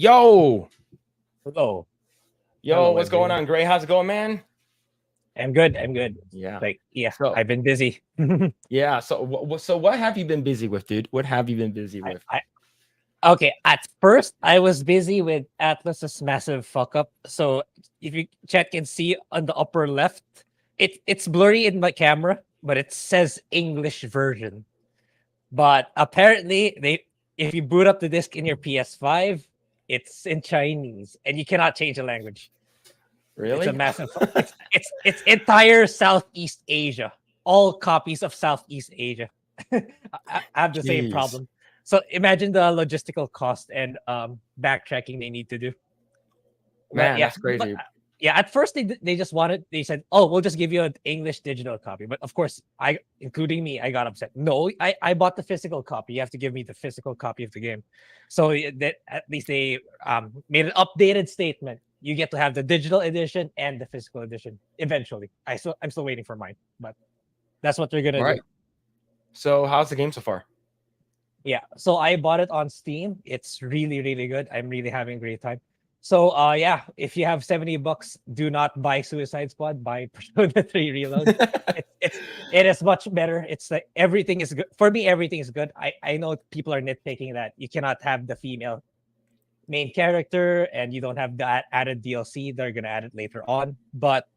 Yo, Hello. yo, Hello, what's going everyone. on, Grae? How's it going, man? I'm good. I'm good. Yeah. Like, yeah, So, I've been busy. yeah. So what have you been busy with, dude? What have you been busy I, with? I okay. At first, I was busy with Atlas's massive fuck up. So if you check and see on the upper left, it's blurry in my camera, but it says English version. But apparently, they if you boot up the disc in your PS5, it's in Chinese, and you cannot change the language. It's a Really? massive. It's entire Southeast Asia. All copies of Southeast Asia. I have the same Jeez, problem. So imagine the logistical cost and backtracking they need to do. But man, yeah, that's crazy. yeah. At first they just wanted. They said, "Oh, we'll just give you an English digital copy." But of course, including me, I got upset. No, I bought the physical copy. You have to give me the physical copy of the game. So that at least they made an updated statement. You get to have the digital edition and the physical edition eventually. I'm still waiting for mine, but that's what they're All gonna do. right. So, how's the game so far? Yeah. So I bought it on Steam. It's really, really good. I'm really having a great time. So yeah, if you have $70, do not buy Suicide Squad, buy Persona 3 Reload. It is much better. It's like everything is good. For me, everything is good. I know people are nitpicking that you cannot have the female main character and you don't have that added DLC. They're gonna add it later on. But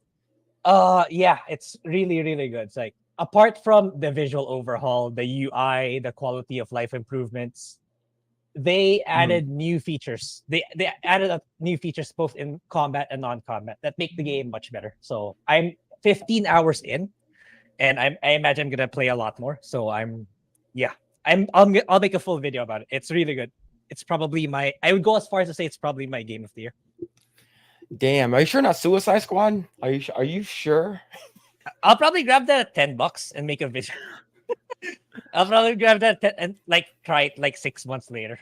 yeah, it's really, really good. It's like apart from the visual overhaul, the UI, the quality of life improvements, they Mhm. added new features. They added new features both in combat and non-combat that make the game much better. So I'm 15 hours in, and I imagine I'm gonna play a lot more. So yeah, I'll make a full video about it. It's really good. It's probably I would go as far as to say it's probably my game of the year. Damn, are you sure not Suicide Squad? Are you sure? I'll probably grab that at $10 and make a video. I'll probably grab that and like try it like 6 months later.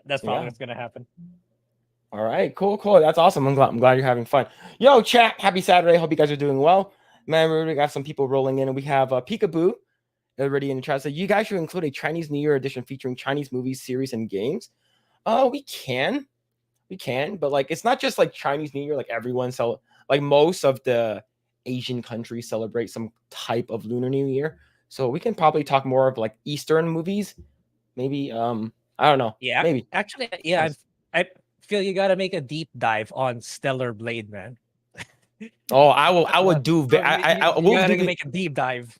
That's probably Yeah. what's gonna happen. All right, cool. That's awesome. I'm glad you're having fun. Yo, chat, happy Saturday. Hope you guys are doing well. Man, we already got some people rolling in, and we have Peekaboo already in the chat. So you guys should include a Chinese New Year edition featuring Chinese movies, series, and games. We can, but like it's not just like Chinese New Year. Like like most of the Asian countries celebrate some type of Lunar New Year. So we can probably talk more of like Eastern movies. Maybe I don't know. Yeah, Maybe. actually, yeah, I feel you gotta make a deep dive on Stellar Blade, man. Oh, I would do. I You will gotta do. make a deep dive.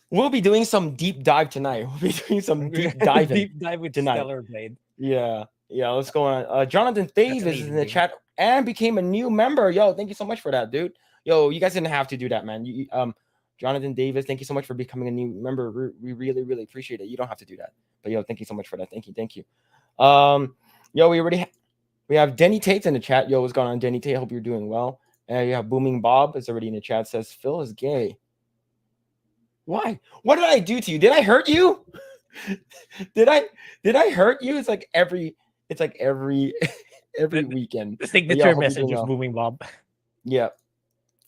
We'll be doing some deep dive tonight. We'll be doing some deep diving Deep dive with tonight. Stellar Blade. Yeah. What's going on? Jonathan That's an Davis is in amazing the game. chat and became a new member. Yo, thank you so much for that, dude. Yo, you guys didn't have to do that, man. Jonathan Davis, thank you so much for becoming a new member. We really, really appreciate it. You don't have to do that, but yo, thank you so much for that. Thank you. Yo, we have Denny Tate in the chat. Yo, what's going on, Denny Tate? Hope you're doing well. And you have Booming Bob is already in the chat. Says Phil is gay. Why? What did I do to you? Did I hurt you? did I hurt you? It's like every every weekend. The But yeah, I signature hope you're doing message of well. Booming Bob. Yeah.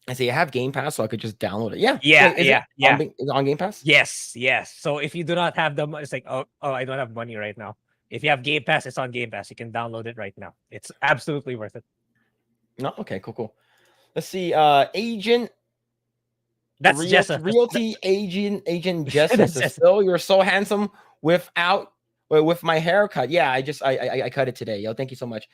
I say I have Game Pass, so I could just download it. Yeah. Yeah, Wait, is it on Game Pass? Yes. So if you do not have the money, it's like, oh, I don't have money right now. If you have Game Pass, it's on Game Pass. You can download it right now. It's absolutely worth it. No, okay, cool. Let's see. Agent That's Jessa. Realty Agent Jessa That's says, Jessa. Phil, you're so handsome with my haircut. Yeah, I cut it today. Yo, thank you so much.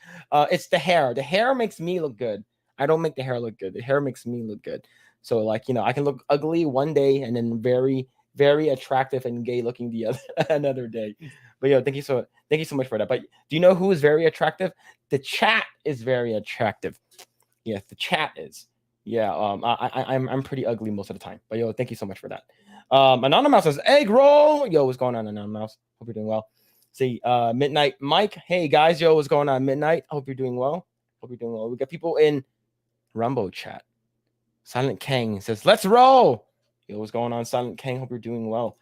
It's the hair. The hair makes me look good. I don't make the hair look good. The hair makes me look good. So like, I can look ugly one day and then very, very attractive and gay looking the other another day. But yo, thank you so much for that. But do you know who is very attractive? The chat is very attractive. Yes, the chat is. Yeah, I'm pretty ugly most of the time. But yo, thank you so much for that. Anonymous says Eggroll. Yo, what's going on, Anonymous? Hope you're doing well. See, Midnight Mike. Hey guys, yo, what's going on, Midnight? Hope you're doing well. We got people in Rumbo chat. Silent Kang says, let's roll. Yo, what's going on, Silent Kang? Hope you're doing well.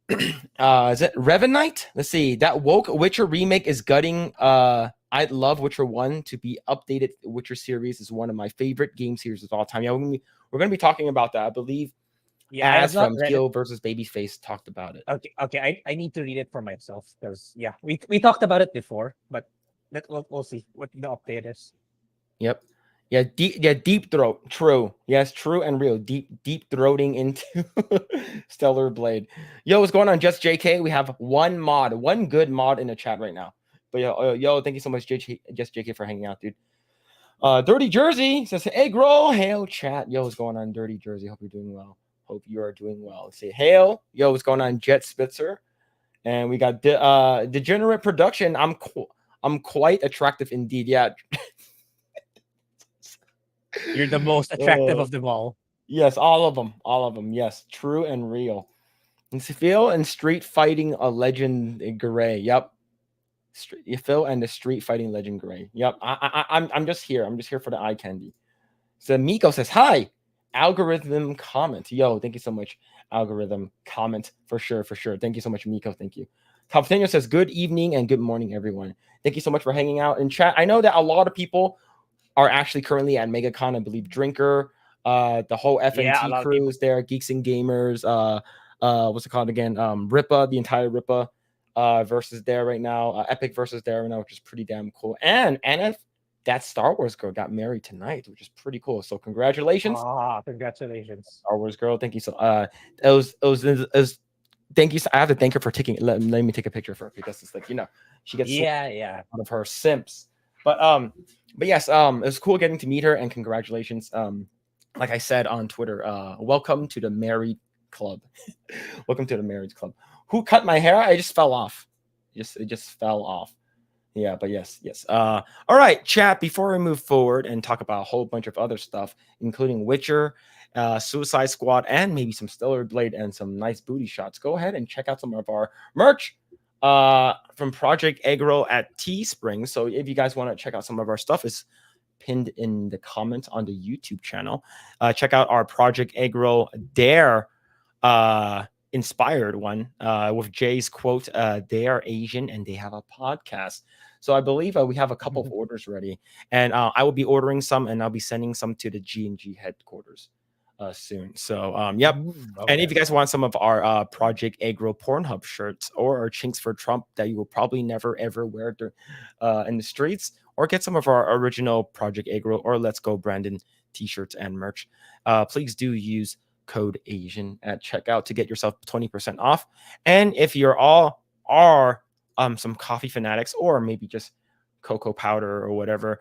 Is it Revenite? Let's see. That woke Witcher remake is gutting. I'd love Witcher 1 to be updated. Witcher series is one of my favorite game series of all time. Yeah, we're gonna be talking about that. I believe Yeah, from Gil versus Babyface talked about it. Okay. I need to read it for myself because we talked about it before, but we'll see what the update is. Yep. Yeah, deep throat. True. Yes, true and real. Deep throating into Stellar Blade. Yo, what's going on? Just JK. We have one good mod in the chat right now. But yo, thank you so much, Just JK, for hanging out, dude. Dirty Jersey says, Eggroll, hail chat. Yo, what's going on, Dirty Jersey? Hope you're doing well. Hope you are doing well. Let's see, hail. Yo, what's going on, Jet Spitzer? And we got Degenerate Production. I'm quite attractive indeed. Yeah. You're the most attractive of them all. Yes, all of them. Yes, true and real. And Phil and Street Fighting a Legend Grae. Yep. Phil and the Street Fighting Legend Grae. Yep. I'm just here. I'm just here for the eye candy. So Miko says, hi. Algorithm comment. Yo, thank you so much. Algorithm comment for sure. Thank you so much, Miko. Thank you. Calvino says, good evening and good morning, everyone. Thank you so much for hanging out in chat. I know that a lot of people are actually currently at MegaCon. I believe Drinker, the whole FNT crew is there, Geeks and Gamers, what's it called again? Rippa, the entire Rippa versus there right now. Epic versus there right now, which is pretty damn cool. And if that Star Wars girl got married tonight, which is pretty cool. So congratulations. Congratulations. Star Wars girl. Thank you so it was thank you. I have to thank her for taking let me take a picture of her because it's like, she gets out of her simps. But yes, it was cool getting to meet her and congratulations. Like I said on Twitter, welcome to the married club. Welcome to the married club. Who cut my hair? I just fell off. It just fell off. Yeah, but yes. All right, chat. Before we move forward and talk about a whole bunch of other stuff, including Witcher, Suicide Squad, and maybe some Stellar Blade and some nice booty shots, go ahead and check out some of our merch from Project Eggroll at Teespring. So if you guys want to check out some of our stuff, it's pinned in the comments on the YouTube channel. Check out our Project Eggroll Dare inspired one with Jay's quote, they are Asian and they have a podcast. So I believe we have a couple of orders ready, and I will be ordering some and I'll be sending some to the G&G headquarters soon. So yep. Okay. And if you guys want some of our Project Eggroll Pornhub shirts or our Chinks for Trump that you will probably never ever wear in the streets, or get some of our original Project Eggroll or Let's Go Brandon t-shirts and merch, please do use code Asian at checkout to get yourself 20% off. And if you're all are some coffee fanatics or maybe just cocoa powder or whatever,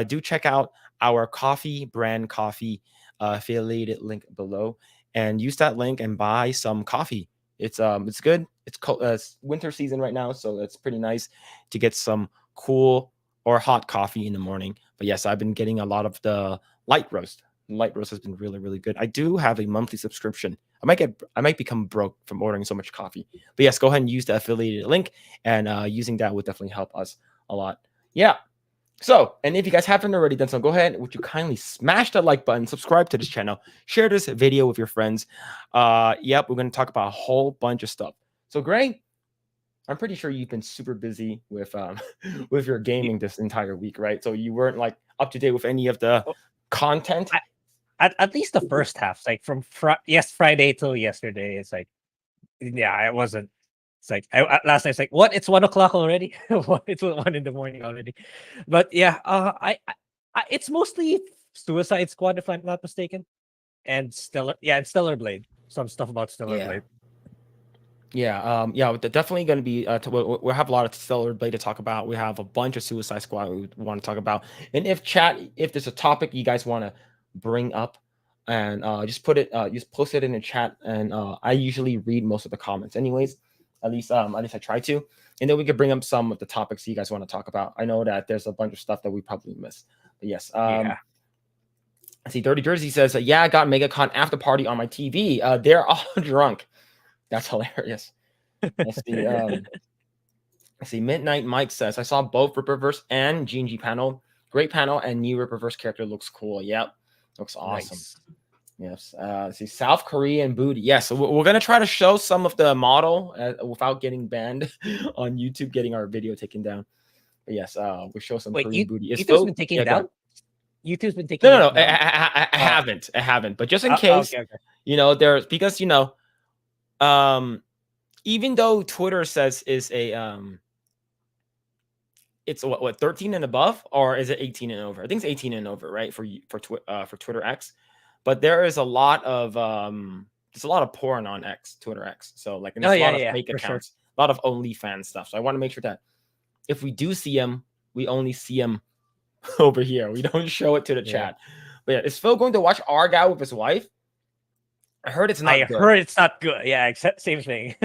do check out our coffee brand coffee affiliated link below and use that link and buy some coffee. It's good. It's cold, winter season right now, so it's pretty nice to get some cool or hot coffee in the morning. But yes, I've been getting a lot of the light roast. Light roast has been really, really good. I do have a monthly subscription. I might become broke from ordering so much coffee. But yes, go ahead and use the affiliated link, and using that would definitely help us a lot. Yeah. So, and if you guys haven't already done so, go ahead. Would you kindly smash that like button, subscribe to this channel, share this video with your friends. Yep, we're going to talk about a whole bunch of stuff. So, Grae, I'm pretty sure you've been super busy with with your gaming this entire week, right? So you weren't like up to date with any of the content. At least the first half, like from Friday till yesterday, it's like, yeah, I wasn't. It's like last night. It's like, what? It's 1 o'clock already. It's 1 in the morning already. But yeah, I it's mostly Suicide Squad, if I'm not mistaken, and Stellar Blade. Some stuff about Stellar Blade. Yeah, we're definitely going to be. We'll have a lot of Stellar Blade to talk about. We have a bunch of Suicide Squad we want to talk about. And if there's a topic you guys want to bring up, and just post it in the chat, and I usually read most of the comments, anyways. At least I try to, and then we could bring up some of the topics you guys want to talk about. I know that there's a bunch of stuff that we probably missed, but yes. I see. Dirty Jersey says, "Yeah, I got MegaCon after party on my TV. They're all drunk." That's hilarious. Let's see. Let's see. Midnight Mike says, I saw both Ripperverse and G&G panel. Great panel, and new Ripperverse character looks cool. Yep. Looks awesome. Nice. Yes. Let's see. South Korean booty. Yes. So we're going to try to show some of the model without getting banned on YouTube, getting our video taken down. But yes, we'll show some Korean booty. YouTube's been taken down? YouTube's been taken down? No. I haven't. I haven't. But just in case, there's because, even though Twitter says is it's what 13 and above, or is it 18 and over? I think it's 18 and over, right? For Twitter X. But there is a lot of there's a lot of porn on Twitter X. So like, and Oh there's a lot of yeah, fake for sure. accounts, a lot of OnlyFans stuff. So I want to make sure that if we do see him, we only see him over here. We don't show it to the Yeah. chat. But yeah, is Phil going to watch Argyle with his wife? I heard it's I not good. heard it's not good. Yeah, except same thing.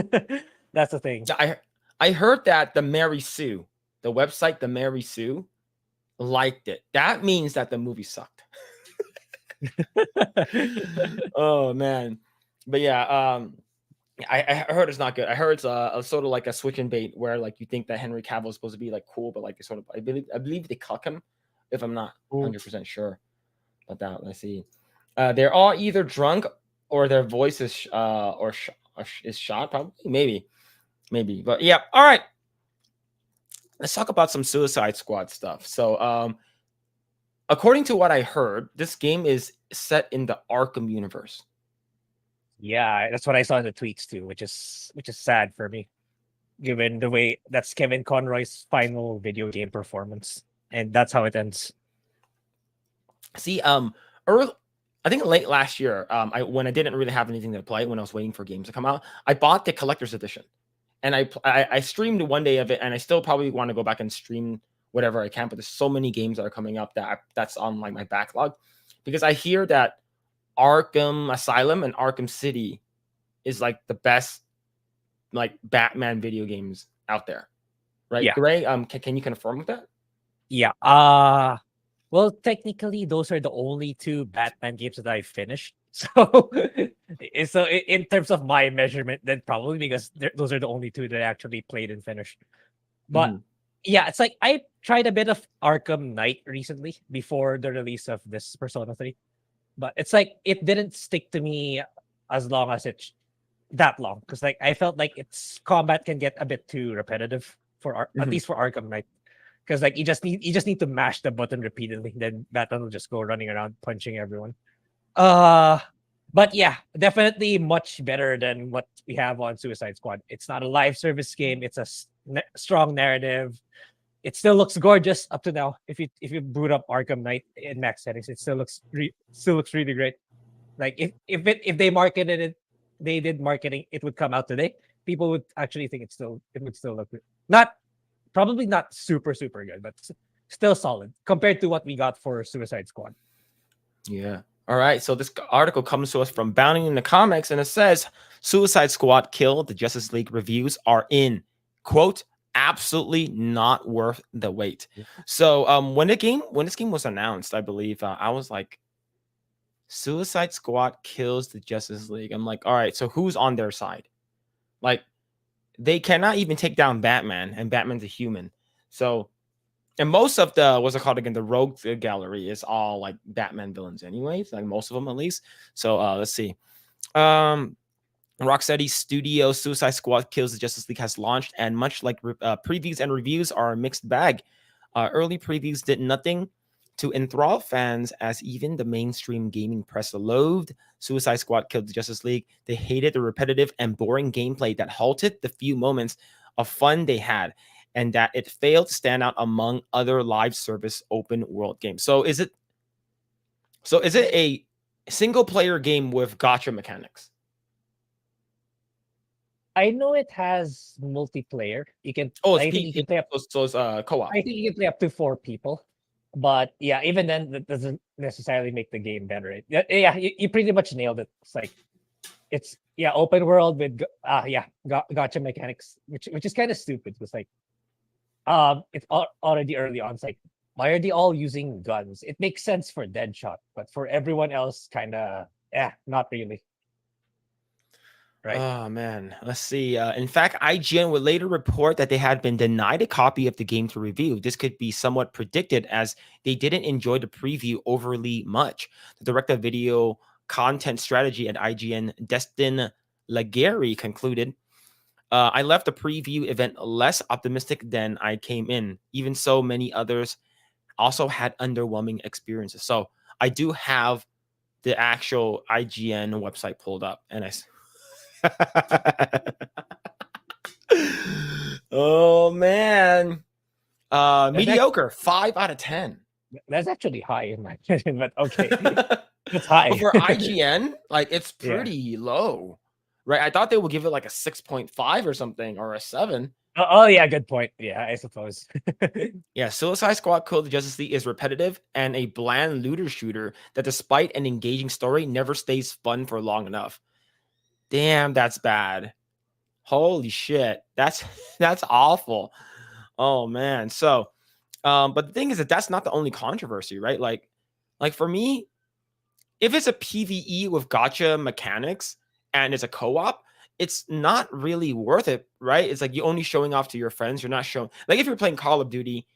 That's the thing. I heard that the Mary Sue, the website, the Mary Sue, liked it. That means that the movie sucked. Oh man. But yeah, I heard it's not good. I heard it's a sort of like a switch and bait where like you think that Henry Cavill is supposed to be like cool, but like sort of I believe they cuck him, if I'm not Ooh. 100% sure about that. Let's see. They're all either drunk or their voice is is shot. Probably, maybe. But yeah. All right. Let's talk about some Suicide Squad stuff. So, according to what I heard, this game is set in the Arkham universe. Yeah, that's what I saw in the tweets too, which is sad for me, given the way that's Kevin Conroy's final video game performance, and that's how it ends. See, I think late last year, when I didn't really have anything to play, when I was waiting for games to come out, I bought the collector's edition, and I streamed one day of it, and I still probably want to go back and stream whatever I can. But there's so many games that are coming up that's on like my backlog, because I hear that Arkham Asylum and Arkham City is like the best like Batman video games out there, right? Yeah. Grae, can you confirm with that? Yeah. Well, technically, those are the only two Batman games that I finished. So, in terms of my measurement, then probably because those are the only two that I actually played and finished. But yeah, it's like I tried a bit of Arkham Knight recently before the release of this Persona 3. But it's like it didn't stick to me as long as that long, because like I felt like its combat can get a bit too repetitive for at least for Arkham Knight, because like you just need to mash the button repeatedly, then Batman will just go running around punching everyone. But yeah, definitely much better than what we have on Suicide Squad. It's not a live service game. It's a strong narrative. It still looks gorgeous up to now. If you boot up Arkham Knight in max settings, it still looks really great. Like if they marketed it, they did marketing, it would come out today. People would actually think it would still look good. Probably not super good, but still solid compared to what we got for Suicide Squad. Yeah. All right. So this article comes to us from Bounding in the Comics, and it says Suicide Squad Kill the Justice League reviews are in, quote, absolutely not worth the wait. So when this game was announced, I believe I was like, Suicide Squad kills the Justice League. I'm like, all right, so who's on their side? Like, they cannot even take down Batman, and Batman's a human. So, and most of the what's it called again? The Rogue Gallery is all like Batman villains, anyways. Like most of them, at least. So let's see. Rocksteady Studio Suicide Squad Kills the Justice League has launched, and much like previews and reviews are a mixed bag. Early previews did nothing to enthrall fans, as even the mainstream gaming press loathed Suicide Squad Killed the Justice League. They hated the repetitive and boring gameplay that halted the few moments of fun they had, and that it failed to stand out among other live service open world games. So is it a single player game with gacha mechanics? I know it has multiplayer. You can. Oh, I think you can play up. So it's co-op. I think you can play up to 4 people. But yeah, even then, that doesn't necessarily make the game better. Yeah, you pretty much nailed it. It's like it's open world with gotcha mechanics, which is kind of stupid. It's like it's already early on. It's like, why are they all using guns? It makes sense for Deadshot, but for everyone else, kind of not really. Right. Oh man, let's see. In fact, IGN would later report that they had been denied a copy of the game to review. This could be somewhat predicted, as they didn't enjoy the preview overly much. The direct-to-video content strategy at IGN, Destin Laguerre, concluded, I left the preview event less optimistic than I came in. Even so, many others also had underwhelming experiences. So I do have the actual IGN website pulled up, and oh man. Mediocre, 5 out of 10. That's actually high in my opinion, but okay. But That's high. for IGN, like it's Yeah. pretty low, right? I thought they would give it like a 6.5 or something or a 7. Oh yeah, good point. Yeah, I suppose. Yeah, Suicide Squad Code of Justice League is repetitive and a bland looter shooter that, despite an engaging story, never stays fun for long enough. Damn, that's bad. Holy shit. That's awful. Oh man. So, but the thing is that that's not the only controversy, right? Like for me, if it's a PvE with gotcha mechanics and it's a co-op, it's not really worth it, right? It's like you're only showing off to your friends. You're not showing, like if you're playing Call of Duty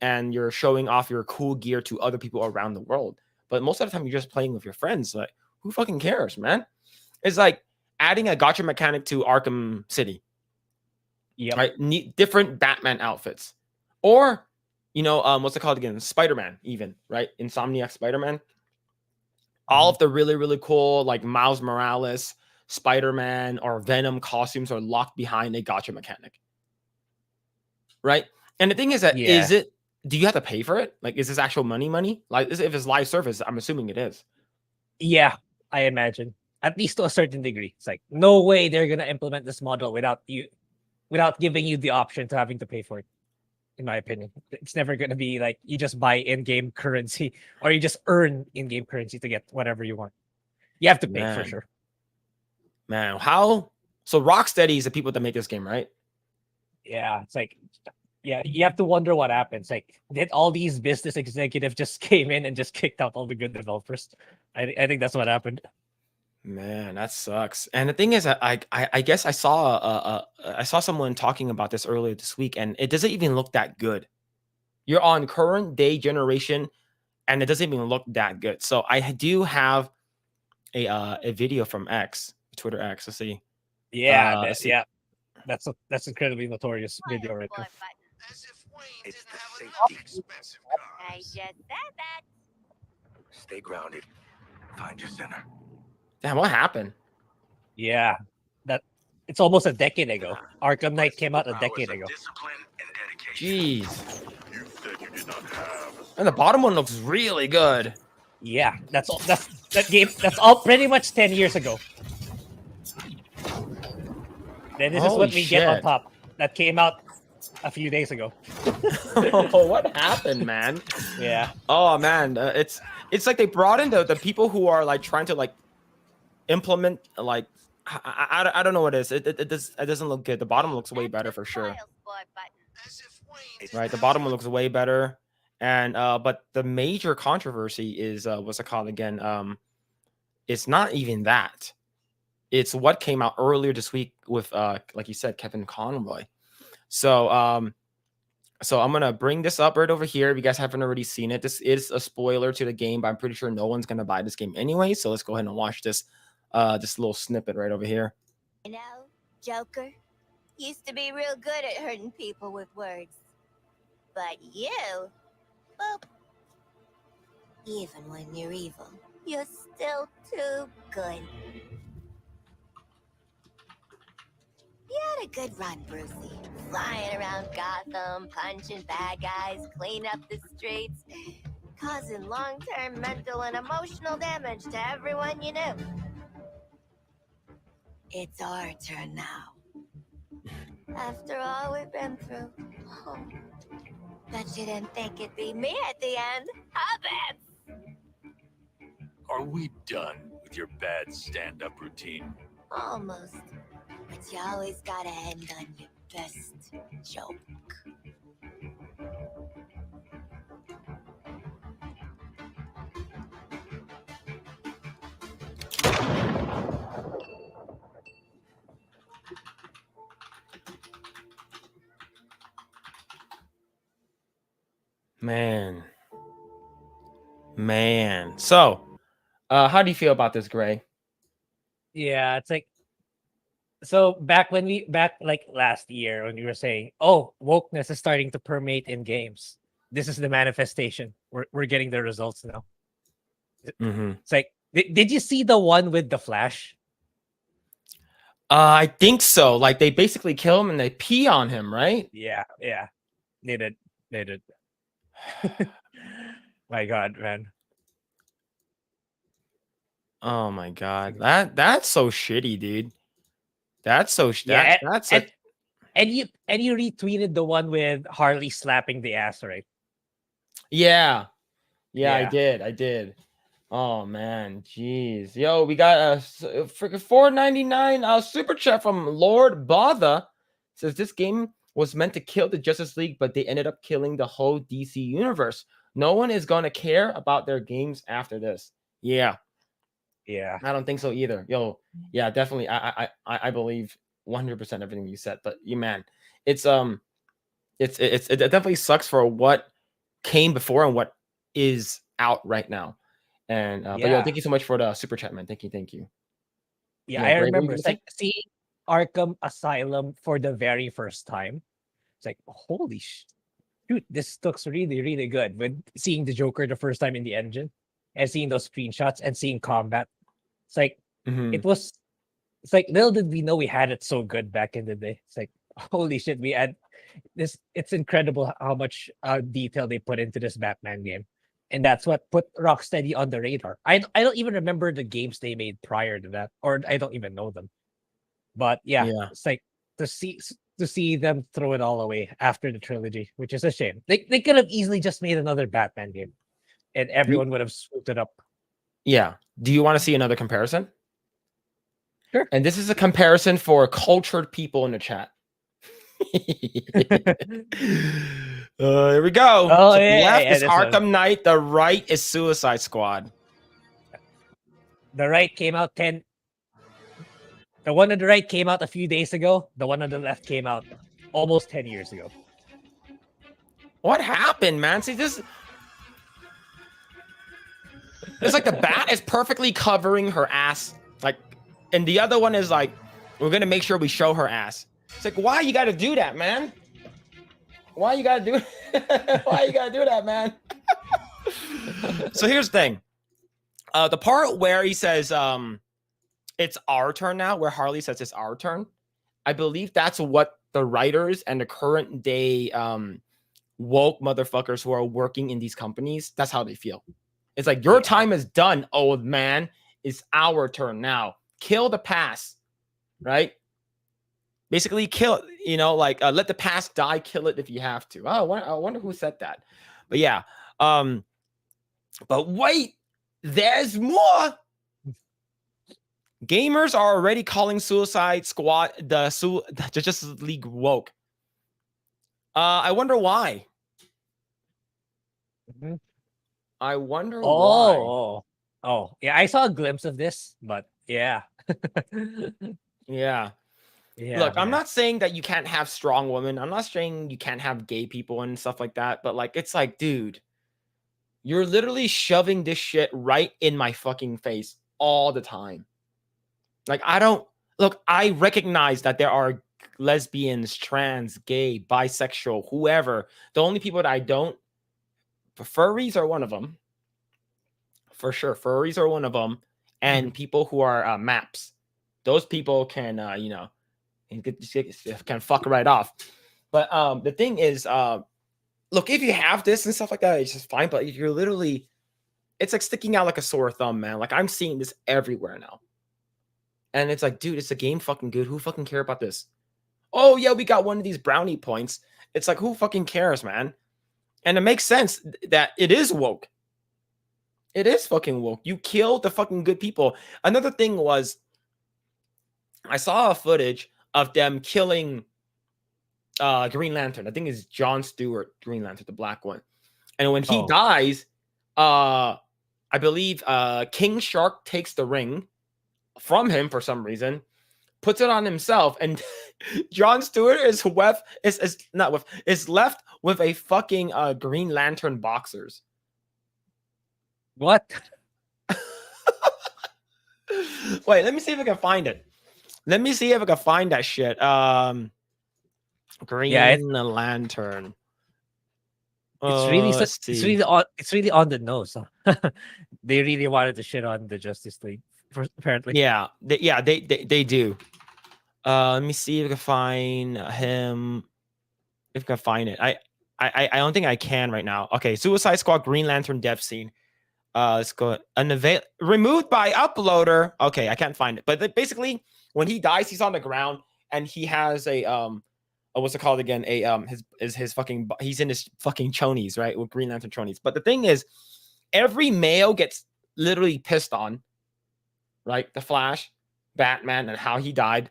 and you're showing off your cool gear to other people around the world. But most of the time you're just playing with your friends. Like, who fucking cares, man? It's like adding a gotcha mechanic to Arkham City. Yep. Right? Different Batman outfits. Or, what's it called again? Spider-Man, even, right? Insomniac Spider-Man. All of the really, really cool, like Miles Morales, Spider-Man, or Venom costumes are locked behind a gotcha mechanic. Right? And the thing is that, do you have to pay for it? Like, is this actual money? Like, if it's live service, I'm assuming it is. Yeah, I imagine. At least to a certain degree. It's like, no way they're going to implement this model without giving you the option to having to pay for it. In my opinion, it's never going to be like you just buy in-game currency or you just earn in-game currency to get whatever you want. You have to pay for sure. Man, how? So Rocksteady is the people that make this game, right? Yeah, it's like, yeah, you have to wonder what happens. Like, did all these business executives just came in and just kicked out all the good developers? I think that's what happened. Man, that sucks. And the thing is, I guess I saw someone talking about this earlier this week, and it doesn't even look that good. You're on current day generation, and it doesn't even look that good. So I do have a video from Twitter X. Let's see. Yeah, that's incredibly notorious video right now. It's the safety expensive cars. I just said that. Stay grounded. Find your center. Damn, what happened? Yeah, it's almost a decade ago. Arkham Knight came out a decade ago. Jeez. You said you did not have. And the bottom one looks really good. Yeah, that's all. That game. That's all. Pretty much 10 years ago. Then this is what we get on top. That came out a few days ago. Oh, what happened, man? Yeah. Oh man, it's like they brought in the people who are like trying to like implement like I don't know what it is. It doesn't look good. The bottom looks way better for sure. Right, the bottom one looks way better. And but the major controversy is what's it called again? It's not even that. It's what came out earlier this week with like you said, Kevin Conroy. So I'm gonna bring this up right over here. If you guys haven't already seen it, this is a spoiler to the game, but I'm pretty sure no one's gonna buy this game anyway. So let's go ahead and watch this little snippet right over here. You know, Joker used to be real good at hurting people with words. But you, boop. Even when you're evil, you're still too good. You had a good run, Brucey. Flying around Gotham, punching bad guys, cleaning up the streets, causing long-term mental and emotional damage to everyone you knew. It's our turn now. After all we've been through. Oh, bet you didn't think it'd be me at the end, huh, Bats? Are we done with your bad stand-up routine? Almost. But you always gotta end on your best joke. Man. So, how do you feel about this, Grae? Yeah, it's like, so back like last year when we were saying, oh, wokeness is starting to permeate in games. This is the manifestation. We're getting the results now. It's like, did you see the one with the Flash? I think so. Like they basically kill him and they pee on him, right? Yeah, they did. They did. My God, man. Oh my god, that's so shitty, dude. That's so Yeah, that's a and you retweeted the one with Harley slapping the ass, right? yeah. Yeah, I Yeah. did. I did. Oh man, jeez. Yo, we got a freaking 4.99 super chat from Lord Bother. Says this game was meant to kill the Justice League, but they ended up killing the whole DC universe. No one is gonna care about their games after this. Yeah, Yeah. I don't think so either. Yo, yeah, definitely. I believe 100% everything you said. But you man, it's it definitely sucks for what came before and what is out right now. And but yo, Yeah. thank you so much for the super chat, man. Thank you. Yeah, Yeah, I Grae, what were you remember. gonna It's say? like seeing Arkham Asylum for the very first time. It's like, holy shoot, this looks really, really good. When seeing the Joker the first time in the engine and seeing those screenshots and seeing combat, it's like Mhm. it was. It's like little did we know we had it so good back in the day. It's like holy shit, we had this. It's incredible how much detail they put into this Batman game, and that's what put Rocksteady on the radar. I don't even remember the games they made prior to that, or I don't even know them. But yeah, Yeah. it's like to see them throw it all away after the trilogy, which is a shame. They could have easily just made another Batman game, and You- everyone would have swooped it up. yeah. Do you want to see another comparison? Sure. And this is a comparison for cultured people in the chat. Here we go. Oh So the yeah, left yeah, is this one. Arkham Knight, the right is Suicide Squad. The right came out 10. The one on the right came out a few days ago. The one on the left came out almost 10 years ago. What happened, man? See this. It's like the bat is perfectly covering her ass, like, and the other one is like, we're gonna make sure we show her ass. It's like, why you gotta do that, man? Why you gotta do? Why you gotta do that, man? So here's the thing. The part where he says, it's our turn now, where Harley says it's our turn. I believe that's what the writers and the current day woke motherfuckers who are working in these companies, that's how they feel. It's like, your time is done, old man. It's our turn now. Kill the past, right? Basically, kill, like, let the past die, kill it if you have to. Oh, I wonder who said that. But yeah, but wait, there's more. Gamers are already calling Suicide Squad the Justice League woke. I wonder why. Mm-hmm. I wonder why. Oh, yeah. I saw a glimpse of this, but yeah. Yeah. Yeah. Look, I'm man. not saying that you can't have strong women. I'm not saying you can't have gay people and stuff like that. But like, it's like, dude, you're literally shoving this shit right in my fucking face all the time. Like, I recognize that there are lesbians, trans, gay, bisexual, whoever. The only people that I don't, furries are one of them. For sure. Furries are one of them. And people who are maps. Those people can, can fuck right off. But the thing is, look, if you have this and stuff like that, it's just fine. But if you're literally, it's like sticking out like a sore thumb, man. Like, I'm seeing this everywhere now. And it's like, dude, it's a game fucking good. Who fucking care about this? Oh, yeah, we got one of these brownie points. It's like, who fucking cares, man? And it makes sense that it is woke. It is fucking woke. You killed the fucking good people. Another thing was, I saw a footage of them killing Green Lantern. I think it's John Stewart, Green Lantern, the black one. And when he dies, I believe King Shark takes the ring from him for some reason, puts it on himself, and John Stewart is left with a fucking Green Lantern boxers. What? Wait, let me see if I can find it. Let me see if I can find that shit. Green Lantern. It's really on the nose. Huh? They really wanted to shit on the Justice League, apparently. Yeah, they do. Let me see if I can find him. If I can find it, I don't think I can right now. Okay, Suicide Squad Green Lantern death scene. Let's go. Removed by uploader. Okay, I can't find it. But basically, when he dies, he's on the ground and he has a what's it called again? His fucking he's in his fucking chonies, right? With Green Lantern chonies. But the thing is, every male gets literally pissed on, right? The Flash, Batman, and how he died.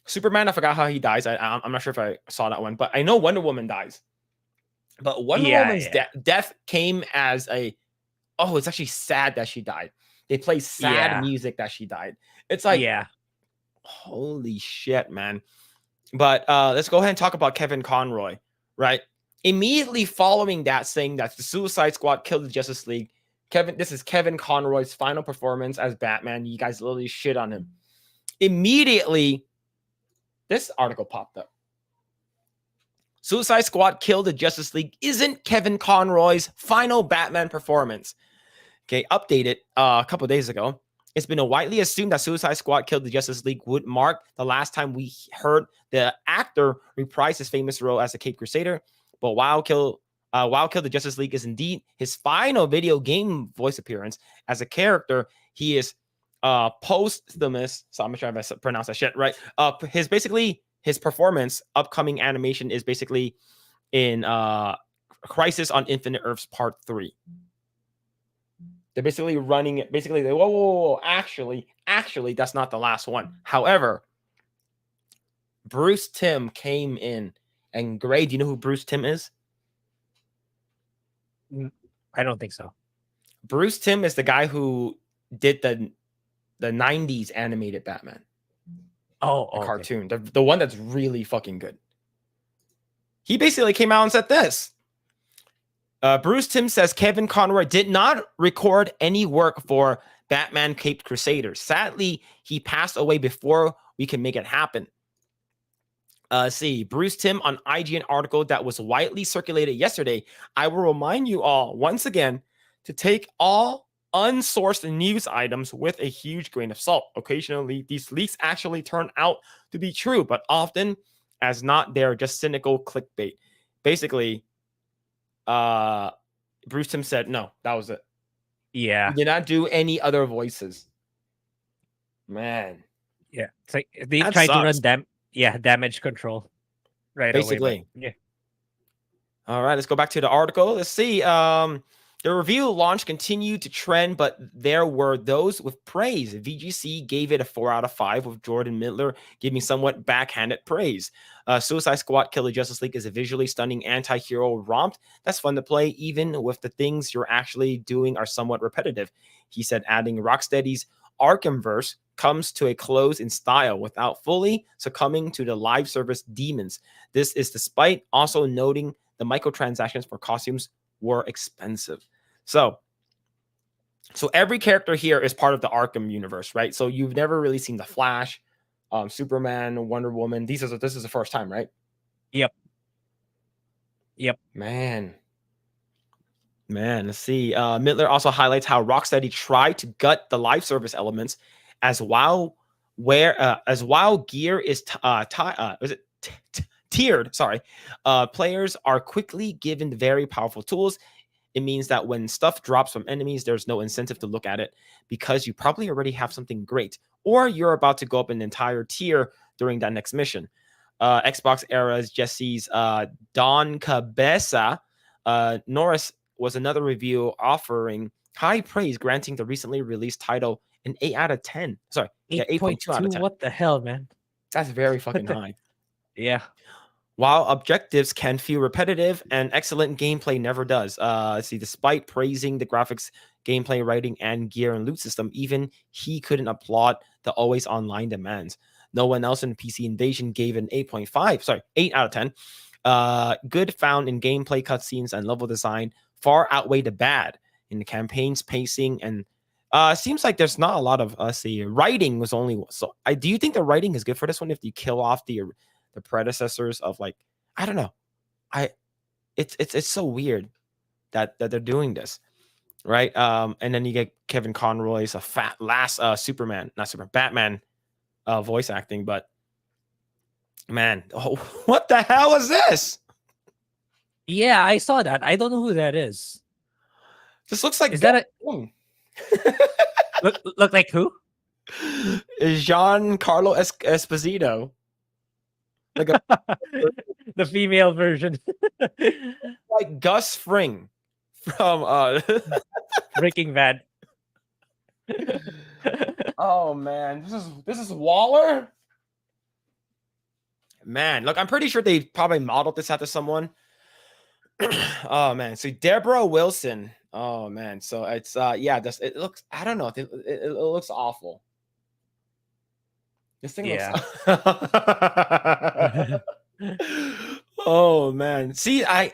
Superman, I forgot how he dies. I'm not sure if I saw that one, but I know Wonder Woman dies. But Wonder Woman's death came as a, oh, it's actually sad that she died. They play sad music that she died. It's like, holy shit, man. But let's go ahead and talk about Kevin Conroy, right? Immediately following that, saying that the Suicide Squad killed the Justice League. This is Kevin Conroy's final performance as Batman. You guys literally shit on him. Immediately, this article popped up. Suicide Squad killed the Justice League isn't Kevin Conroy's final Batman performance. Okay, updated a couple days ago. It's been widely assumed that Suicide Squad killed the Justice League would mark the last time we heard the actor reprise his famous role as the Caped Crusader. But while Kill the Justice League is indeed his final video game voice appearance as a character, he is posthumous. So I'm not sure if I pronounced that shit right. His performance, upcoming animation is basically in Crisis on Infinite Earths Part 3. They're basically running it. Basically, whoa. Actually, that's not the last one. However, Bruce Timm came in. And Grae, do you know who Bruce Timm is? I don't think so. Bruce Timm is the guy who did the 90s animated Batman. Cartoon. The one that's really fucking good. He basically came out and said this. Bruce Timm says Kevin Conroy did not record any work for Batman Caped Crusader. Sadly, he passed away before we can make it happen. Bruce Timm on IGN article that was widely circulated yesterday. I will remind you all once again to take all unsourced news items with a huge grain of salt. Occasionally, these leaks actually turn out to be true, but often, as not, they're just cynical clickbait. Basically, Bruce Timm said, no, that was it. Yeah. He did not do any other voices. Man. Yeah. It's like they tried to run damage control. Right. Basically. Away, yeah. All right, let's go back to the article. Let's see. The review launch continued to trend, but there were those with praise. VGC gave it a 4 out of 5, with Jordan Mittler giving somewhat backhanded praise. Suicide Squad Kill the Justice League is a visually stunning anti-hero romp that's fun to play, even with the things you're actually doing are somewhat repetitive. He said, adding Rocksteady's Arkhamverse comes to a close in style without fully succumbing to the live service demons. This is despite also noting the microtransactions for costumes were expensive. So every character here is part of the Arkham universe, right? So you've never really seen the Flash, Superman, Wonder Woman. This is the first time, right? Yep. Man, let's see. Mittler also highlights how Rocksteady tried to gut the live service elements as while gear is tiered. Players are quickly given very powerful tools. It means that when stuff drops from enemies, there's no incentive to look at it because you probably already have something great, or you're about to go up an entire tier during that next mission. Xbox era's Jesse's Don Cabeza Norris was another review offering high praise, granting the recently released title an 8 out of 10. Sorry, 8.2 out of 10. What the hell, man? That's very fucking high. Yeah. While objectives can feel repetitive, and excellent gameplay never does. Despite praising the graphics, gameplay, writing, and gear and loot system, even he couldn't applaud the always online demands. No one else in PC Invasion gave an 8 out of 10. Good found in gameplay, cutscenes, and level design far outweigh the bad in the campaign's pacing, and seems like there's not a lot of writing was only so. Do you think the writing is good for this one if you kill off the predecessors of, like, I don't know. It's so weird that they're doing this, right? And then you get Kevin Conroy's Batman voice acting, but man, what the hell is this? Yeah, I saw that. I don't know who that is. This looks like Is that a Gong. look like who? Giancarlo Esposito. Like a The female version. like Gus Fring from Breaking Bad. Oh man, this is Waller. Man, look, I'm pretty sure they probably modeled this after someone. Oh man, so Deborah Wilson. Oh man, so it's yeah, it looks. I don't know. It looks awful. This thing Yeah. looks. Oh man, see, I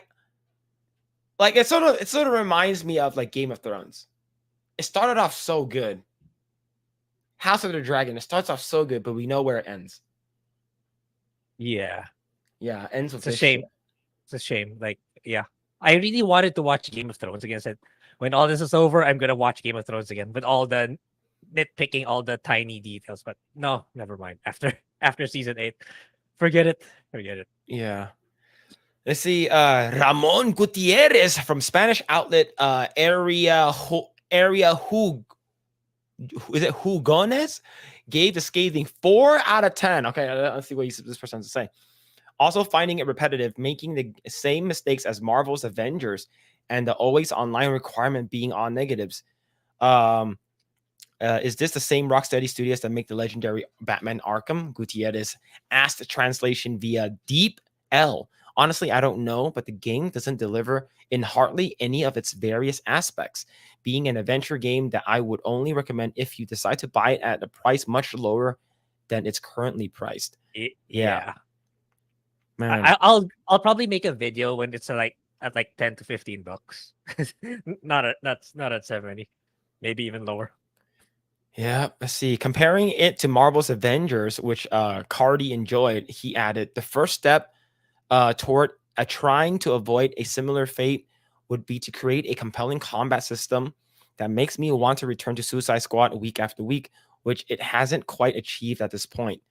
like it. Sort of reminds me of like Game of Thrones. It started off so good. House of the Dragon. It starts off so good, but we know where it ends. Yeah. Yeah, it ends with It's a this shame. shit. It's a shame. Like, yeah. I really wanted to watch Game of Thrones again. I said, when all this is over, I'm gonna watch Game of Thrones again with all the nitpicking, all the tiny details. But no, never mind. After season 8, forget it. Forget it. Yeah. Let's see. Ramon Gutierrez from Spanish outlet Area Who is it Hugones? Gave the scathing 4 out of 10. Okay, let's see what this person has to say. Also finding it repetitive, making the same mistakes as Marvel's Avengers, and the always online requirement being all negatives. Is this the same Rocksteady Studios that make the legendary Batman Arkham? Gutierrez asked the translation via Deep L. Honestly, I don't know, but the game doesn't deliver in hardly any of its various aspects, being an adventure game that I would only recommend if you decide to buy it at a price much lower than it's currently priced. Yeah. Man. I'll probably make a video when it's like at like $10 to $15. not at 70, maybe even lower. Yeah, let's see. Comparing it to Marvel's Avengers, which Cardi enjoyed, he added the first step toward trying to avoid a similar fate would be to create a compelling combat system that makes me want to return to Suicide Squad week after week, which it hasn't quite achieved at this point.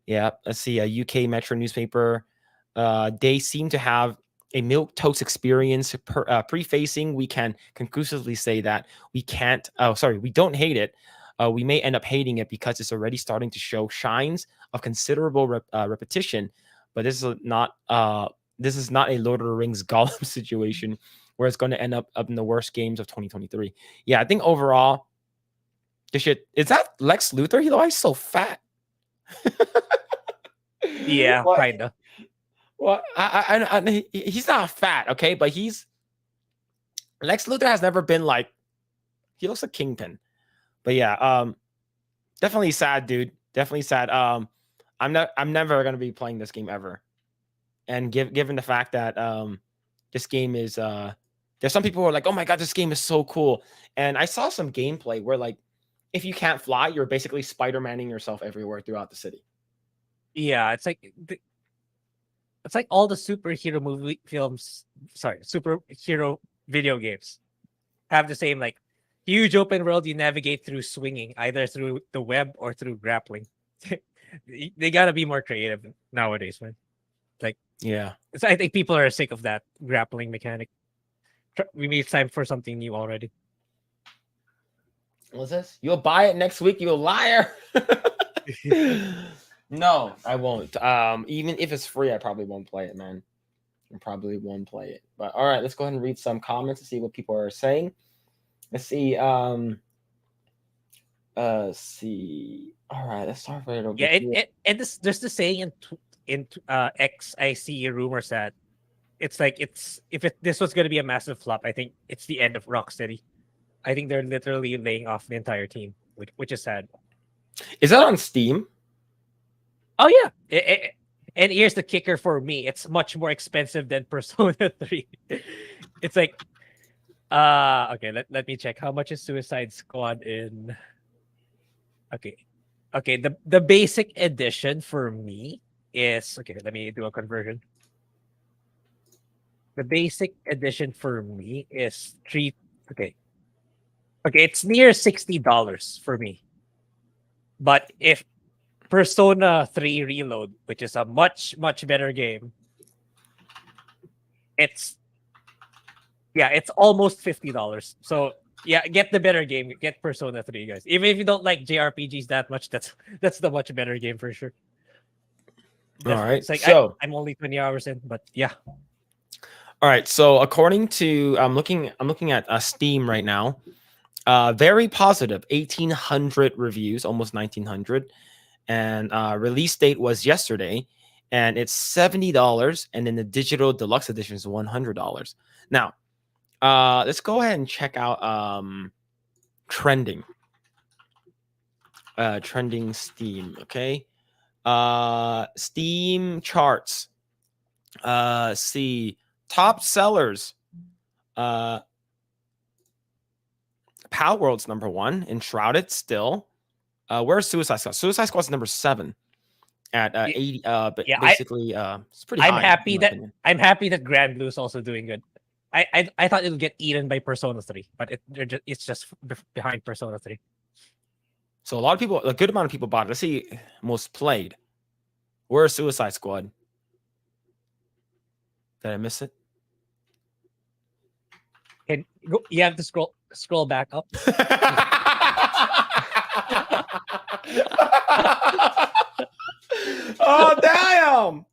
Yeah, let's see. A UK Metro newspaper. They seem to have a milk toast experience. Prefacing, we can conclusively say that we can't. Oh, sorry, we don't hate it. We may end up hating it because it's already starting to show signs of considerable repetition. But this is not a Lord of the Rings Gollum situation where it's going to end up in the worst games of 2023. Yeah, I think overall, this shit is that Lex Luthor. He's so fat. Yeah, Well, kinda. Well, he's not fat, okay, but Lex Luthor has never been like he looks like Kingpin. But yeah, definitely sad, dude. Definitely sad. I'm never gonna be playing this game ever. And given the fact that this game is there's some people who are like, oh my god, this game is so cool. And I saw some gameplay where like if you can't fly, you're basically Spider-Manning yourself everywhere throughout the city. Yeah, it's like all the superhero video games have the same like huge open world. You navigate through swinging, either through the web or through grappling. They gotta be more creative nowadays, man. Like, Yeah. I think people are sick of that grappling mechanic. We need time for something new already. What's this? You'll buy it next week, you liar. No, I won't. Even if it's free, I probably won't play it, man. I probably won't play it. But all right, let's go ahead and read some comments to see what people are saying. Let's see. See. All right, let's start right over here. There's the saying in X. I see rumors that it's like this was going to be a massive flop. I think it's the end of Rocksteady. I think they're literally laying off the entire team, which is sad. Is that on Steam? Oh yeah, and here's the kicker for me: it's much more expensive than Persona 3. It's like, okay, let me check. How much is Suicide Squad in? Okay, the basic edition for me is okay. Let me do a conversion. The basic edition for me is three. Okay, it's near $60 for me. But if Persona 3 Reload, which is a much better game, it's almost $50. So yeah, get the better game. Get Persona 3, guys. Even if you don't like JRPGs that much, that's the much better game for sure. All Definitely. right. It's like So, I'm only 20 hours in, but yeah. all right. So, according to I'm looking at Steam right now. Very positive. 1,800 reviews, almost 1,900, and release date was yesterday, and it's $70, and then the digital deluxe edition is $100. Now, let's go ahead and check out trending. Trending Steam. Okay. Steam charts. See top sellers. Power World's number 1. Enshrouded still. Where's Suicide Squad? Suicide Squad's number 7 at 80. But Yeah, basically, it's pretty high. I'm happy in my that opinion. Grand Blue's also doing good. I thought it would get eaten by Persona 3, but it's just behind Persona 3. So a lot of people, a good amount of people bought it. Let's see, most played. Where's Suicide Squad? Did I miss it? You have to scroll back up. Oh damn!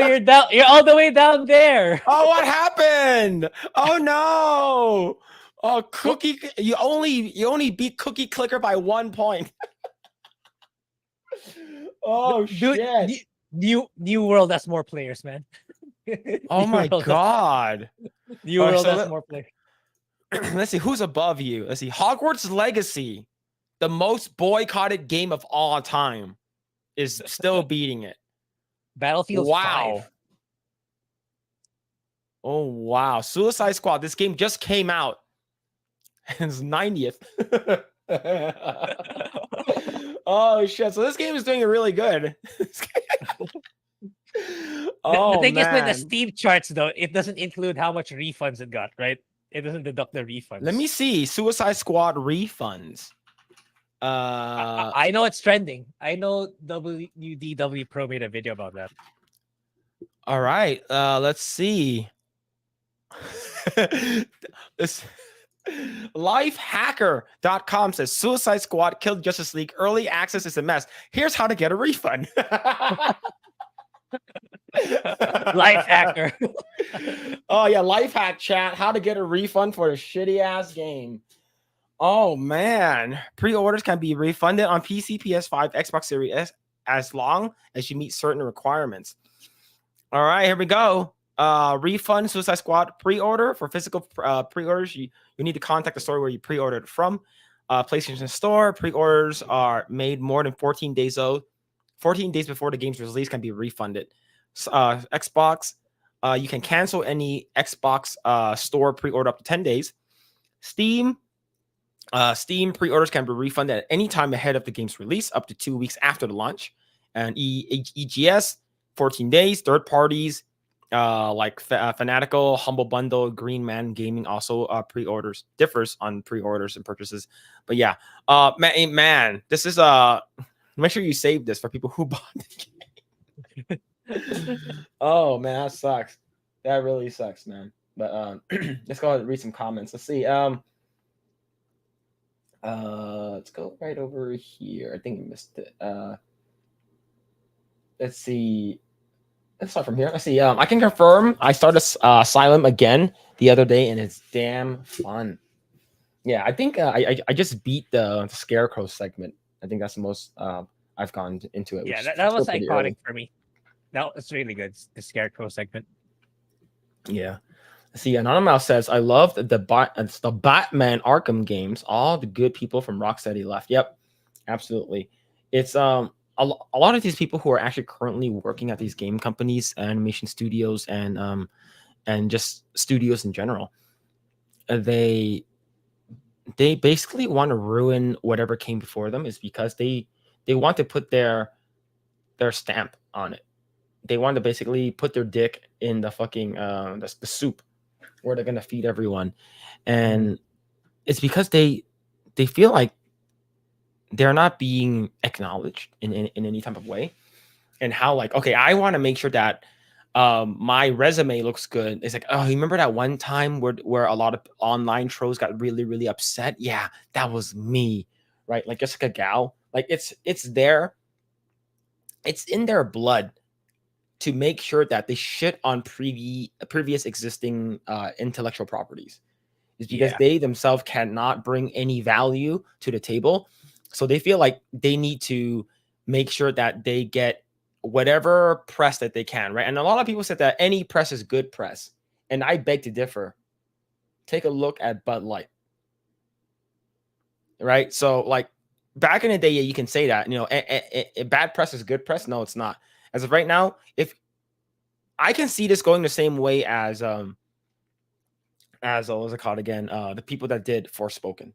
You're down. You're all the way down there. Oh, what happened? Oh no! Oh, Cookie, you only beat Cookie Clicker by 1 point. Oh shit! New World has more players, man. Oh New my World god! New Alright, World so has more players. Let's see who's above you. Let's see. Hogwarts Legacy, the most boycotted game of all time, is still beating it. Battlefield 5. Oh wow! Suicide Squad. This game just came out. It's 90th. Oh shit! So this game is doing really good. Oh The thing is with the man! Steam charts, though, it doesn't include how much refunds it got, right? It doesn't deduct the refunds. Let me see. Suicide Squad refunds. I know it's trending. I know WDW Pro made a video about that. All right. Let's see. This lifehacker.com says Suicide Squad killed Justice League. Early access is a mess. Here's how to get a refund. Life hacker. Oh yeah, life hack chat. How to get a refund for a shitty ass game. Oh man, pre-orders can be refunded on PC, PS5, Xbox Series S as long as you meet certain requirements. All right, here we go. Refund Suicide Squad pre-order. For physical pre-orders, you need to contact the store where you pre-ordered from. PlayStation Store pre-orders are made more than 14 days old. 14 days before the game's release can be refunded. Xbox, you can cancel any Xbox store pre-order up to 10 days. Steam pre-orders can be refunded at any time ahead of the game's release, up to 2 weeks after the launch. And EGS, 14 days. Third parties like Fanatical, Humble Bundle, Green Man Gaming also pre-orders. Differs on pre-orders and purchases. But yeah, man, this is make sure you save this for people who bought the game. Oh man, that sucks. That really sucks, man. But let's go ahead and read some comments. Let's see. Let's go right over here. I think we missed it. Let's see. Let's start from here. Let's see. I can confirm I started Asylum again the other day, and it's damn fun. Yeah, I think I just beat the Scarecrow segment. I think that's the most I've gone into it. Yeah, that was iconic for me. That was really good. The Scarecrow segment. Yeah. See, Anonymous says, I love the Batman Arkham games. All the good people from Rocksteady left. Yep, absolutely. It's a lot of these people who are actually currently working at these game companies, animation studios, and just studios in general. They basically want to ruin whatever came before them, is because they want to put their stamp on it. They want to basically put their dick in the fucking the soup where they're gonna feed everyone, and it's because they feel like they're not being acknowledged in any type of way, and how, like, okay, I want to make sure that My resume looks good. It's like, oh, you remember that one time where a lot of online trolls got really, really upset? Yeah, that was me, right? Like just like a gal. Like it's there. It's in their blood to make sure that they shit on previous existing intellectual properties. Is because Yeah. they themselves cannot bring any value to the table. So they feel like they need to make sure that they get whatever press that they can, right? And a lot of people said that any press is good press. And I beg to differ. Take a look at Bud Light. Right? So like back in the day, yeah, you can say that, you know, bad press is good press. No, it's not. As of right now, if I can see this going the same way as what was it called again? The people that did Forspoken,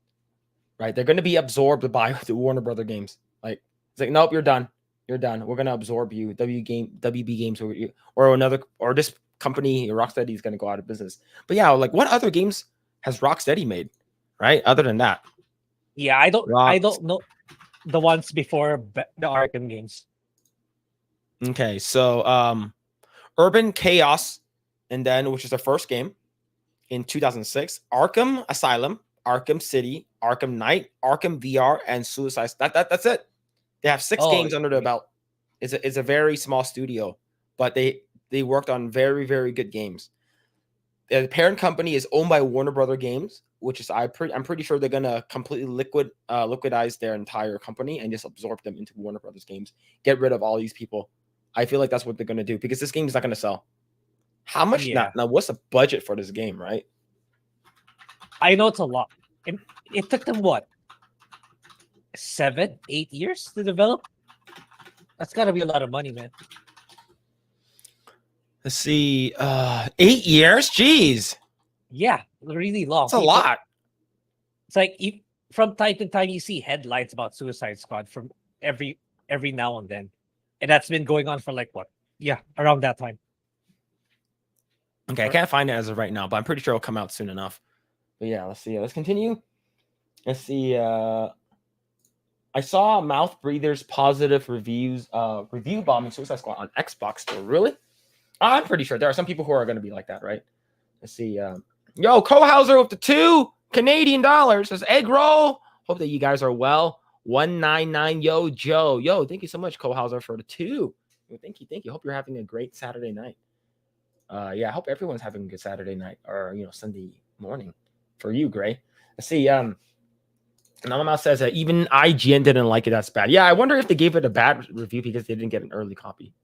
right? They're going to be absorbed by the Warner Brother games. Like it's like, nope, you're done. You're done. We're going to absorb you. WB Games, or another, or this company, Rocksteady, is going to go out of business. But yeah, like what other games has Rocksteady made, right? Other than that, Yeah, I don't Rocks. know the ones before the Arkham games. Okay, so Urban Chaos, and then which is the first game in 2006, Arkham Asylum, Arkham City, Arkham Knight, Arkham VR, and Suicide. That's it. They have 6 games under their belt. It's a very small studio, but they worked on very, very good games. The parent company is owned by Warner Brother Games, which is I'm pretty sure they're gonna completely liquidize their entire company and just absorb them into Warner Brothers Games. Get rid of all these people. I feel like that's what they're gonna do because this game is not gonna sell. How much Yeah. now? What's the budget for this game, right? I know it's a lot. It took them what? 7, 8 years to develop? That's gotta be a lot of money, man. Let's see. 8 years? Jeez. Yeah, really long. That's a lot. It's like from time to time you see headlines about Suicide Squad from every now and then. And that's been going on for like what? Yeah, around that time. Okay, I can't find it as of right now, but I'm pretty sure it'll come out soon enough. But yeah, let's see. Let's continue. Let's see. I saw Mouth Breather's positive reviews, review bombing Suicide Squad on Xbox Store. Really? I'm pretty sure there are some people who are going to be like that, right? Let's see. Yo, Kohauser with the $2 Canadian says Eggroll. Hope that you guys are well. 199. Yo, Joe. Yo, thank you so much, Kohauser, for the 2. Thank you. Hope you're having a great Saturday night. Yeah, I hope everyone's having a good Saturday night or Sunday morning for you, Grae. Let's see. Anonymous says that even IGN didn't like it. That's bad. Yeah, I wonder if they gave it a bad review because they didn't get an early copy.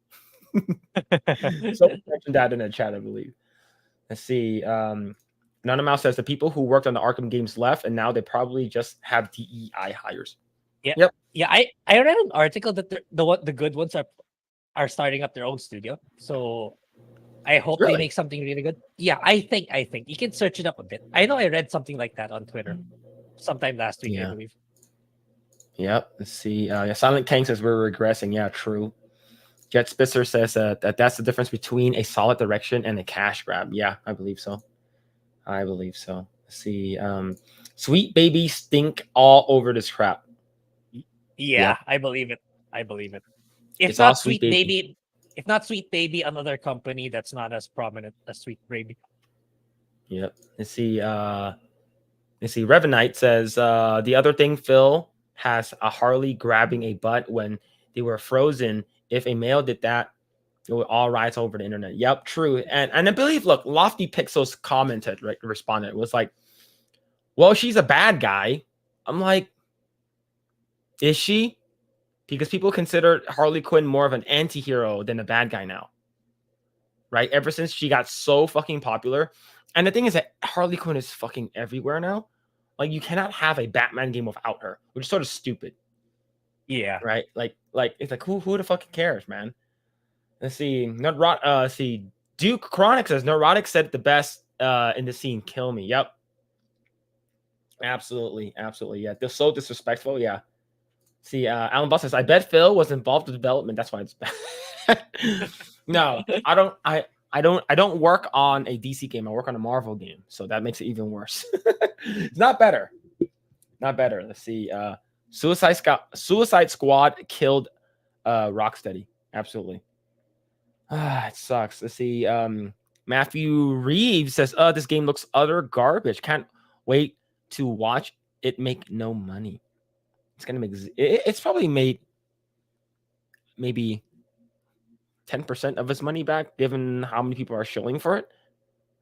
So mentioned that in the chat, I believe. Let's see. Anonymous says the people who worked on the Arkham games left, and now they probably just have DEI hires. Yeah. Yep. Yeah, I read an article that the good ones are starting up their own studio. So I hope Really? they make something really good. Yeah, I think you can search it up a bit. I know I read something like that on Twitter sometime last week, I believe. Yep. Let's see. Silent King says we're regressing. Yeah, true. Jet Spitzer says that that's the difference between a solid direction and a cash grab. Yeah, I believe so. Let's see. Sweet Baby stink all over this crap. Yeah, I believe it. If It's all not Sweet Sweet Baby, if not Sweet Baby, another company that's not as prominent as Sweet Baby. Yep. Let's see. Revenite says the other thing Phil has a Harley grabbing a butt when they were frozen. If a male did that, it would all rise over the internet. Yep, true. And I believe, look, Lofty Pixels commented, right, responded. It was like, well, she's a bad guy. I'm like, is she? Because people consider Harley Quinn more of an anti-hero than a bad guy now. Right? Ever since she got so fucking popular. And the thing is that Harley Quinn is fucking everywhere now. Like, you cannot have a Batman game without her, which is sort of stupid. Yeah. Right? Like it's like who the fuck cares, man? Let's see. Duke Chronic says Neurotic said it the best in the scene. Kill me. Yep. Absolutely. Yeah. They're so disrespectful. Yeah. See, Alan Buss says, I bet Phil was involved in development. That's why it's bad. No, I don't work on a DC game. I work on a Marvel game. So that makes it even worse. It's not better. Let's see. Suicide Squad killed Rocksteady. Absolutely. It sucks. Let's see. Matthew Reeves says, this game looks utter garbage. Can't wait to watch it make no money. It's gonna make it's probably made maybe 10% of its money back, given how many people are shilling for it,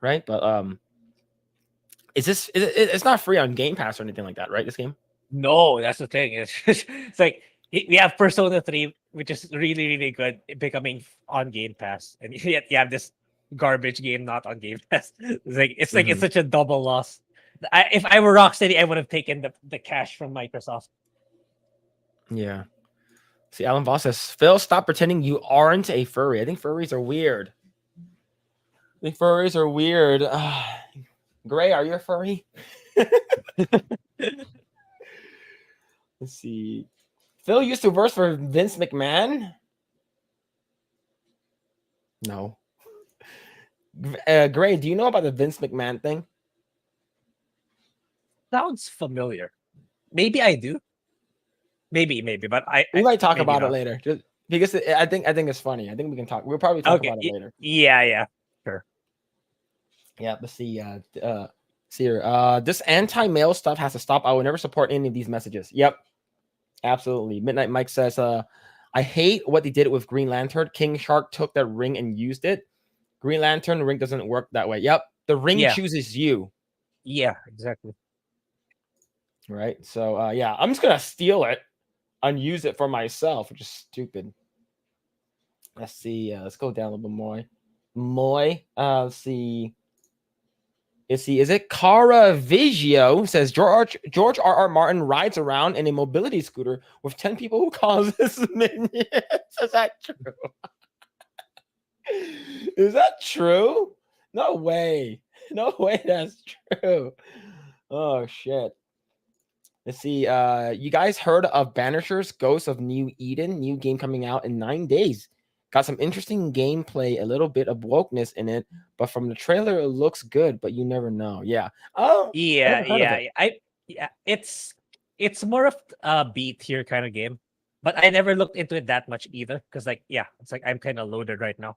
right? But it's not free on Game Pass or anything like that, right? This game? No, that's the thing. It's like we have Persona 3, which is really, really good, becoming on Game Pass, and yet you have this garbage game not on Game Pass. It's like it's such a double loss. If I were Rocksteady, I would have taken the cash from Microsoft. Yeah. See, Alan Voss says, Phil, stop pretending you aren't a furry. I think furries are weird. Grae, are you a furry? Let's see. Phil used to verse for Vince McMahon? No. Grae, do you know about the Vince McMahon thing? Sounds familiar. Maybe I do. Maybe, but we might talk about not. it later. Just because I think it's funny. I think we can talk. We'll probably talk about it later. Yeah, sure. Yeah, let's see. See here. This anti-male stuff has to stop. I will never support any of these messages. Yep, absolutely. Midnight Mike says, I hate what they did with Green Lantern. King Shark took that ring and used it. Green Lantern ring doesn't work that way. Yep, the ring chooses you. Yeah, exactly. Right. So yeah, I'm just gonna steal it and use it for myself, which is stupid. Let's see. Let's go down a little bit more. Let's see. Is it Caravigio says George R.R. Martin rides around in a mobility scooter with 10 people who causes minions. Is that true? Is that true? No way. No way that's true. Oh shit. Let's see. You guys heard of Banishers Ghosts of New Eden? New game coming out in 9 days. Got some interesting gameplay, a little bit of wokeness in it, but from the trailer it looks good, but you never know. Yeah. Oh, yeah. It's more of a B tier kind of game, but I never looked into it that much either. Because it's like I'm kind of loaded right now.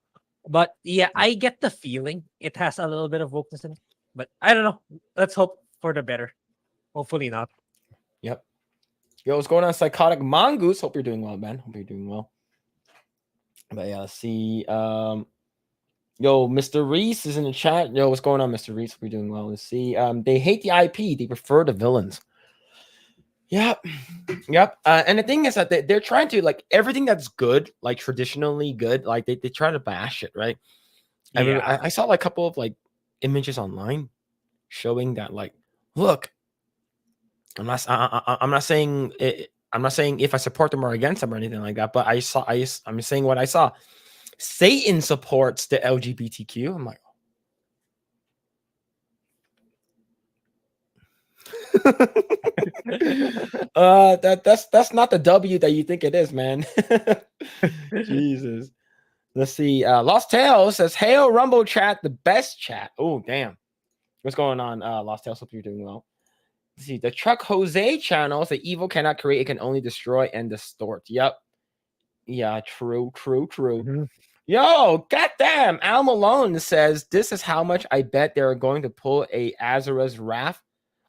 But yeah, I get the feeling it has a little bit of wokeness in it, but I don't know. Let's hope for the better. Hopefully not. Yep. Yo, what's going on, Psychotic Mongoose? Hope you're doing well, man. Hope you're doing well. But yeah, let's see. Yo, Mr. Reese is in the chat. Yo, what's going on, Mr. Reese? Hope you're doing well. Let's see. They hate the IP. They prefer the villains. Yep. And the thing is that they're trying to, like, everything that's good, like traditionally good, like they try to bash it, right? Yeah. I saw like a couple of like images online showing that, like, look, I'm not saying if I support them or against them or anything like that, but I'm saying what I saw. Satan supports the LGBTQ. I'm like, that's not the W that you think it is, man. Jesus. Let's see. Lost Tales says, "Hail Rumble chat, the best chat." Oh, damn. What's going on? Lost Tales, hope you're doing well. Let's see. The Truck Jose channel says, "Evil cannot create, it can only destroy and distort." Yep. Yeah, true. Mm-hmm. Yo, goddamn. Al Malone says, "This is how much I bet they're going to pull a Azura's Wrath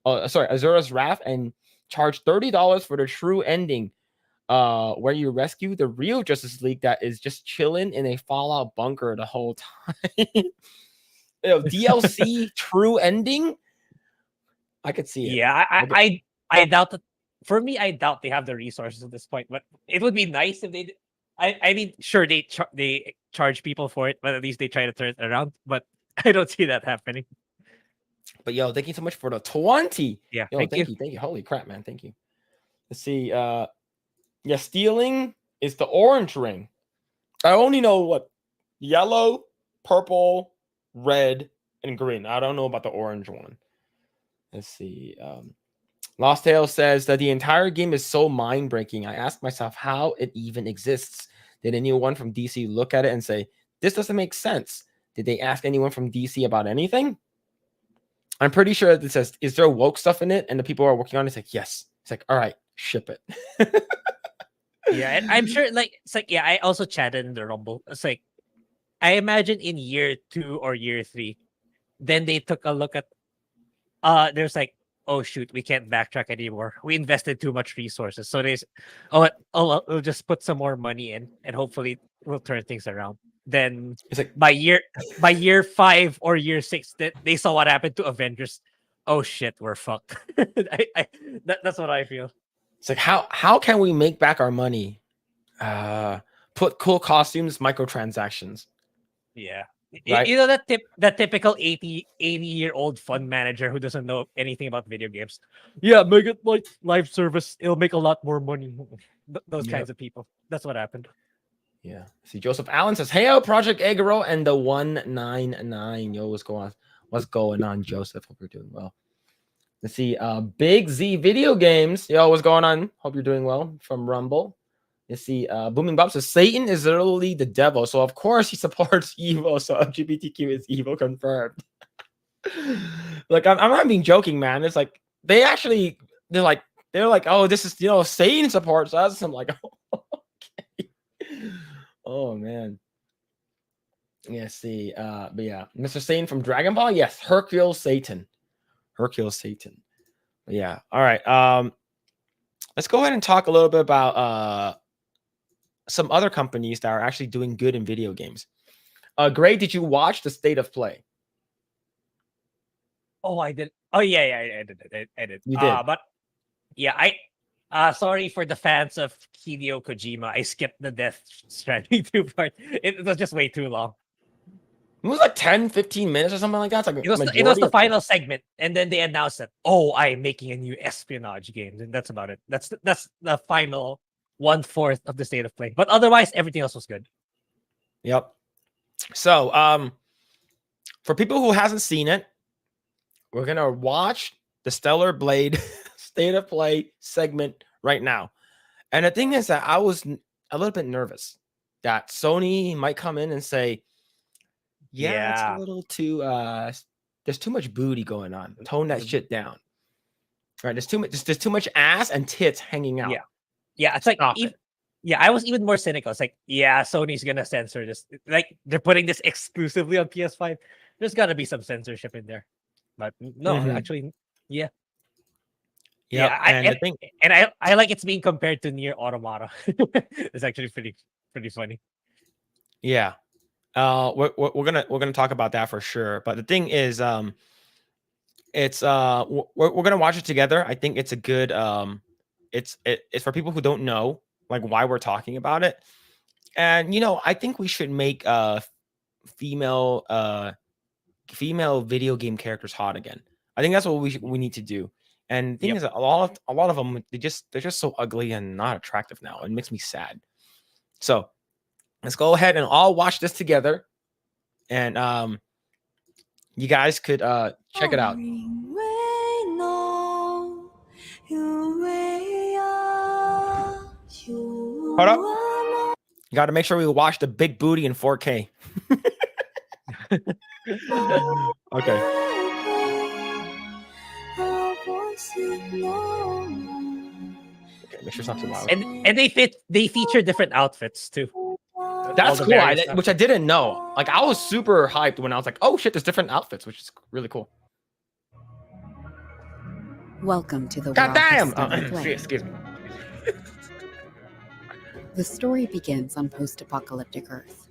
and charge $30 for the true ending, where you rescue the real Justice League that is just chilling in a Fallout bunker the whole time." DLC true ending. I could see it. Yeah, I doubt that. For me, I doubt they have the resources at this point. But it would be nice if they. I mean, sure they charge people for it, but at least they try to turn it around. But I don't see that happening. But yo, thank you so much for the 20. Yeah, yo, thank you. Holy crap, man, thank you. Let's see. Yeah, stealing is the orange ring. I only know what yellow, purple, red, and green. I don't know about the orange one. Let's see. Lost Tale says that the entire game is so mind-breaking. I ask myself how it even exists. Did anyone from DC look at it and say, this doesn't make sense? Did they ask anyone from DC about anything? I'm pretty sure it says, is there woke stuff in it? And the people who are working on it, it's like, yes. It's like, all right, ship it. Yeah, and I'm sure, like, it's like, yeah, I also chatted in the Rumble. It's like, I imagine in year 2 or year 3, then they took a look at there's like, oh shoot, we can't backtrack anymore. We invested too much resources. So we'll just put some more money in and hopefully we'll turn things around. Then It's like by year 5 or year 6, that they saw what happened to Avengers. Oh shit, we're fucked. That's what I feel. it's like how can we make back our money? Put cool costumes, microtransactions. Yeah. Right. You know that typical 80-year-old fund manager who doesn't know anything about video games. Yeah, make it like live service. It'll make a lot more money. Those kinds of people. That's what happened. Yeah. See, Joseph Allen says, "Hey, Project Eggroll and the 199." Yo, what's going on, Joseph? Hope you're doing well. Let's see. Big Z Video Games. Yo, what's going on? Hope you're doing well from Rumble. You see, Booming Bob says Satan is literally the devil, so of course he supports evil. So LGBTQ is evil confirmed. Like I'm not being joking, man. It's like they're like, oh, this is Satan supports us. I'm like, oh, okay. Oh man. Yeah. See, but yeah, Mr. Satan from Dragon Ball. Yes, Hercule Satan. But yeah. All right. Let's go ahead and talk a little bit about some other companies that are actually doing good in video games. Grae, did you watch the State of Play? Oh, I did. Oh, yeah, I did. You did. But yeah, sorry for the fans of Hideo Kojima. I skipped the Death Stranding 2 part. It was just way too long. It was like 10, 15 minutes or something like that. It's like It was the final segment, and then they announced that, oh, I'm making a new espionage game, and that's about it. That's the final 1/4 of the State of Play. But otherwise, everything else was good. Yep. So, for people who hasn't seen it, we're gonna watch the Stellar Blade State of Play segment right now. And the thing is that I was a little bit nervous that Sony might come in and say, yeah, it's a little too there's too much booty going on. Tone that shit down. Right? There's too much ass and tits hanging out. Yeah, it's like I was even more cynical. It's like, yeah, Sony's gonna censor this. Like they're putting this exclusively on PS5. There's gotta be some censorship in there. But no, actually, yeah. Yeah, I like it's being compared to Nier Automata. It's actually pretty funny. Yeah. We're gonna talk about that for sure. But the thing is, it's we're gonna watch it together. I think it's a good it's for people who don't know like why we're talking about it. And I think we should make female video game characters hot again. I think that's what we need to do. And the thing is, a lot of them they're just so ugly and not attractive now. It makes me sad. So let's go ahead and all watch this together, and you guys could check it out. Hold up. You got to make sure we watch the big booty in 4K. Okay. Okay, make sure it's not too loud. And they feature different outfits too. That's cool. Which I didn't know. Like I was super hyped when I was like, "Oh shit, there's different outfits," which is really cool. Welcome to the Goddamn! Excuse me. The story begins on post-apocalyptic Earth,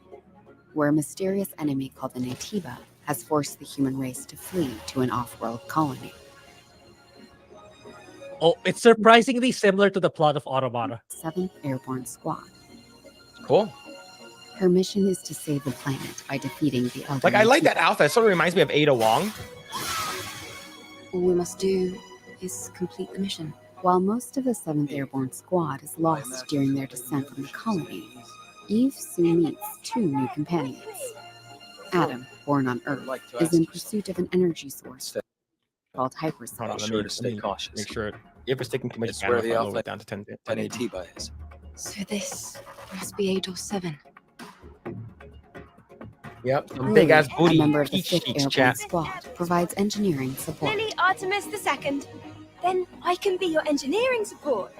where a mysterious enemy called the Natiba has forced the human race to flee to an off-world colony. Oh, it's surprisingly similar to the plot of Automata. 7th Airborne Squad. Cool. Her mission is to save the planet by defeating the elder. Like I like that outfit. It sort of reminds me of Ada Wong. All we must do is complete the mission. While most of the 7th Airborne Squad is lost during their descent from the colony, Eve soon meets 2 new companions. Adam, born on Earth, is in pursuit of an energy source called hyperspace. Hold on, let me stay cautious. Make sure if we're sticking too much It's where the lower it alpha down to 10. Natiba is. So this must be 8 or 7. Yep, big ass booty. A member of the Peach 5th cheeks, Airborne chat. Squad, provides engineering support. Lily Artemis II. Then I can be your engineering support.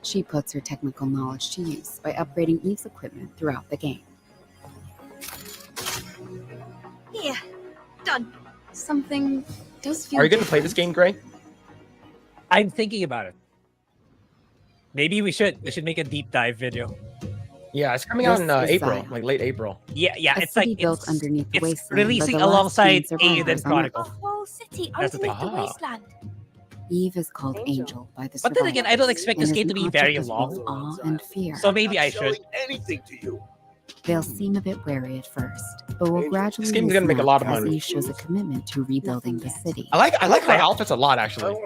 She puts her technical knowledge to use by upgrading Eve's equipment throughout the game. done. Something does feel Are you going to play this game, Grae? I'm thinking about it. Maybe we should make a deep dive video. Yeah, it's coming out in This is April, Zion. like late April. Yeah, A it's city like built it's, underneath the it's wasteland where releasing the last alongside human Alien survivors are Chronicle. A whole city That's the underneath thing. the wasteland. Eve is called Angel by the But then again, I don't survivors expect and this is game an to be object very of both long. awe and fear. So maybe I should. Selling anything to you. They'll seem a bit wary at first, but will gradually This game's gonna loosen make a lot up of as money. Eve shows a commitment to rebuilding the city. I like her outfits a lot, actually. How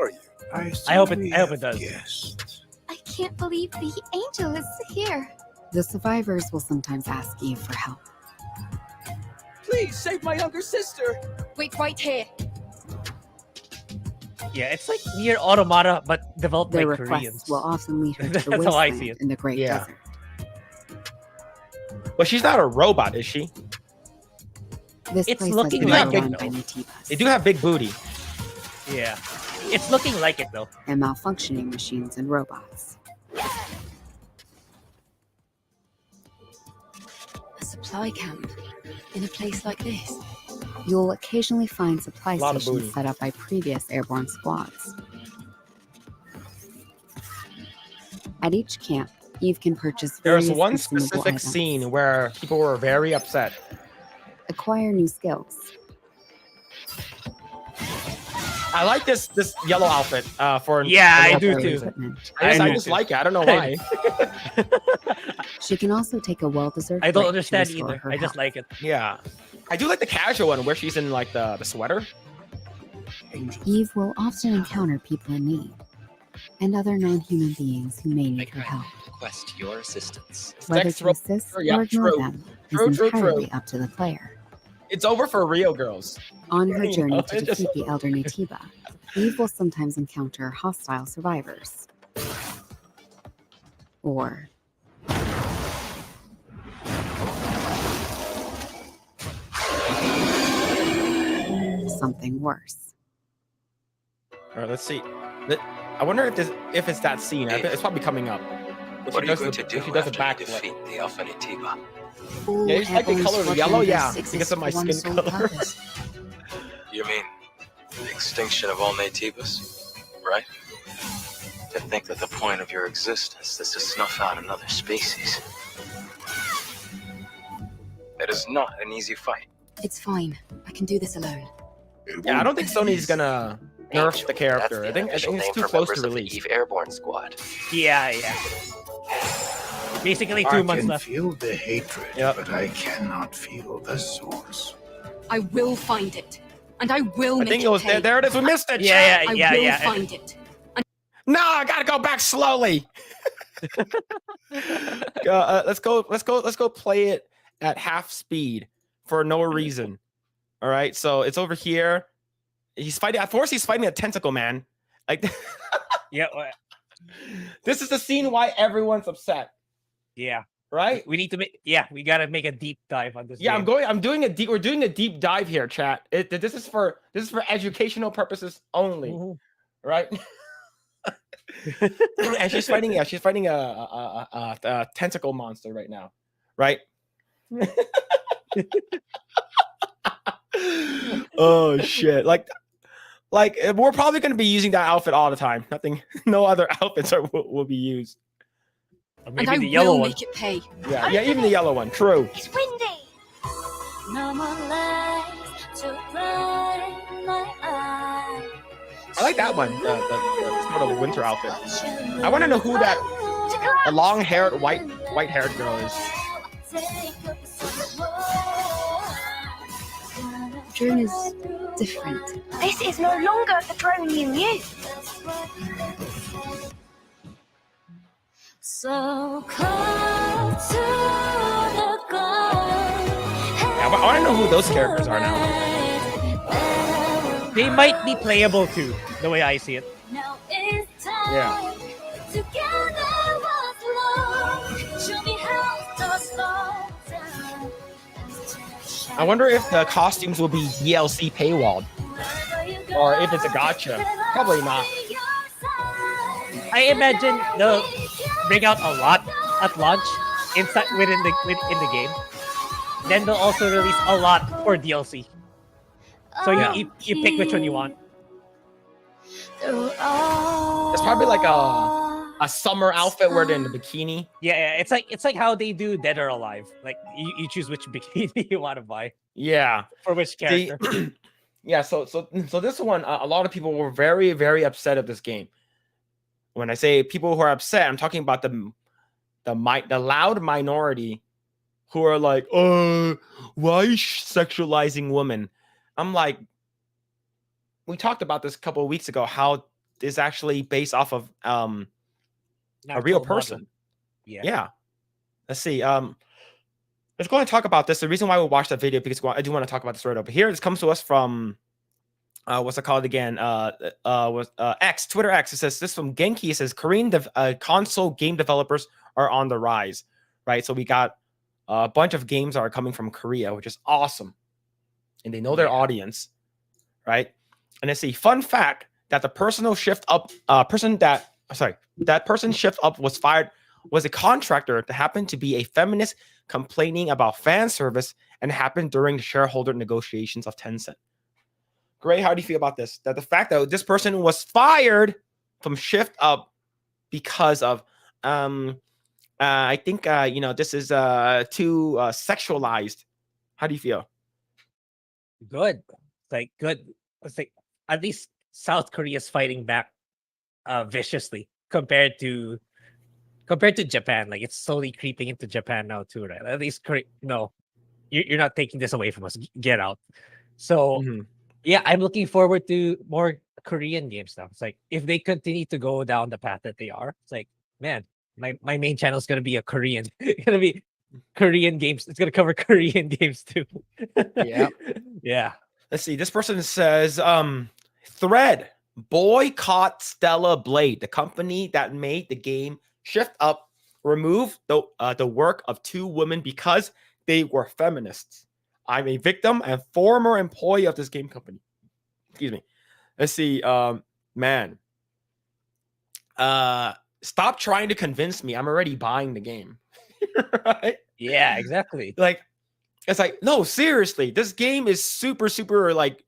are you? I hope it does. Yes. I can't believe the angel is here. The survivors will sometimes ask Eve for help. Please save my younger sister. Wait right here. Yeah, it's like near Automata, but developed Their by requests Koreans. will often lead her to the That's how I see wasteland it. in the Great Yeah. Desert. But she's not a robot, is she? This It's place looking has like been it, run by though. Nativas They do have big booty. Yeah, it's looking like it though. and malfunctioning machines and robots. A supply camp in a place like this. You'll occasionally find supply Lot of stations booty. set up by previous airborne squads. At each camp, Eve can purchase There's various one consumable specific items, scene where people were very upset. acquire new skills, I like this yellow outfit for Yeah, I do upgrade too. equipment. I do just too. like it. I don't know why. She can also take a well-deserved I don't break to understand restore either. her I just health. like it. Yeah, I do like the casual one where she's in like the sweater. Eve will often encounter people in need and other non-human beings who may need her help. Request your assistance. Whether Sex to ro- assist yeah, or ignore true. them True, is true, entirely true. up to the player. It's over for real girls. On her You journey know, to it just- defeat the Elder Nativa, Eve will sometimes encounter hostile survivors. Or something worse. All right, let's see. I wonder if it's that scene. It's probably coming up. If What she are you does going the- to do if she does a after you backflip. defeat the Alpha Nativa? All Yeah, you just like the airborne color of squad yellow? members Yeah, exist because of my for one skin sole color. purpose. You mean the extinction of all Nativas, right? To think that the point of your existence is to snuff out another species. It is not an easy fight. It's fine. I can do this alone. Yeah, I don't think Sony's gonna nerf Angel, the character. that's I think unofficial it's name too for close to members of the release. Eve Airborne Squad. Yeah. Basically, I 2 months can left. feel the hatred, Yep. but I cannot feel the source. I will find it. And I will I make think it it was pay. there. There it is. We missed it. Yeah, I yeah, will yeah. find it. No, I gotta go back slowly. Let's go play it at half speed for no reason. All right, so it's over here. He's fighting. At first, he's fighting a tentacle man. Like Yeah, this is the scene why everyone's upset, yeah. right? We need to make. Yeah, we gotta make a deep dive on this. Yeah, game. I'm doing a deep. We're doing a deep dive here, chat. This is for educational purposes only, Mhm. right? And she's fighting. Yeah, she's fighting a tentacle monster right now, right? Oh shit! Like we're probably going to be using that outfit all the time. No other outfits will be used. Or And maybe I the yellow will one. make it pay. Yeah, even the yellow one. True. It's windy. No more lights to blind my eyes. I like that one. The sort of winter outfit. I want to know who that a long-haired white-haired girl is. Drone is different. This is no longer the drone you knew. So close to the ground. Yeah, I want to know who those characters are now. They might be playable too, the way I see it. Now it's time. Yeah. Together was long. Show me how to slow down. I wonder if the costumes will be DLC paywalled, or if it's a gotcha. Probably not. I imagine they'll bring out a lot at launch inside within the game. Then they'll also release a lot for DLC. So you pick which one you want. It's probably like a summer outfit where they're in the bikini. Yeah, it's like how they do Dead or Alive. Like you choose which bikini you want to buy Yeah. for which character. Yeah. So this one, a lot of people were very, very upset of this game. When I say people who are upset, I'm talking about the loud minority who are like, why sexualizing women? I'm like, we talked about this a couple of weeks ago, how this actually based off of a real person. Yeah. Let's see. Let's go ahead and talk about this. The reason why we watched that video, because I do want to talk about this right over here. This comes to us from what's it called again? X, Twitter X. It says this from Genki. It says Korean console game developers are on the rise. Right. So we got a bunch of games that are coming from Korea, which is awesome. And they know their audience. Right. And let's see. Fun fact that the personal shift up that person shift up was fired was a contractor that happened to be a feminist complaining about fan service and happened during the shareholder negotiations of Tencent. Grae, how do you feel about this? That the fact that this person was fired from shift up because of I think this is too sexualized. How do you feel? Good. Good. It's like at least South Korea is fighting back viciously compared to Japan. Like it's slowly creeping into Japan now too, right? At least no, you're not taking this away from us. Get out. So yeah, I'm looking forward to more Korean games now. It's like if they continue to go down the path that they are, it's like, man, my main channel is gonna be a Korean. It's gonna be Korean games. It's gonna cover Korean games too. Yeah. Yeah. Let's see. This person says, Thread boycott Stella Blade, the company that made the game Shift Up, remove the work of two women because they were feminists. I'm a victim and former employee of this game company. Excuse me. Let's see. Man. Stop trying to convince me. I'm already buying the game. Right? Yeah, exactly. Like, it's like, no, seriously, this game is super, super like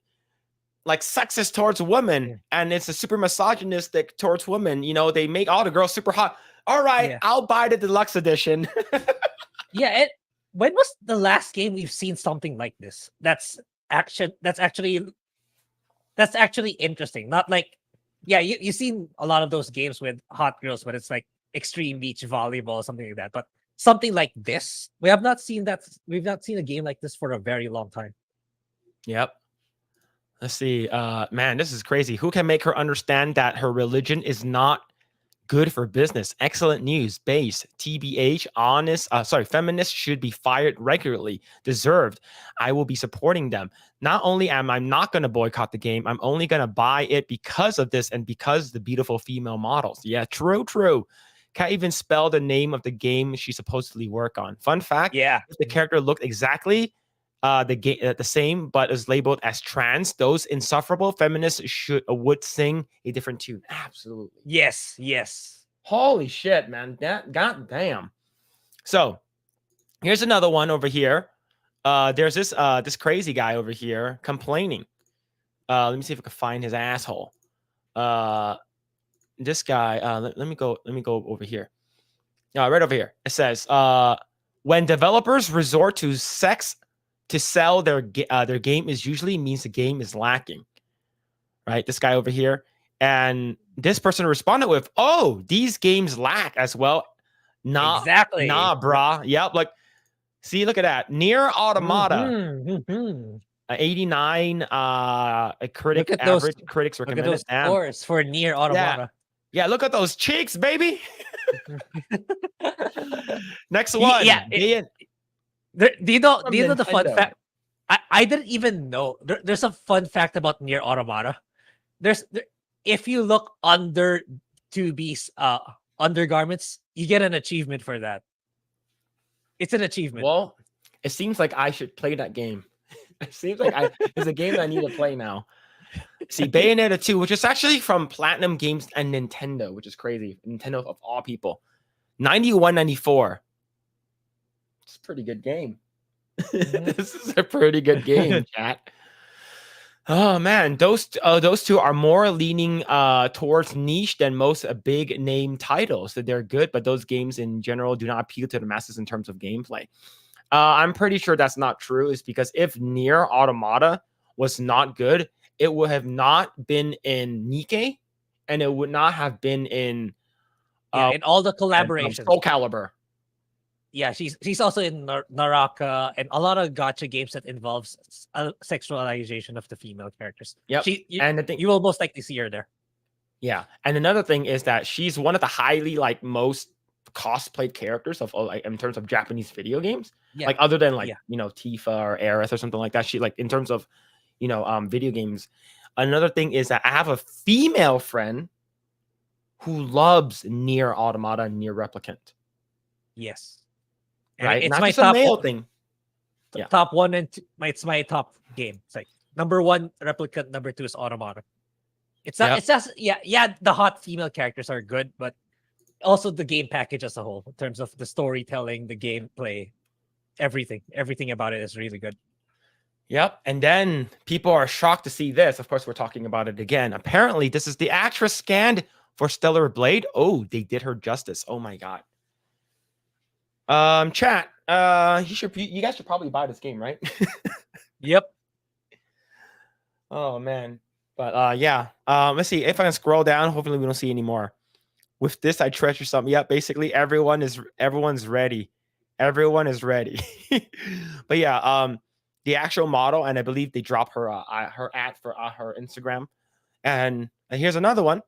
sexist towards women, and it's a super misogynistic towards women. You know, they make all the girls super hot. All right, I'll buy the deluxe edition. Yeah, when was the last game we've seen something like this? That's actually interesting. Not like, yeah, you've seen a lot of those games with hot girls, but it's like extreme beach volleyball or something like that. But something like this, we have not seen that. We've not seen a game like this for a very long time. Yep. Let's see. Man, this is crazy. Who can make her understand that her religion is not good for business? Excellent news. Base. TBH. Honest. Feminists should be fired regularly. Deserved. I will be supporting them. Not only am I not going to boycott the game, I'm only going to buy it because of this and because the beautiful female models. Yeah, true. Can't even spell the name of the game she supposedly worked on. Fun fact. Yeah. If the character looked exactly the same, but is labeled as trans, those insufferable feminists would sing a different tune. Absolutely. Yes. Holy shit, man. God damn. So here's another one over here. There's this crazy guy over here complaining. Let me see if I can find his asshole. This guy. Let me go over here. Right over here. It says, when developers resort to sex to sell their game, is usually means the game is lacking. Right? This guy over here. And this person responded with, oh, these games lack as well. Nah, exactly. Nah, brah. Yep. Like, see, look at that. Nier Automata. 89 critic average. Critics recommend look at those scores for Nier Automata. Yeah, look at those cheeks, baby. Next one. Yeah. Do you know the fun fact? I didn't even know. There's a fun fact about Nier Automata. If you look under 2B's undergarments, you get an achievement for that. It's an achievement. Well, it seems like I should play that game. It seems like it's a game that I need to play now. See, Bayonetta 2, which is actually from Platinum Games and Nintendo, which is crazy. Nintendo of all people. 91, 94. It's a pretty good game. This is a pretty good game, chat. Oh man, those two are more leaning towards niche than most big name titles. That they're good, but those games in general do not appeal to the masses in terms of gameplay. I'm pretty sure that's not true. Is because if Nier Automata was not good, it would have not been in Nikkei, and it would not have been in Yeah, in all the and, collaborations. Soul Calibur. Yeah, she's also in Naraka and a lot of gacha games that involves sexualization of the female characters. Yep. And the thing, you will most likely see her there. yeah, and another thing is that she's one of the highly like most cosplayed characters of like in terms of Japanese video games. Yeah. Like other than like Tifa or Aerith or something like that. She like in terms of video games. Another thing is that I have a female friend who loves Nier Automata and Nier Replicant. Yes. Right? It's Not my just a male thing. Yeah. Top 1 and 2, it's my top game. It's like number 1 Replicant, number 2 is Automata. It's not it's just the hot female characters are good, but also the game package as a whole in terms of the storytelling, the gameplay, everything about it is really good. Yep. And then people are shocked to see this. Of course, we're talking about it again. Apparently, this is the actress scanned for Stellar Blade. Oh, they did her justice. Oh my god. Chat. You guys should probably buy this game, right? Yep. Oh man. But yeah. Let's see if I can scroll down. Hopefully we don't see any more. With this, I treasure something. Yeah, basically everyone's ready. Everyone is ready. But yeah, the actual model, and I believe they drop her ad for her Instagram. And here's another one.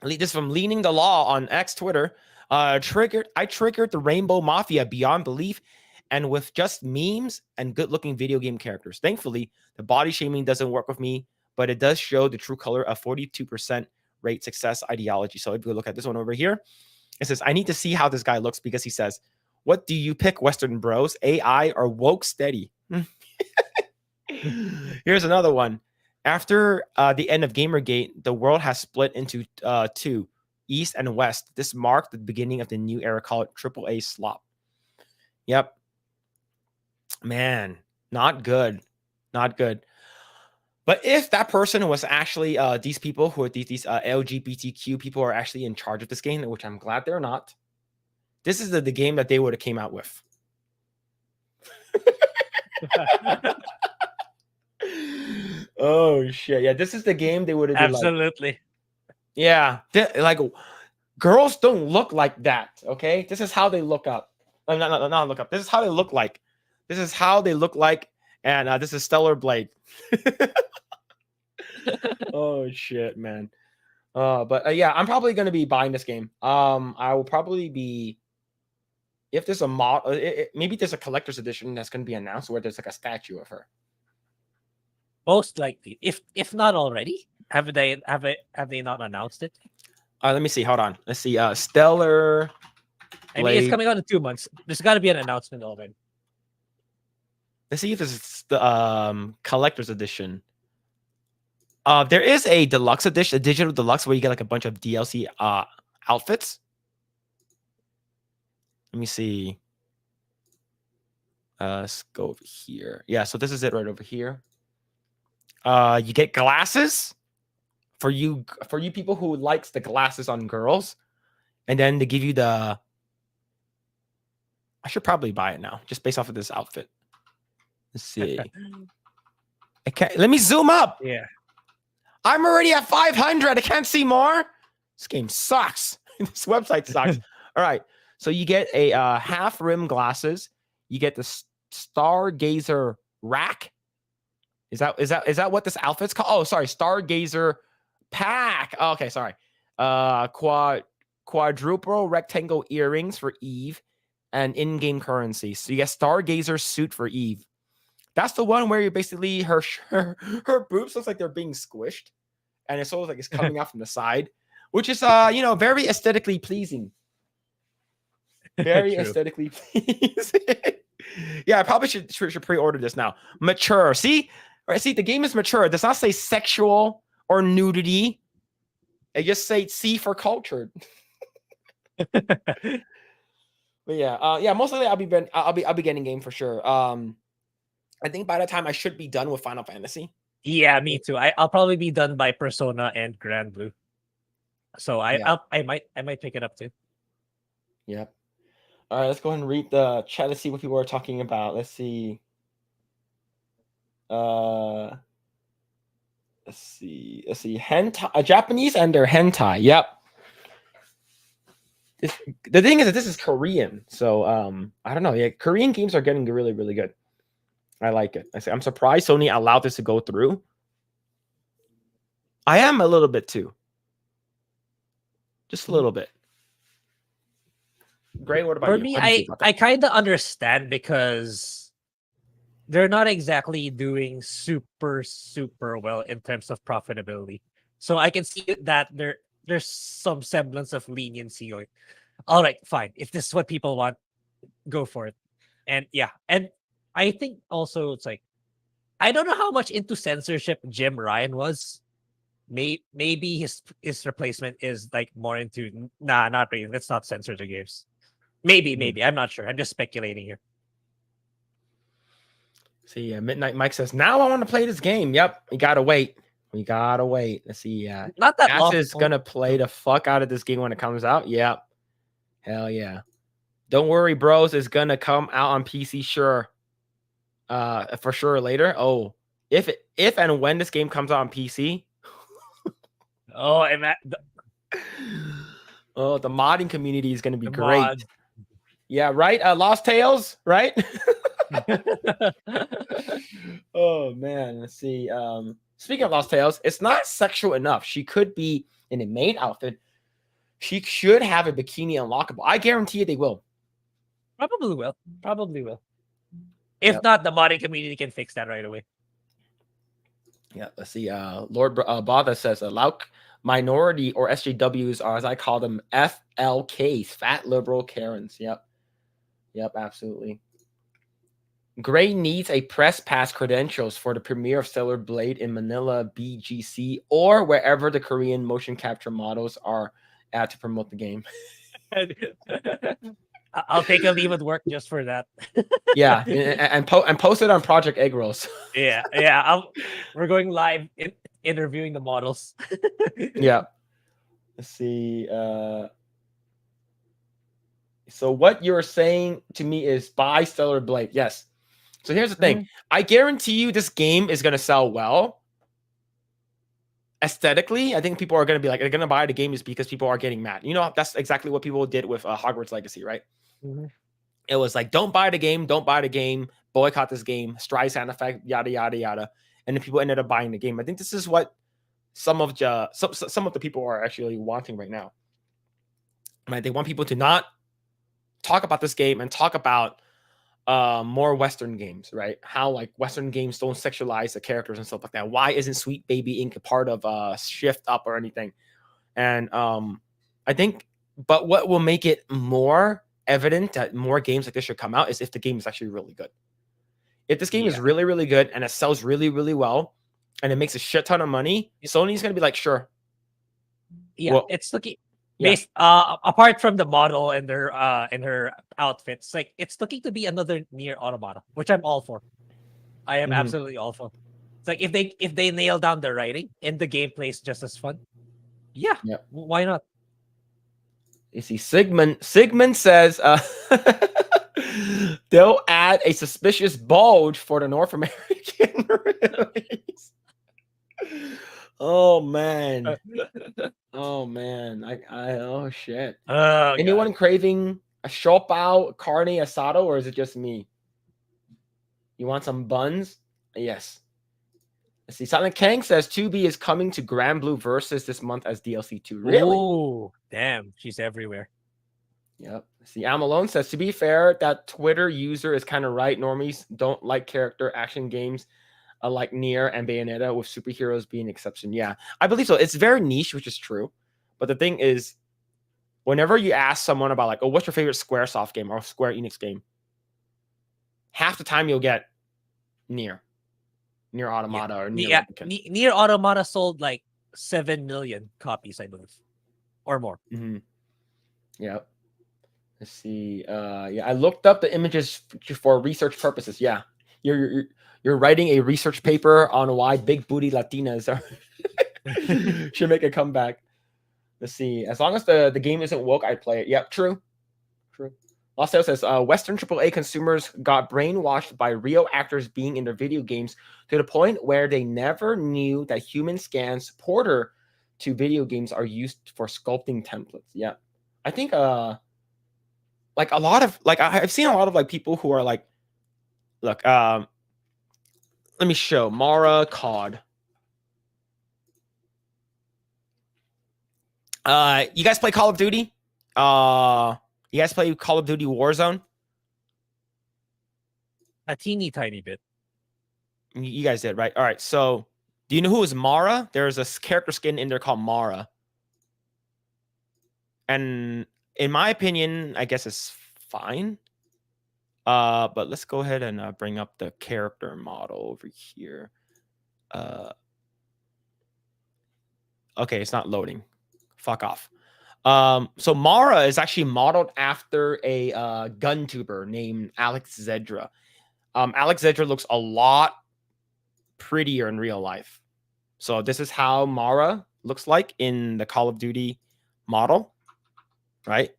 This from Leaning the Law on X Twitter. I triggered the Rainbow Mafia beyond belief, and with just memes and good-looking video game characters. Thankfully, the body shaming doesn't work with me, but it does show the true color of 42% rate success ideology. So if you look at this one over here, it says, I need to see how this guy looks because he says, what do you pick, Western bros? AI or woke steady? Here's another one. After the end of Gamergate, the world has split into two, East and West. This marked the beginning of the new era called AAA slop. Yep. Man, not good. Not good. But if that person was actually these people who are these LGBTQ people are actually in charge of this game, which I'm glad they're not, this is the game that they would have came out with. Oh shit! Yeah, this is the game they would have. Absolutely. Like, yeah, like girls don't look like that. Okay, this is how they look up. Not look up. This is how they look like. This is how they look like, and this is Stellar Blade. Oh shit, man. But yeah, I'm probably gonna be buying this game. I will probably be. If there's a mod, maybe there's a collector's edition that's going to be announced where there's like a statue of her. Most likely, if not already, have they not announced it? Let me see. Hold on. Let's see. Stellar Blade. I mean, it's coming out in 2 months. There's got to be an announcement already. Let's see if this is the collector's edition. There is a deluxe edition, a digital deluxe, where you get like a bunch of DLC outfits. Let me see. Let's go over here. Yeah, so this is it right over here. You get glasses for you people who likes the glasses on girls, and then they give you the. I should probably buy it now, just based off of this outfit. Let's see. Okay, let me zoom up. Yeah, I'm already at 500. I can't see more. This game sucks. This website sucks. All right. So you get a half rim glasses. You get the Stargazer rack. Is that what this outfit's called? Oh, sorry, Stargazer pack. Oh, okay, sorry. Quadruple rectangle earrings for Eve, and in-game currency. So you get Stargazer suit for Eve. That's the one where you basically her boobs looks like they're being squished, and it's almost like it's coming out from the side, which is very aesthetically pleasing. Very aesthetically pleasing. Yeah, I probably should pre-order this now. Mature. See, the game is mature. It does not say sexual or nudity. It just say C for cultured. But yeah, mostly I'll be getting game for sure. I think by the time I should be done with Final Fantasy, Yeah, me too. I'll probably be done by Persona and Grand Blue. So Yeah. I might pick it up too. Yep. All right, let's go ahead and read the chat to see what people are talking about. Let's see. Let's see. Hentai, Japanese and their hentai. Yep. The thing is that this is Korean, so I don't know. Yeah, Korean games are getting really, really good. I like it. I'm surprised Sony allowed this to go through. I am a little bit too. Just a little bit. Grae, what about For you? me, How do you feel about that? I kind of understand because they're not exactly doing super well in terms of profitability. So I can see that there's some semblance of leniency going. All right, fine. If this is what people want, go for it. And yeah, and I think also it's like I don't know how much into censorship Jim Ryan was. Maybe his replacement is like more into nah, not really. Let's not censor the games. Maybe. I'm not sure. I'm just speculating here. See, Midnight Mike says, now I want to play this game. Yep, we gotta wait. Let's see. Not that Ash long. is gonna play the fuck out of this game when it comes out. Yep. Hell yeah. Don't worry, bros. It's gonna come out on PC, sure. For sure later. Oh, if and when this game comes out on PC. Oh, and Oh, the modding community is gonna be the great. mod. Yeah, right. Lost Tales, right? Oh man, let's see. Speaking of Lost Tales, it's not sexual enough. She could be in a maid outfit. She should have a bikini unlockable. I guarantee you they will. Probably will. If not, the modding community can fix that right away. Yeah, let's see. Lord Botha says, Lauk minority or SJWs are, as I call them, FLKs, fat liberal Karens. Yep, absolutely. Grae needs a press pass credentials for the premiere of Stellar Blade in Manila BGC or wherever the Korean motion capture models are at to promote the game. I'll take a leave at work just for that. Yeah, and post it on Project Eggrolls. Yeah. We're going live interviewing the models. Yeah. Let's see. So what you're saying to me is buy Stellar Blade. Yes. So here's the thing. I guarantee you this game is going to sell well. Aesthetically, I think people are going to be like, they're going to buy the game is because people are getting mad. You know, that's exactly what people did with Hogwarts Legacy, right? It was like, don't buy the game, boycott this game, Streisand effect, yada, yada, yada. And then people ended up buying the game. I think this is what some of the people are actually wanting right now. Right? They want people to not talk about this game and talk about more Western games, right? How like Western games don't sexualize the characters and stuff like that. Why isn't Sweet Baby Inc. a part of Shift Up or anything? And I think, but what will make it more evident that more games like this should come out is if the game is actually really good. If this game is really, really good and it sells really, really well and it makes a shit ton of money, Sony's gonna be like, sure. Yeah, well, it's looking based apart from the model and her outfits, like it's looking to be another Nier Automata, which I'm all for. I am absolutely all for. It's like if they nail down the writing and the gameplay is just as fun, why not? You see, Sigmund says they'll add a suspicious bulge for the North American release. Oh man. Oh shit. Anyone craving a shopao carne asado, or is it just me? You want some buns? Yes. Let's see. Silent Kang says 2B is coming to Grand Blue Versus this month as DLC 2. Really? Oh, damn. She's everywhere. Yep. See, Amalone says, to be fair, that Twitter user is kind of right. Normies don't like character action games like Nier and Bayonetta, with superheroes being an exception. Yeah, I believe so. It's very niche, which is true. But the thing is, whenever you ask someone about like, oh, what's your favorite Squaresoft game or Square Enix game? Half the time you'll get Nier Automata or Nier. Nier Automata sold like 7 million copies, I believe, or more. Yep. Let's see. I looked up the images for research purposes. Yeah, you're writing a research paper on why big booty Latinas should make a comeback. Let's see. As long as the game isn't woke, I'd play it. Yep, true. Lostale says, Western AAA consumers got brainwashed by real actors being in their video games to the point where they never knew that human scans porter to video games are used for sculpting templates. Yeah. I think like a lot of I've seen a lot of like people who are like, look, let me show Mara COD. You guys play Call of Duty? You guys play Call of Duty Warzone? A teeny tiny bit. You guys did, right? All right. So, do you know who is Mara? There's a character skin in there called Mara. And in my opinion, I guess it's fine. But let's go ahead and bring up the character model over here. Okay, it's not loading. Fuck off. So Mara is actually modeled after a gun tuber named Alex Zedra. Alex Zedra looks a lot prettier in real life. So this is how Mara looks like in the Call of Duty model, right?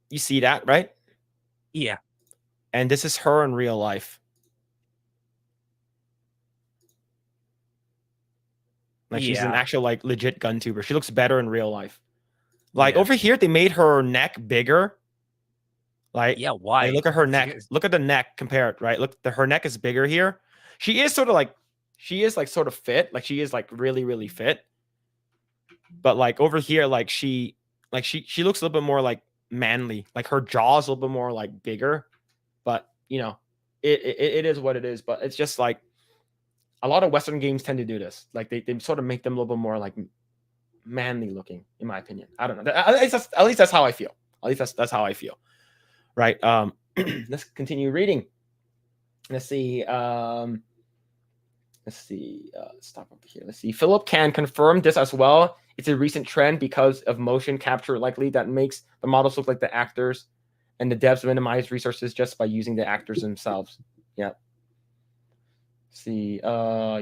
You see that, right? Yeah. And this is her in real life. Like she's an actual like legit gun tuber. She looks better in real life. Like over here, they made her neck bigger. Like why? Like, look at her neck. Look at the neck compared, right? Look, her neck is bigger here. She is sort of like sort of fit. Like she is like really, really fit. But like over here, like she looks a little bit more like manly. Like her jaw's a little bit more like bigger. But you know, it is what it is. But it's just like a lot of Western games tend to do this. Like they sort of make them a little bit more like manly looking, in my opinion. I don't know. At least that's how I feel. At least that's how I feel. Right. Let's continue reading. Let's see. Stop over here. Let's see. Phillip can confirm this as well. It's a recent trend because of motion capture likely that makes the models look like the actors, and the devs minimize resources just by using the actors themselves. Yeah. See, yo,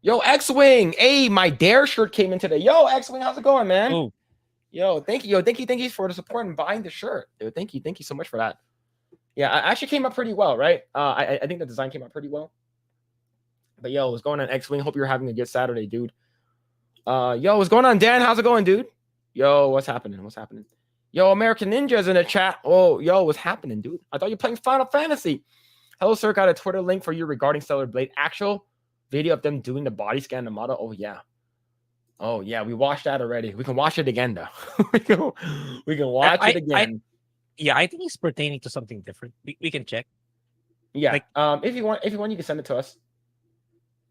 X-Wing. Hey, my Dare shirt came in today. Yo, X-Wing, how's it going, man? Ooh. Yo, thank you for the support and buying the shirt, dude. Thank you so much for that. Yeah, I actually came up pretty well, right? I think the design came out pretty well. But yo, what's going on, X-Wing? Hope you're having a good Saturday, dude. Yo, what's going on, Dan? How's it going, dude? Yo, what's happening? Yo, American Ninja's in the chat. Oh, yo, what's happening, dude? I thought you were playing Final Fantasy. Hello, sir. Got a Twitter link for you regarding Stellar Blade. Actual video of them doing the body scan the model. Oh yeah. We watched that already. We can watch it again though. we can watch it again. I think it's pertaining to something different. We can check. Yeah. Like, if you want, you can send it to us.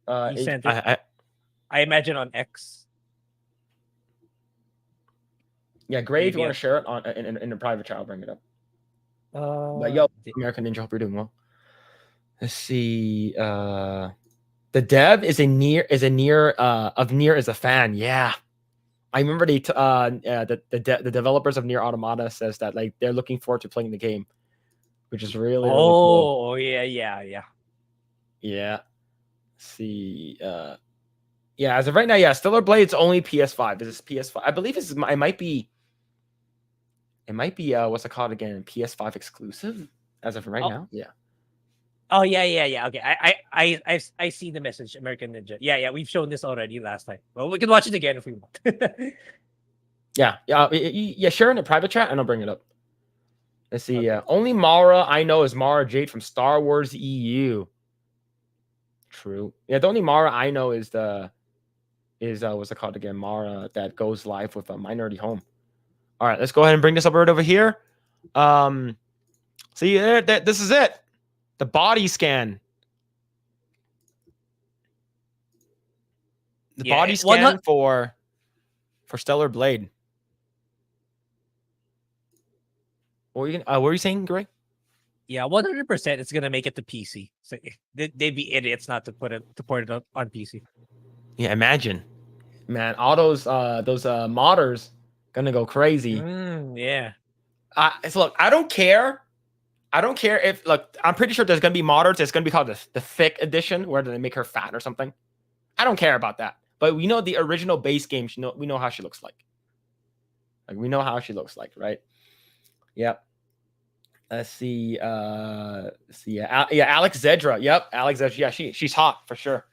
You sent it. I imagine on X. Yeah, Grae, if you want to share it on in a private chat, I'll bring it up. But yo, American Ninja, hope you're doing well. Let's see. The dev is a Nier is a fan. Yeah, I remember the developers of Nier Automata says that like they're looking forward to playing the game, which is really cool. Yeah. Let's see. Yeah, as of right now, yeah, Stellar Blade's only PS5. This is PS5. I believe it might be what's it called again? PS5 exclusive as of right now. Yeah. Oh yeah. Okay, I see the message, American Ninja. Yeah. We've shown this already last time. Well, we can watch it again if we want. Yeah. Share in the private chat and I'll bring it up. Let's see. Okay. Only Mara I know is Mara Jade from Star Wars EU. True. Yeah, the only Mara I know is what's it called again? Mara that goes live with a Minority Home. All right, let's go ahead and bring this up right over here. See, this is it. The body scan. The body scan for Stellar Blade. What were you saying, Grae? Yeah, 100%. It's gonna make it to PC. So they'd be idiots not to port it on PC. Yeah, imagine, man. All those modders gonna go crazy. Yeah. So look, I don't care I don't care if look. I'm pretty sure there's gonna be modders. It's gonna be called the thick edition, where they make her fat or something. I don't care about that. But we know the original base game. We know how she looks like. Like we know how she looks like, right? Yep. Let's see. Yeah, Alex Zedra. Yep, Alex Zedra. Yeah, she's hot for sure.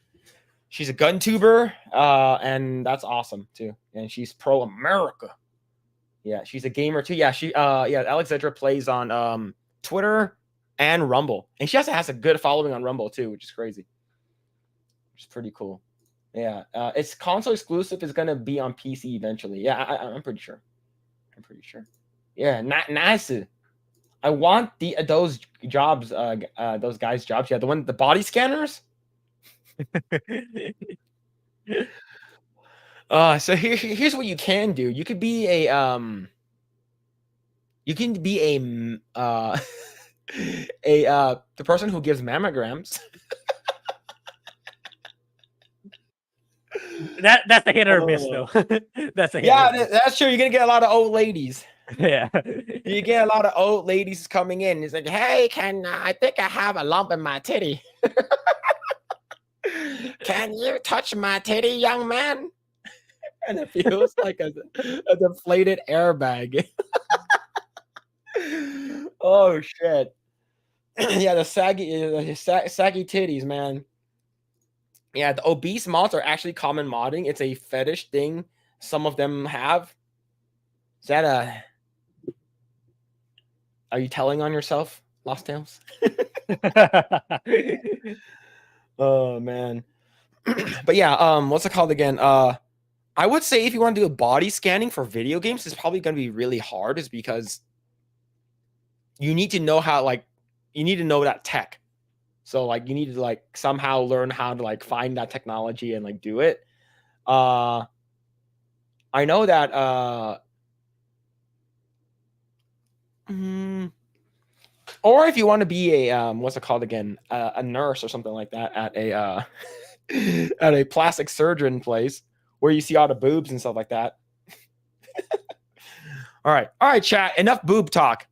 She's a gun tuber, and that's awesome too. And she's pro America. Yeah, she's a gamer too. Yeah, Alex Zedra plays on Twitter and Rumble, and she also has a good following on Rumble too, which is crazy. Which is pretty cool. Yeah, it's console exclusive. It's gonna be on PC eventually. Yeah, I'm pretty sure. Yeah, nice. I want those jobs. Those guys' jobs. Yeah, the body scanners. So here's what you can do. You could be a the person who gives mammograms. That's a hit or miss though. That's a hit. Yeah, that's true. You're gonna get a lot of old ladies. Yeah, you get a lot of old ladies coming in. It's like, hey, I think I have a lump in my titty. Can you touch my titty, young man? And it feels like a deflated airbag. Oh shit! Yeah, the saggy titties, man. Yeah, the obese mods are actually common modding. It's a fetish thing. Some of them have. Is that a? Are you telling on yourself, Lost Tales? Oh man. But yeah, what's it called again? I would say if you want to do a body scanning for video games, it's probably going to be really hard, is because you need to know how, like, you need to know that tech. So like you need to like somehow learn how to like find that technology and like do it. I know that or if you want to be a what's it called again? A nurse or something like that at a at a plastic surgeon place where you see all the boobs and stuff like that. All right, chat. Enough boob talk.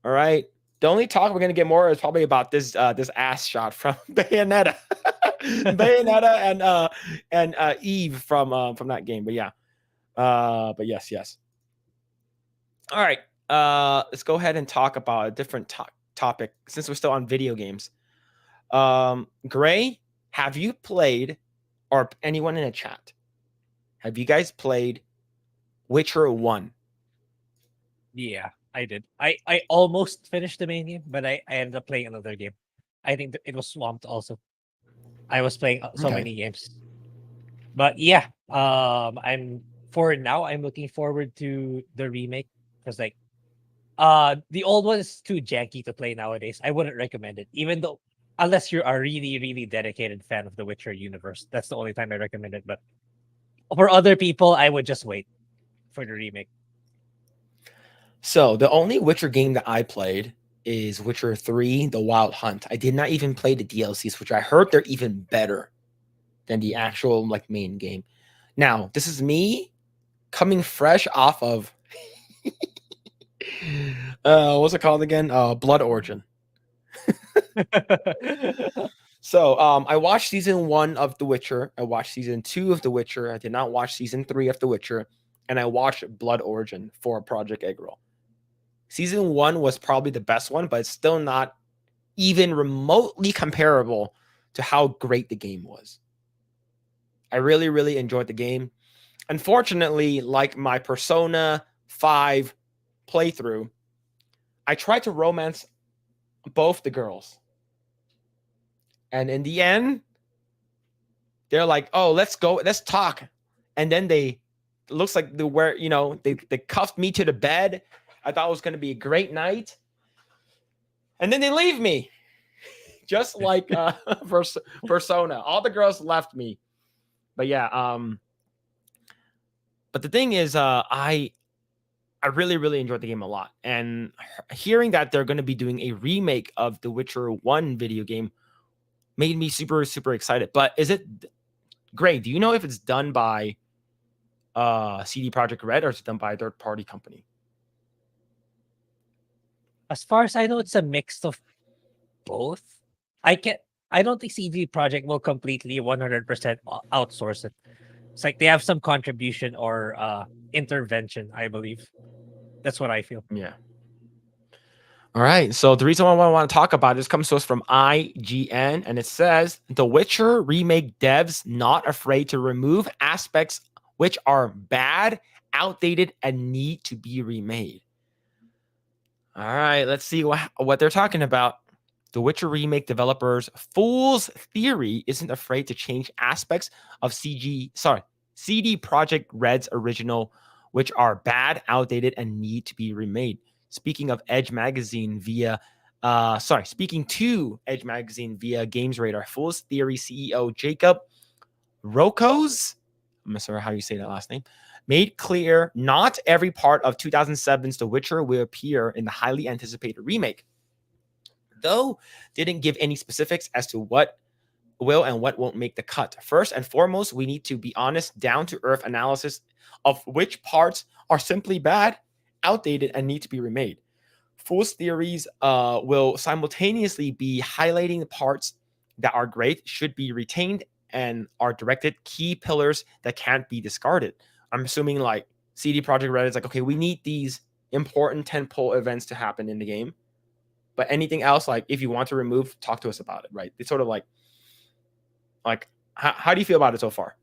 All right. The only talk we're gonna get more is probably about this ass shot from Bayonetta, Bayonetta and Eve from that game. But yeah, but yes. All right. Let's go ahead and talk about a different topic since we're still on video games. Grae, have you played, or anyone in the chat, have you guys played Witcher 1? Yeah, I did. I almost finished the main game, but I ended up playing another game. I think it was swamped also. I was playing so many games. But yeah, I'm looking forward to the remake, because like the old one is too janky to play nowadays. I wouldn't recommend it, even though unless you're a really, really dedicated fan of the Witcher universe. That's the only time I recommend it. But for other people, I would just wait for the remake. So the only Witcher game that I played is Witcher 3, The Wild Hunt. I did not even play the DLCs, which I heard they're even better than the actual like main game. Now, this is me coming fresh off of what's it called again? Blood Origin. So I watched season 1 of The Witcher. I watched season 2 of The Witcher. I did not watch season 3 of The Witcher. And I watched Blood Origin for Project Eggroll. Season 1 was probably the best one, but it's still not even remotely comparable to how great the game was. I really, really enjoyed the game. Unfortunately, like my Persona 5 playthrough, I tried to romance both the girls. And in the end, they're like, oh, let's go, let's talk. And then it looks like they cuffed me to the bed. I thought it was going to be a great night. And then they leave me. Just like Persona. All the girls left me. But yeah, but the thing is, I really, really enjoyed the game a lot. And hearing that they're going to be doing a remake of the Witcher 1 video game made me super, super excited. But is it, Grae, do you know if it's done by CD Projekt Red or is it done by a third-party company? As far as I know, it's a mix of both. I don't think CD Projekt will completely 100% outsource it. It's like they have some contribution or intervention, I believe. That's what I feel. Yeah. All right. So the reason why I want to talk about this comes to us from IGN, and it says The Witcher remake devs not afraid to remove aspects which are bad, outdated, and need to be remade. All right. Let's see what they're talking about. The Witcher remake developers Fool's Theory isn't afraid to change aspects of CD Projekt Red's original, which are bad, outdated, and need to be remade. Speaking to Edge Magazine via Games Radar, Fool's Theory CEO Jacob Rokos, I'm not sure how you say that last name, made clear not every part of 2007's The Witcher will appear in the highly anticipated remake. Though didn't give any specifics as to what will and what won't make the cut. First and foremost, we need to be honest, down-to-earth analysis of which parts are simply bad, outdated, and need to be remade. Fool's Theories will simultaneously be highlighting the parts that are great, should be retained, and are directed key pillars that can't be discarded. I'm assuming like CD Projekt Red is like, okay, we need these important tentpole events to happen in the game. But anything else, like if you want to remove, talk to us about it, right? It's sort of like how do you feel about it so far?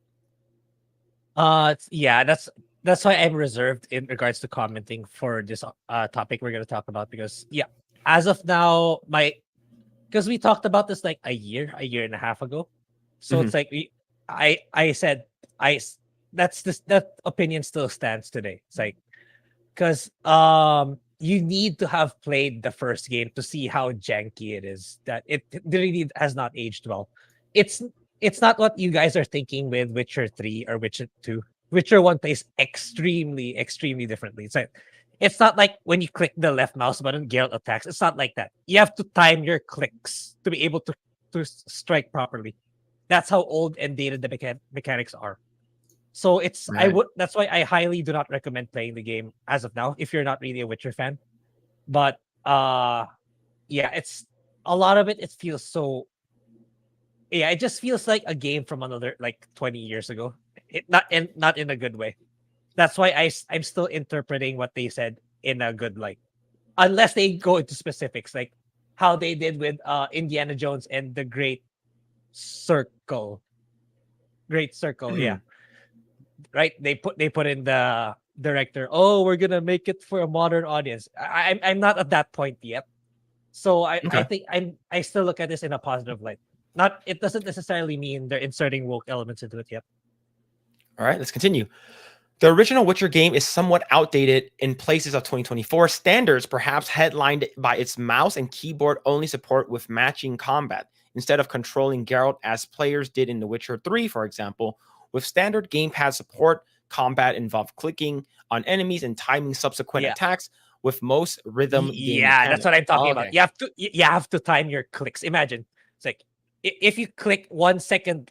Yeah, that's why I'm reserved in regards to commenting for this topic we're gonna talk about, because yeah, as of now, because we talked about this like a year and a half ago. So it's like I said that opinion still stands today. It's like, because you need to have played the first game to see how janky it is. That it really has not aged well. It's not what you guys are thinking with Witcher 3 or Witcher 2. Witcher 1 plays extremely, extremely differently. It's not like when you click the left mouse button, Geralt attacks. It's not like that. You have to time your clicks to be able to strike properly. That's how old and dated the mechanics are. So that's why I highly do not recommend playing the game as of now if you're not really a Witcher fan. But yeah, it's a lot of it. It feels so. Yeah, it just feels like a game from another like 20 years ago. Not in a good way. That's why I'm still interpreting what they said in a good light, unless they go into specifics like how they did with Indiana Jones and the Great Circle. Great Circle, yeah. Right? They put in the director. Oh, we're gonna make it for a modern audience. I'm not at that point yet. So I think I still look at this in a positive light. It doesn't necessarily mean they're inserting woke elements into it yet. All right, let's continue. The original Witcher game is somewhat outdated in places of 2024 standards, perhaps headlined by its mouse and keyboard only support with matching combat, instead of controlling Geralt as players did in The Witcher 3, for example. With standard gamepad support, combat involved clicking on enemies and timing subsequent attacks with most rhythm game mechanics. That's what I'm talking about. You have to time your clicks. Imagine, it's like if you click 1 second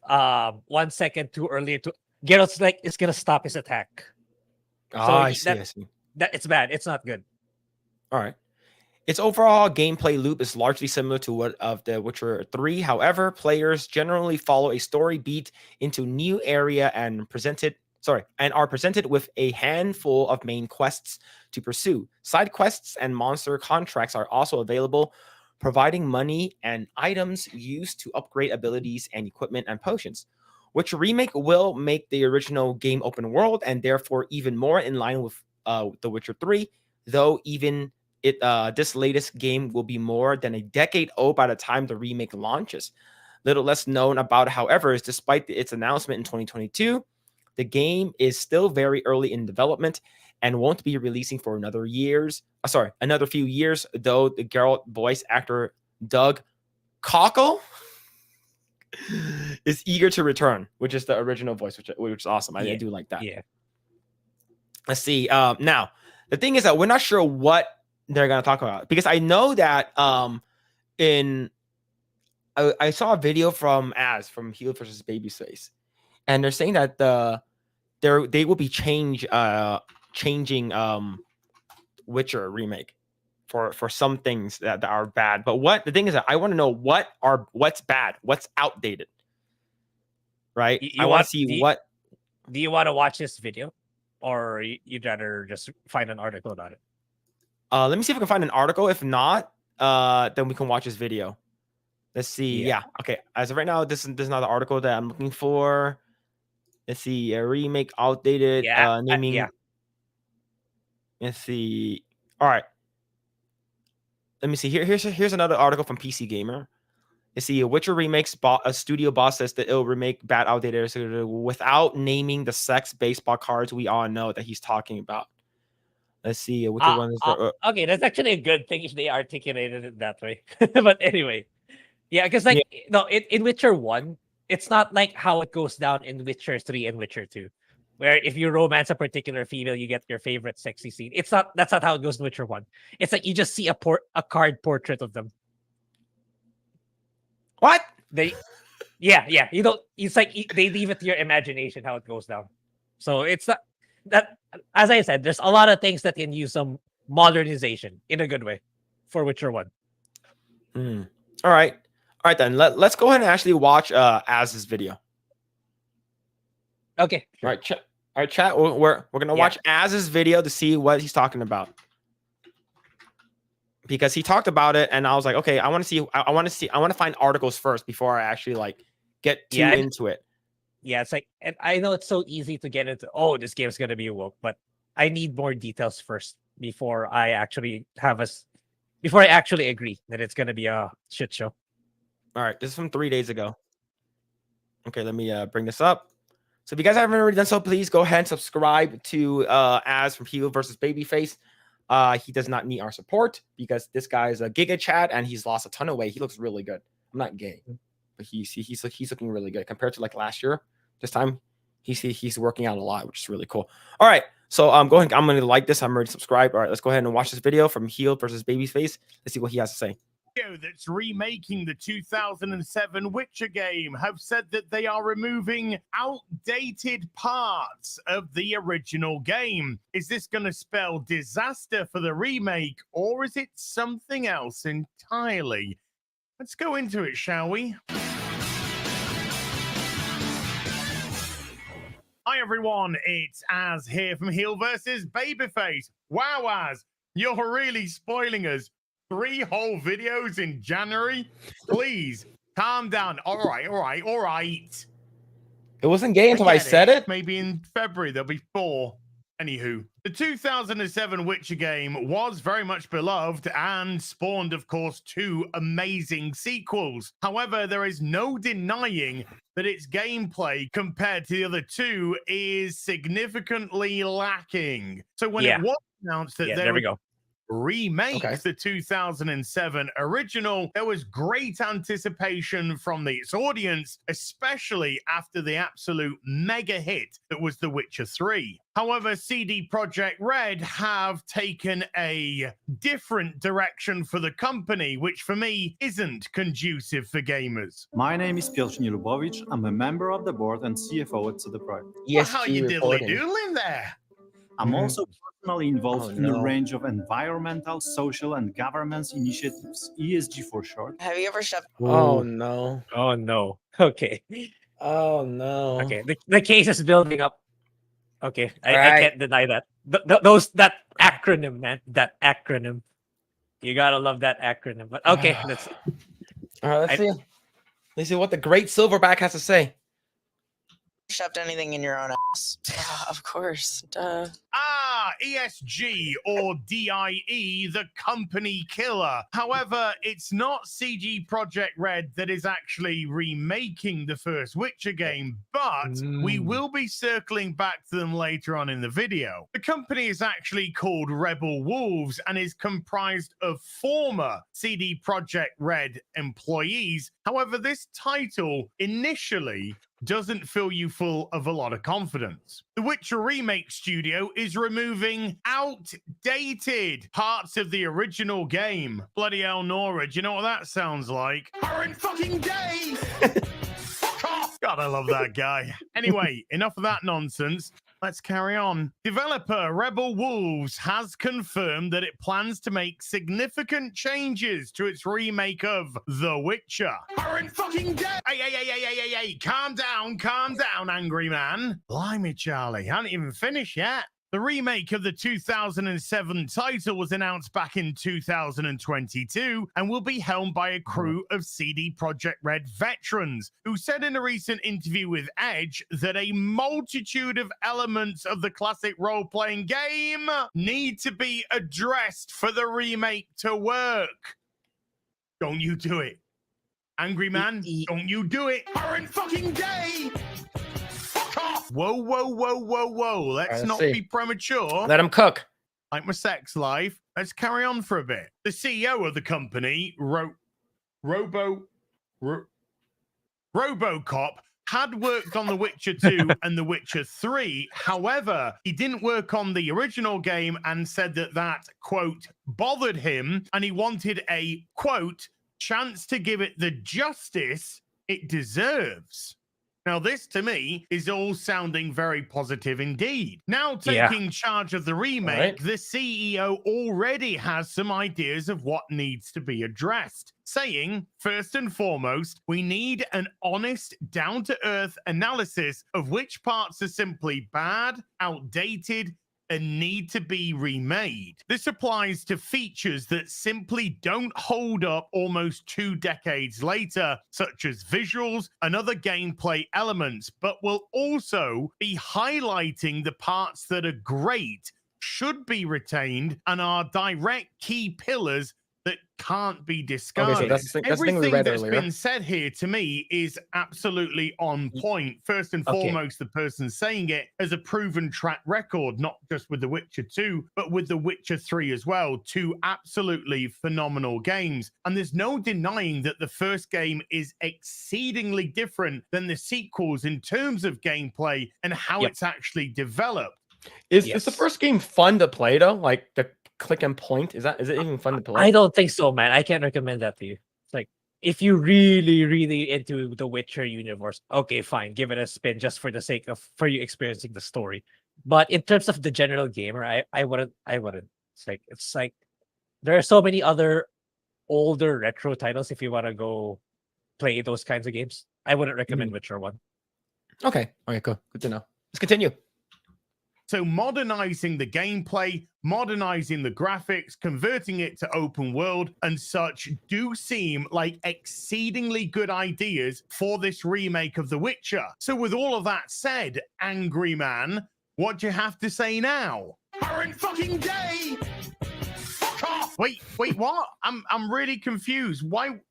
too early, Geralt's like it's gonna stop his attack. I see. That it's bad. It's not good. All right. Its overall gameplay loop is largely similar to what of The Witcher 3. However, players generally follow a story beat into new area and are presented with a handful of main quests to pursue. Side quests and monster contracts are also available, providing money and items used to upgrade abilities and equipment and potions. Witcher Remake will make the original game open world and therefore even more in line with The Witcher 3, though even this latest game will be more than a decade old by the time the remake launches. Little less known about, however, is despite its announcement in 2022, the game is still very early in development and won't be releasing for another few years, though the Geralt voice actor Doug Cockle is eager to return, which is the original voice, which is awesome. I do like that. Yeah. Let's see. Now, the thing is that we're not sure what they're going to talk about, because I know that I saw a video from Heel versus Babyface, and they're saying that they will be changing Witcher Remake. for some things that are bad. But the thing is that I want to know what's bad, what's outdated, right? I want to see what. Do you want to watch this video, or you'd rather just find an article about it? Let me see if I can find an article. If not, then we can watch this video. Let's see. Yeah. Okay. As of right now, this is not the article that I'm looking for. Let's see. Remake outdated. Naming. Yeah. Let's see. All right. Let me see. Here's another article from PC Gamer. Let's see. Witcher remakes. A studio boss says that it'll remake bad outdated without naming the sex baseball cards we all know that he's talking about. Let's see. Which one is okay, that's actually a good thing if they articulated it that way. But anyway, yeah, because like no, in Witcher 1, it's not like how it goes down in Witcher 3 and Witcher 2, where if you romance a particular female, you get your favorite sexy scene. That's not how it goes in Witcher 1. It's like you just see a card portrait of them. What? Yeah. You don't. It's like they leave it to your imagination how it goes down. So it's not that. As I said, there's a lot of things that can use some modernization in a good way for Witcher 1. All right then. Let's go ahead and actually watch Az's video. Okay. Sure. All right, chat. We're gonna watch Az's video to see what he's talking about. Because he talked about it, and I was like, okay, I want to find articles first before I actually like get too into it. Yeah, it's like, and I know it's so easy to get into, oh, this game's gonna be woke, but I need more details first before I actually agree that it's gonna be a shit show. All right, this is from 3 days ago. Okay, let me bring this up. So if you guys haven't already done so, please go ahead and subscribe to Az from Heel versus Babyface. He does not need our support because this guy's a Giga Chad and he's lost a ton of weight. He looks really good. I'm not gay, but he's looking really good compared to like last year. This time he's working out a lot, which is really cool. All right, so go ahead. I'm going to like this. I'm already subscribed. All right, let's go ahead and watch this video from Heel versus Babyface. Let's see what he has to say. That's remaking the 2007 Witcher game have said that they are removing outdated parts of the original game. Is this going to spell disaster for the remake, or is it something else entirely? Let's go into it, shall we? Hi everyone, it's Az here from Heel vs Babyface. Wow, Az, you're really spoiling us. 3 whole videos in January? Please, calm down. All right. It wasn't gay until I said it. Maybe in February there'll be 4. Anywho, the 2007 Witcher game was very much beloved and spawned, of course, 2 amazing sequels. However, there is no denying that its gameplay compared to the other 2 is significantly lacking. So when it was announced that there we go. Remake the 2007 original, there was great anticipation from its audience, especially after the absolute mega hit that was The Witcher 3. However, CD Projekt Red have taken a different direction for the company, which for me isn't conducive for gamers. My name is Piotr Nielubowicz. I'm a member of the board and CFO at CD Projekt. Yes, how you diddly-doodling there? I'm also personally involved in a range of environmental, social, and governance initiatives, ESG for short. Have you ever shoved? Oh no. Oh no. Okay. Oh no. Okay. The case is building up. Okay. I can't deny that. That acronym, man. That acronym. You gotta love that acronym. But okay, let's. All right, let's see. Let's see what the great Silverback has to say. Shoved anything in your own ass? Of course. Duh. ESG or DIE, the company killer. However, it's not CG Projekt Red that is actually remaking the first Witcher game, but we will be circling back to them later on in the video. The company is actually called Rebel Wolves and is comprised of former CD Projekt Red employees. However, this title initially doesn't fill you full of a lot of confidence. The Witcher Remake studio is removing outdated parts of the original game. Bloody hell, Nora, do you know what that sounds like? Current fucking day! Fuck off! God, I love that guy. Anyway, enough of that nonsense. Let's carry on. Developer Rebel Wolves has confirmed that it plans to make significant changes to its remake of The Witcher. Current fucking day! Hey, calm down, angry man. Blimey, Charlie, I haven't even finished yet. The remake of the 2007 title was announced back in 2022 and will be helmed by a crew of CD Projekt Red veterans who said in a recent interview with Edge that a multitude of elements of the classic role-playing game need to be addressed for the remake to work. Don't you do it. Angry man, don't you do it. Current fucking day! Whoa. Let's not be premature. Let him cook. Like my sex life. Let's carry on for a bit. The CEO of the company, RoboCop, had worked on The Witcher 2 and The Witcher 3. However, he didn't work on the original game and said that, quote, bothered him, and he wanted a, quote, chance to give it the justice it deserves. Now, this to me is all sounding very positive indeed. Now taking charge of the remake, the CEO already has some ideas of what needs to be addressed, saying, first and foremost, we need an honest, down-to-earth analysis of which parts are simply bad, outdated, and need to be remade. This applies to features that simply don't hold up almost 2 decades later, such as visuals and other gameplay elements, but will also be highlighting the parts that are great, should be retained, and are direct key pillars that can't be discarded. Okay, so that's Everything that's been said here to me is absolutely on point. First and foremost, the person saying it has a proven track record, not just with The Witcher 2, but with The Witcher 3 as well. 2 absolutely phenomenal games. And there's no denying that the first game is exceedingly different than the sequels in terms of gameplay and how it's actually developed. Is the first game fun to play though? Like the click and point? Is it even fun to play? I don't think so, man. I can't recommend that to you. It's like if you really into the Witcher universe, okay, fine, give it a spin just for the sake of you experiencing the story. But in terms of the general gamer, I wouldn't. It's like there are so many other older retro titles if you want to go play those kinds of games. I wouldn't recommend Witcher 1. Okay, cool. Good to know. Let's continue. So modernizing the gameplay, modernizing the graphics, converting it to open world and such do seem like exceedingly good ideas for this remake of The Witcher. So with all of that said, angry man, what do you have to say now? Current fucking day! Fuck off! Wait, what? I'm really confused. Why?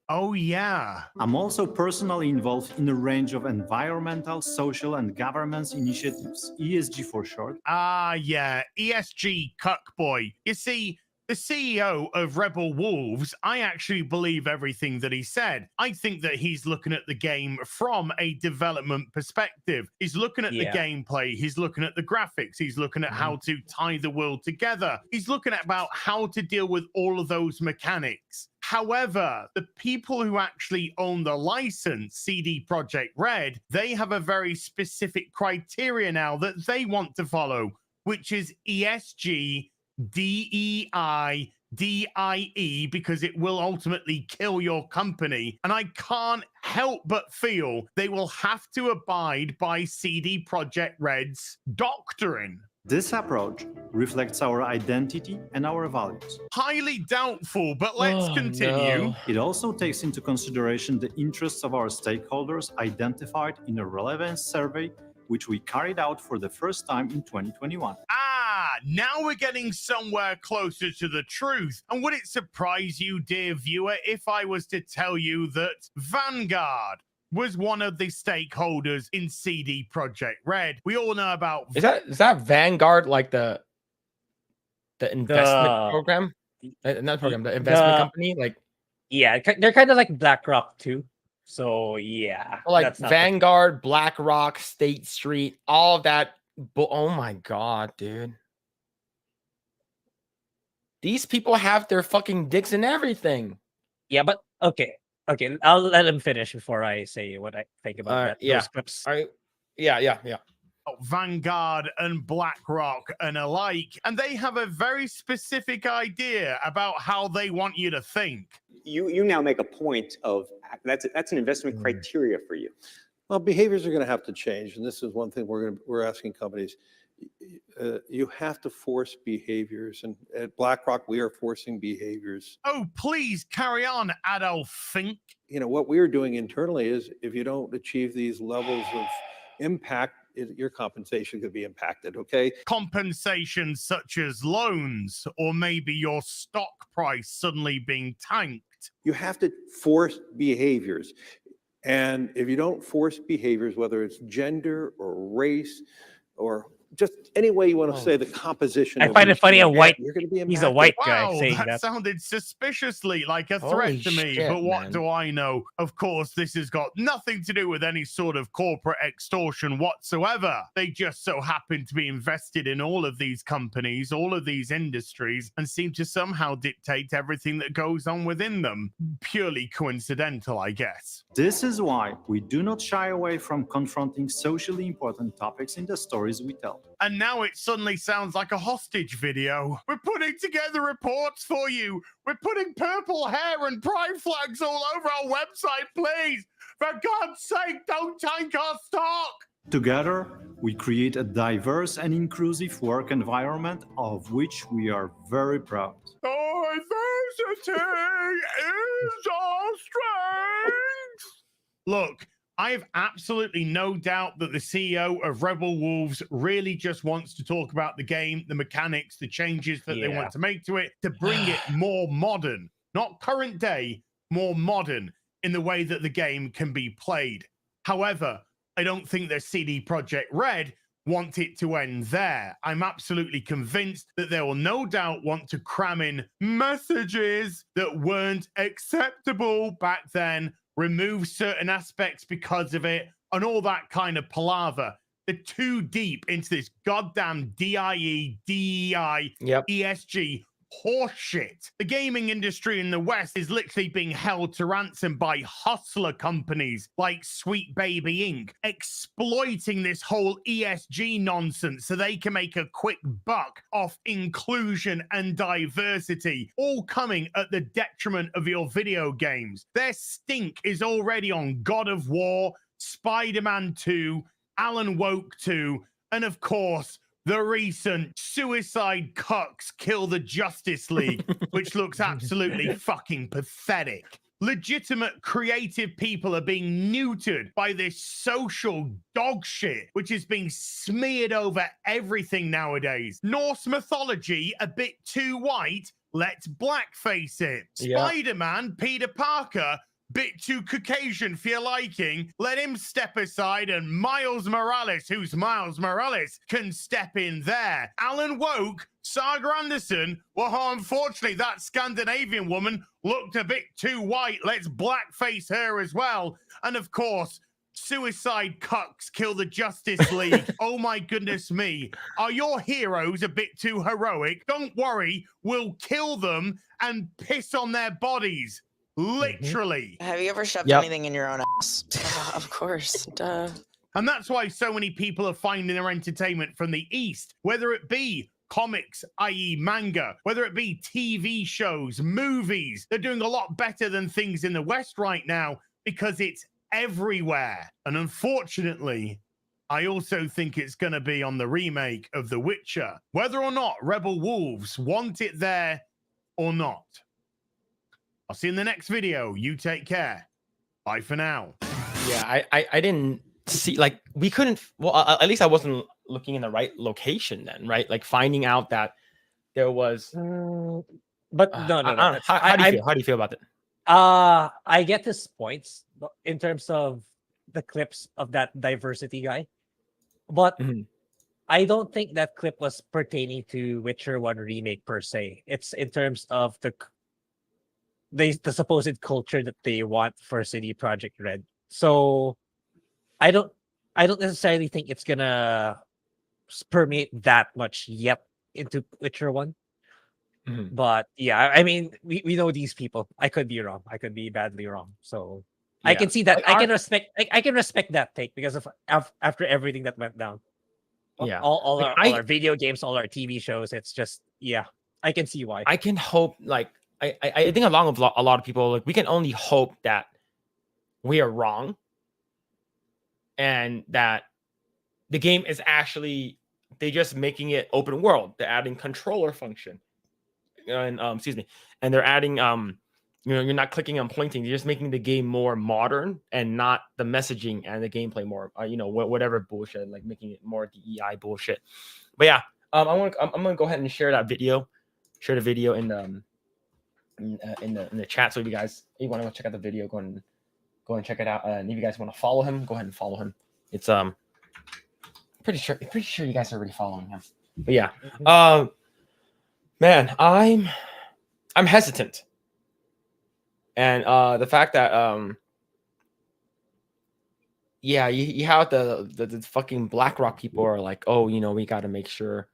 Oh, yeah. I'm also personally involved in a range of environmental, social, and governance initiatives, ESG for short. Yeah, ESG cuckboy. You see, the CEO of Rebel Wolves, I actually believe everything that he said. I think that he's looking at the game from a development perspective. He's looking at the gameplay. He's looking at the graphics. He's looking at how to tie the world together. He's looking at about how to deal with all of those mechanics. However, the people who actually own the license, CD Projekt Red, they have a very specific criteria now that they want to follow, which is ESG, DEI, DIE, because it will ultimately kill your company. And I can't help but feel they will have to abide by CD Projekt Red's doctrine. This approach reflects our identity and our values. Highly doubtful, but let's continue. No. It also takes into consideration the interests of our stakeholders identified in a relevance survey, which we carried out for the first time in 2021. Now we're getting somewhere closer to the truth. And would it surprise you, dear viewer, if I was to tell you that Vanguard was one of the stakeholders in CD Projekt Red? We all know about... Is that Vanguard, like the investment program? Not program, the investment company? Like, yeah, they're kind of like BlackRock too. So yeah, like Vanguard, BlackRock, State Street, all of that. Oh my god, dude. These people have their fucking dicks and everything. Yeah, but okay. Okay, I'll let him finish before I say what I think about those clips. All right. Yeah. Vanguard and BlackRock and alike, and they have a very specific idea about how they want you to think. You now make a point of that's an investment criteria for you. Well, behaviors are going to have to change, and this is one thing we're asking companies. You have to force behaviors, and at BlackRock we are forcing behaviors. Oh, please carry on, Adolf Fink. You know what we're doing internally is if you don't achieve these levels of impact, your compensation could be impacted. Okay, compensation such as loans, or maybe your stock price suddenly being tanked. You have to force behaviors, and if you don't force behaviors, whether it's gender or race or just any way you want to say the composition. I find it funny you're going to be he's a white guy saying that sounded suspiciously like a threat to me, but what do I know? Of course, this has got nothing to do with any sort of corporate extortion whatsoever. They just so happen to be invested in all of these companies, all of these industries, and seem to somehow dictate everything that goes on within them. Purely coincidental, I guess. This is why we do not shy away from confronting socially important topics in the stories we tell. And now it suddenly sounds like a hostage video. We're putting together reports for you. We're putting purple hair and pride flags all over our website, please. For God's sake, don't tank our stock. Together, we create a diverse and inclusive work environment of which we are very proud. Diversity is our strength. Look, I have absolutely no doubt that the CEO of Rebel Wolves really just wants to talk about the game, the mechanics, the changes that they want to make to it, to bring it more modern, not current day, more modern in the way that the game can be played. However, I don't think that CD Projekt Red want it to end there. I'm absolutely convinced that they will no doubt want to cram in messages that weren't acceptable back then, remove certain aspects because of it, and all that kind of palaver. They're too deep into this goddamn DIE, DEI, ESG horseshit. The gaming industry in the West is literally being held to ransom by hustler companies like Sweet Baby Inc., exploiting this whole ESG nonsense so they can make a quick buck off inclusion and diversity, all coming at the detriment of your video games. Their stink is already on God of War, Spider-Man 2, Alan Woke 2, and of course, the recent Suicide Cucks Kill the Justice League, which looks absolutely fucking pathetic. Legitimate creative people are being neutered by this social dog shit, which is being smeared over everything nowadays. Norse mythology, a bit too white, let's blackface it. Spider-Man, Peter Parker, bit too Caucasian for your liking, let him step aside, and Miles Morales, who's Miles Morales, can step in there. Alan Woke, Saga Anderson, well, unfortunately, that Scandinavian woman looked a bit too white. Let's blackface her as well. And of course, Suicide Cucks Kill the Justice League. Oh my goodness me. Are your heroes a bit too heroic? Don't worry, we'll kill them and piss on their bodies. Literally. Have you ever shoved anything in your own ass? Of course. Duh. And that's why so many people are finding their entertainment from the East, whether it be comics, i.e. manga, whether it be TV shows, movies. They're doing a lot better than things in the West right now because it's everywhere. And unfortunately, I also think it's going to be on the remake of The Witcher, whether or not Rebel Wolves want it there or not. I'll see you in the next video. You take care. Bye for now. Yeah, I didn't see, like, we couldn't, well, at least I wasn't looking in the right location then, right? Like finding out that there was. But no. How do you feel? How do you feel about it? I get his points in terms of the clips of that diversity guy, but I don't think that clip was pertaining to Witcher 1 remake per se. It's in terms of the supposed culture that they want for CD Projekt Red. So I don't necessarily think it's gonna permeate that much yet into Witcher 1. But yeah, I mean, we know these people. I could be wrong. I could be badly wrong. So I Yeah. can see that. Like, I can respect. I can respect that take because of after everything that went down. Yeah. All Like, all our video games, all our TV shows. It's just I can see why. I can hope, like, I think along with a lot of people, like, we can only hope that we are wrong and that the game is actually, they're just making it open world. They're adding controller function, and excuse me, and they're adding you're not clicking and pointing. You're just making the game more modern and not the messaging and the gameplay more whatever bullshit, like making it more DEI bullshit. But yeah, I'm gonna go ahead and share that video. Share the video in the chat. So if you guys want to go check out the video, go and check it out. And if you guys want to follow him, go ahead and follow him. It's pretty sure you guys are already following him. But yeah, man, I'm hesitant, and the fact that yeah, you have the fucking BlackRock people are like, oh, we got to make sure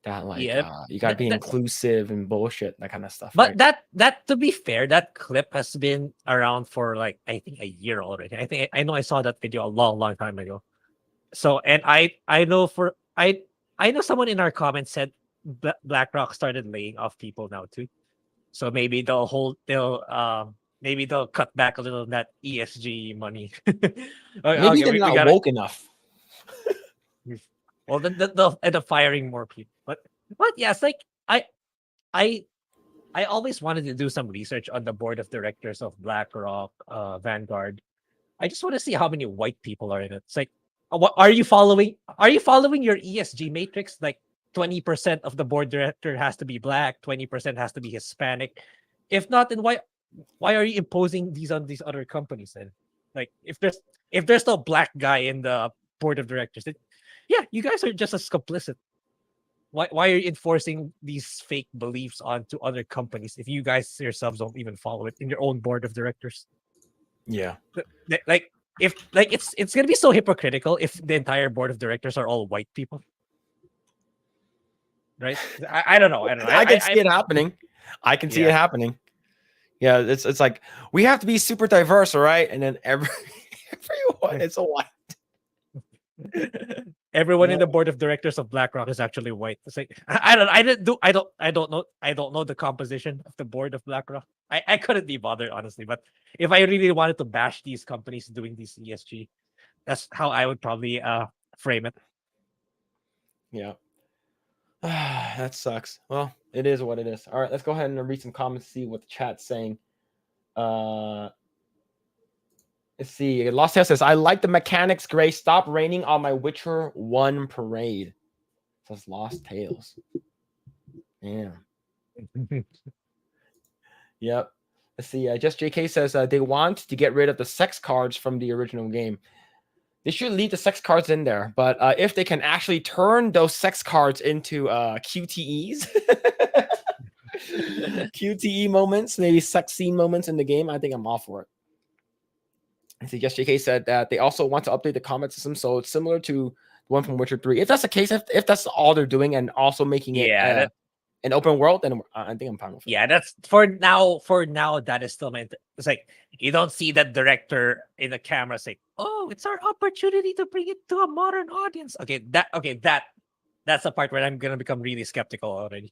that, like, you got to be inclusive and bullshit, that kind of stuff. But right? that to be fair, that clip has been around for like I think a year already. I know I saw that video a long time ago. So and I know I know someone in our comments said BlackRock started laying off people now too. So maybe maybe they'll cut back a little on that ESG money. Maybe they're not woke enough. Well, then they'll end up firing more people. But yeah, it's like I always wanted to do some research on the board of directors of BlackRock, Vanguard. I just want to see how many white people are in it. It's like, are you following your ESG matrix? Like 20% of the board director has to be black, 20% has to be Hispanic. If not, then why are you imposing these on these other companies then? Like if there's no black guy in the board of directors, yeah, you guys are just as complicit. Why are you enforcing these fake beliefs onto other companies if you guys yourselves don't even follow it in your own board of directors? Yeah. Like it's gonna be so hypocritical if the entire board of directors are all white people. Right? I don't know. I can see it happening. I can see it happening. Yeah, it's like we have to be super diverse, all right? And then everyone is a white. Everyone in the board of directors of BlackRock is actually white. It's like I don't know the composition of the board of BlackRock. I couldn't be bothered, honestly. But if I really wanted to bash these companies doing these ESG, that's how I would probably frame it. Yeah. That sucks. Well, it is what it is. All right, let's go ahead and read some comments, see what the chat's saying. Let's see. Lost Tale says, I like the mechanics, Grae. Stop raining on my Witcher 1 parade. Says Lost Tales. Yeah. Yep. Let's see. Just JK says they want to get rid of the sex cards from the original game. They should leave the sex cards in there, but if they can actually turn those sex cards into QTEs, QTE moments, maybe sex scene moments in the game, I think I'm all for it. I see. Just JK said that they also want to update the combat system, so it's similar to the one from Witcher 3. If that's the case, if that's all they're doing and also making it an open world, then I think I'm fine with it. Yeah, that's for now. For now, that is still meant. It's like you don't see that director in the camera say, "Oh, it's our opportunity to bring it to a modern audience." That's the part where I'm gonna become really skeptical already.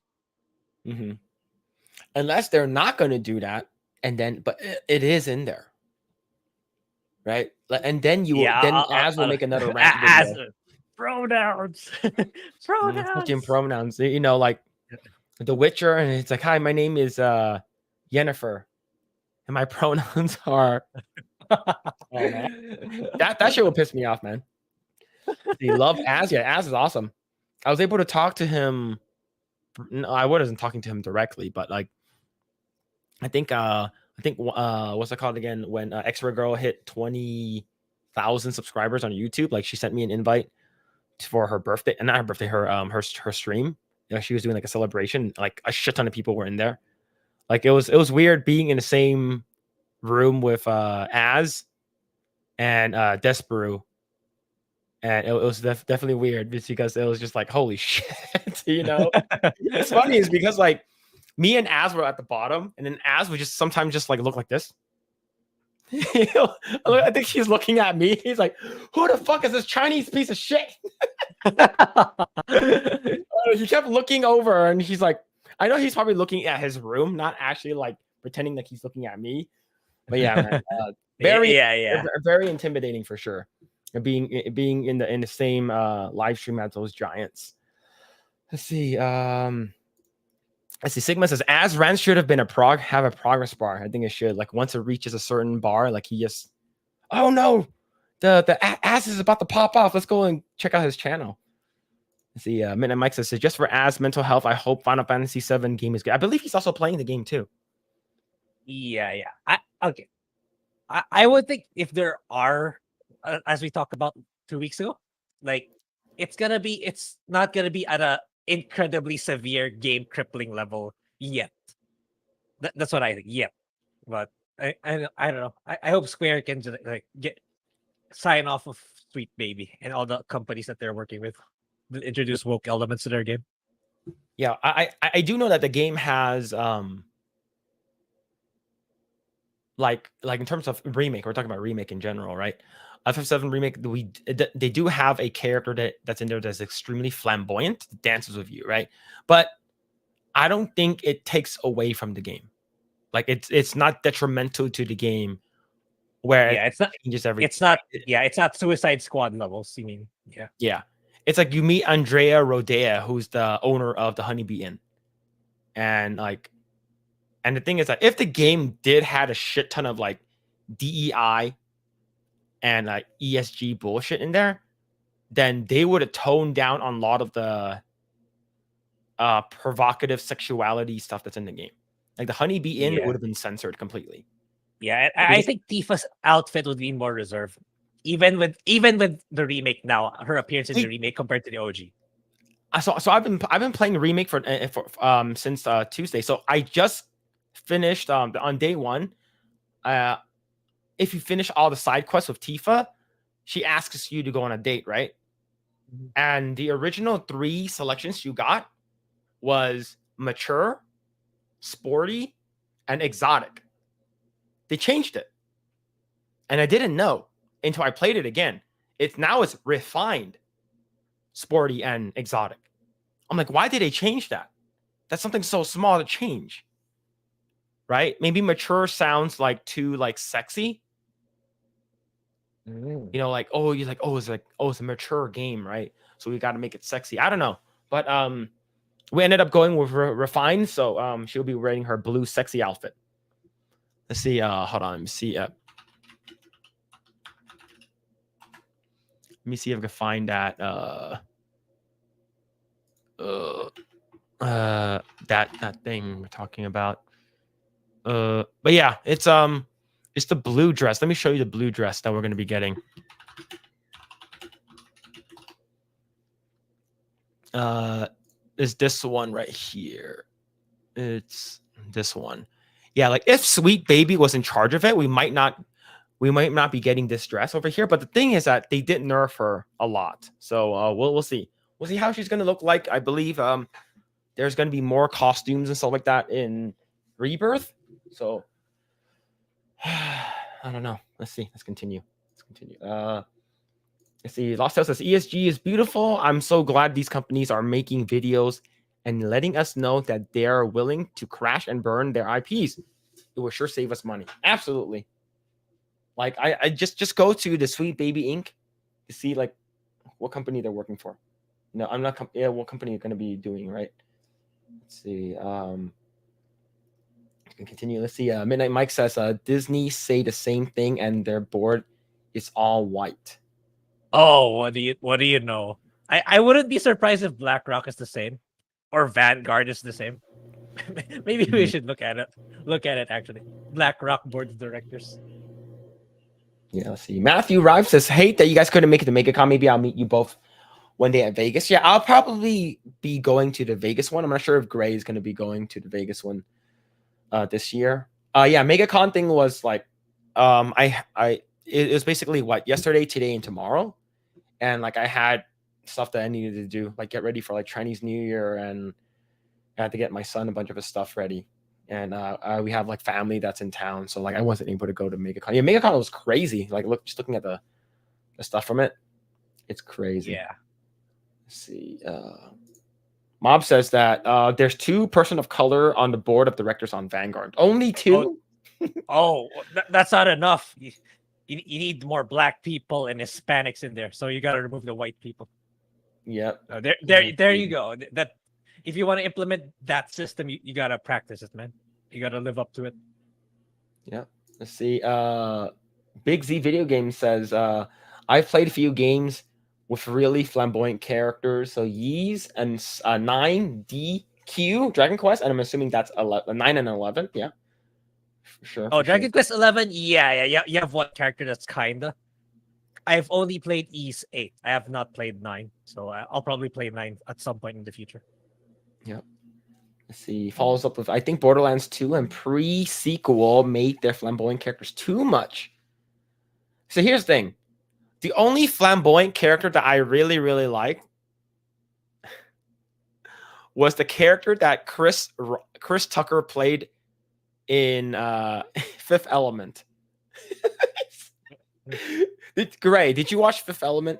Mm-hmm. Unless they're not gonna do that, but it is in there, right? And then Az will make another rant video. Pronouns, Fucking pronouns. Like The Witcher, and it's like, hi, my name is Yennefer, and my pronouns are. That shit will piss me off, man. You love Az? Yeah, Az is awesome. I was able to talk to him. No, I wasn't talking to him directly, but like, I think what's it called again? When Eggroll hit 20,000 subscribers on YouTube, like she sent me an invite for her birthday, and not her birthday, her stream. She was doing like a celebration, like a shit ton of people were in there. Like it was weird being in the same room with Az and Desperu, and it was definitely weird because it was just like, holy shit, It's funny is because like me and Az were at the bottom, and then Az would just sometimes just like look like this. I think he's looking at me. He's like, "Who the fuck is this Chinese piece of shit?" He kept looking over, and he's like, I know he's probably looking at his room, not actually like pretending like he's looking at me. But yeah, man, very intimidating for sure. Being in the same live stream as those giants. Let's see. Sigma says, as Rand should have been have a progress bar. I think it should. Like once it reaches a certain bar, like he just, oh no, the ass is about to pop off. Let's go and check out his channel. Let's see. Midnight Mike says, just for As mental health, I hope Final Fantasy VII game is good. I believe he's also playing the game too. Yeah. I would think if there are, as we talked about 2 weeks ago, like it's not gonna be at a incredibly severe game crippling level yet. That's what I think. Yet, but I don't know. I hope Square can just like sign off of Sweet Baby and all the companies that they're working with to introduce woke elements to their game. Yeah, I do know that the game has like in terms of remake, we're talking about remake in general, right? FF7 remake, they do have a character that's in there that's extremely flamboyant, dances with you, right? But I don't think it takes away from the game. Like it's not detrimental to the game. Where it's not changes everything. It's not Suicide Squad levels. You mean? Yeah. It's like you meet Andrea Rodea, who's the owner of the Honeybee Inn, and the thing is that if the game did had a shit ton of like DEI and like ESG bullshit in there, then they would have toned down on a lot of the provocative sexuality stuff that's in the game. Like the Honeybee Inn would have been censored completely. Yeah, I think Tifa's outfit would be more reserved, even with the remake now. Her appearance in the remake compared to the OG. So I've been playing the remake for since Tuesday. So I just finished on day one. If you finish all the side quests with Tifa, she asks you to go on a date, right? Mm-hmm. And the original 3 selections you got was mature, sporty, and exotic. They changed it, and I didn't know until I played it again. It's refined, sporty, and exotic. I'm like, why did they change that? That's something so small to change, right? Maybe mature sounds like too like sexy. You know, like it's a mature game, right? So we got to make it sexy. I don't know, but we ended up going with refined. So she'll be wearing her blue sexy outfit. Let's see. Hold on. Let me see. Let me see if I can find that. That thing we're talking about. But yeah, it's the blue dress. Let me show you the blue dress that we're going to be getting. Is this one right here? It's this one. Yeah, like if Sweet Baby was in charge of it, we might not be getting this dress over here. But the thing is that they did nerf her a lot, so we'll see. We'll see how she's gonna look like. I believe there's gonna be more costumes and stuff like that in Rebirth. So I don't know. Let's see. Let's continue. Let's see. Lost Tale says ESG is beautiful. I'm so glad these companies are making videos and letting us know that they are willing to crash and burn their IPs. It will sure save us money. Absolutely. Like I just go to the Sweet Baby Inc. to see like what company they're working for. No, I'm not. What company you're going to be doing, right? Let's see. Can continue. Let's see. Midnight Mike says Disney say the same thing and their board is all white. Oh, what do you know? I wouldn't be surprised if BlackRock is the same. Or Vanguard is the same. Maybe we should look at it actually. BlackRock board of directors. Yeah, let's see. Matthew Rive says, hate that you guys couldn't make it to MegaCon. Maybe I'll meet you both one day at Vegas. Yeah, I'll probably be going to the Vegas one. I'm not sure if Grae is going to be going to the Vegas one this year. Yeah, MegaCon thing was like it was basically yesterday, today, and tomorrow. And like I had stuff that I needed to do, like get ready for like Chinese New Year and I had to get my son a bunch of his stuff ready. And we have like family that's in town, so like I wasn't able to go to MegaCon. Yeah, MegaCon was crazy. Like just looking at the stuff from it, it's crazy. Yeah. Let's see. Mob says that there's 2 person of color on the board of directors on Vanguard. Only 2? That's not enough. You need more black people and Hispanics in there, so you got to remove the white people. Yep. There you go. That if you want to implement that system, you got to practice it, man. You got to live up to it. Yeah. Let's see. Big Z Video Game says, I've played a few games with really flamboyant characters. So Yeez and 9DQ Dragon Quest, and I'm assuming that's 9 and 11. Yeah. For sure. Oh, Dragon Quest 11. Yeah. You have one character that's kinda. I've only played Ys 8. I have not played 9, so I'll probably play 9 at some point in the future. Yep. Let's see. Follows up with, I think Borderlands 2 and pre-sequel made their flamboyant characters too much. So here's the thing. The only flamboyant character that I really, really liked was the character that Chris Tucker played in Fifth Element. Grae, did you watch Fifth Element?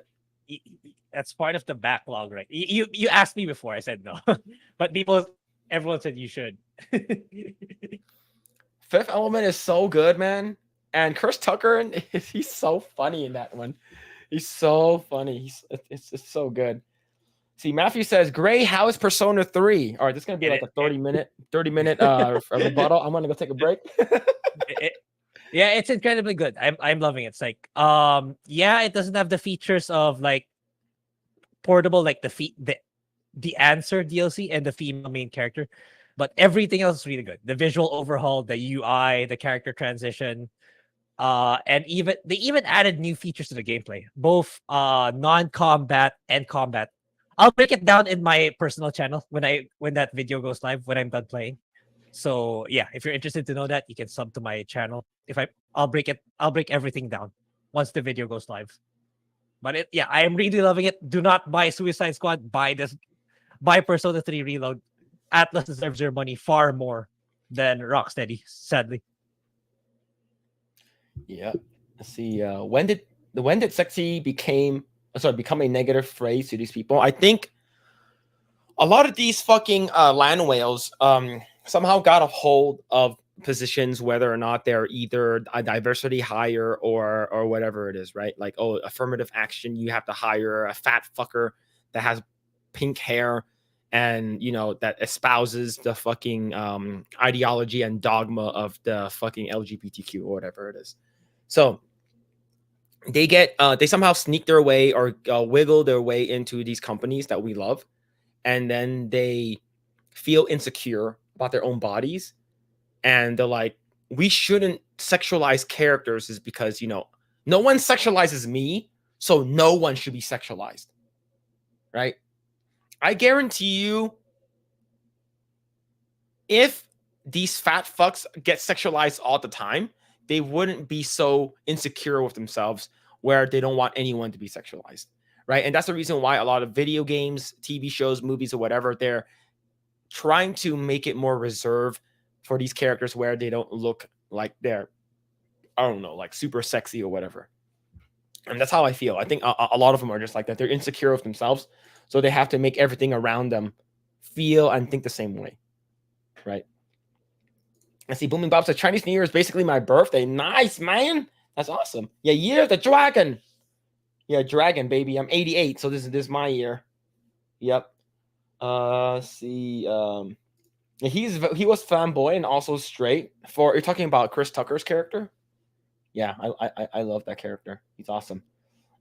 That's part of the backlog, right? You asked me before. I said no, but everyone said you should. Fifth Element is so good, man. And Chris Tucker, he's so funny in that one. He's so funny. It's so good. See, Matthew says, Grae, how is Persona 3? All right, this is going to be like a 30-minute rebuttal. I'm going to go take a break. Yeah, it's incredibly good. I'm loving it. It's like, yeah, it doesn't have the features of like portable, like the answer DLC and the female main character, but everything else is really good. The visual overhaul, the UI, the character transition, and they even added new features to the gameplay, both non-combat and combat. I'll break it down in my personal channel when that video goes live, when I'm done playing. So yeah, if you're interested to know that, you can sub to my channel. I'll break everything down once the video goes live. But I am really loving it. Do not buy Suicide Squad. Buy Persona 3 Reload. Atlas deserves your money far more than Rocksteady, sadly. Yeah. Let's see. When did sexy become a negative phrase to these people? I think a lot of these fucking land whales somehow got a hold of positions, whether or not they're either a diversity hire or whatever it is, right? Like, affirmative action, you have to hire a fat fucker that has pink hair and that espouses the fucking ideology and dogma of the fucking LGBTQ or whatever it is. So they somehow sneak their way or wiggle their way into these companies that we love, and then they feel insecure about their own bodies, and they're like, we shouldn't sexualize characters, is because no one sexualizes me, so no one should be sexualized, right? I guarantee you, if these fat fucks get sexualized all the time, they wouldn't be so insecure with themselves where they don't want anyone to be sexualized, right? And that's the reason why a lot of video games, TV shows, movies, or whatever, they're trying to make it more reserved for these characters where they don't look like they're, I don't know, like super sexy or whatever. And that's how I feel. I think a lot of them are just like that. They're insecure of themselves, so they have to make everything around them feel and think the same way, right? I see Booming Bob says, Chinese New Year is basically my birthday. Nice, man. That's awesome. Yeah, Year of the Dragon. Yeah, Dragon, baby. I'm 88, so this is my year. Yep. See. He was fanboy and also straight. You're talking about Chris Tucker's character? Yeah, I love that character. He's awesome.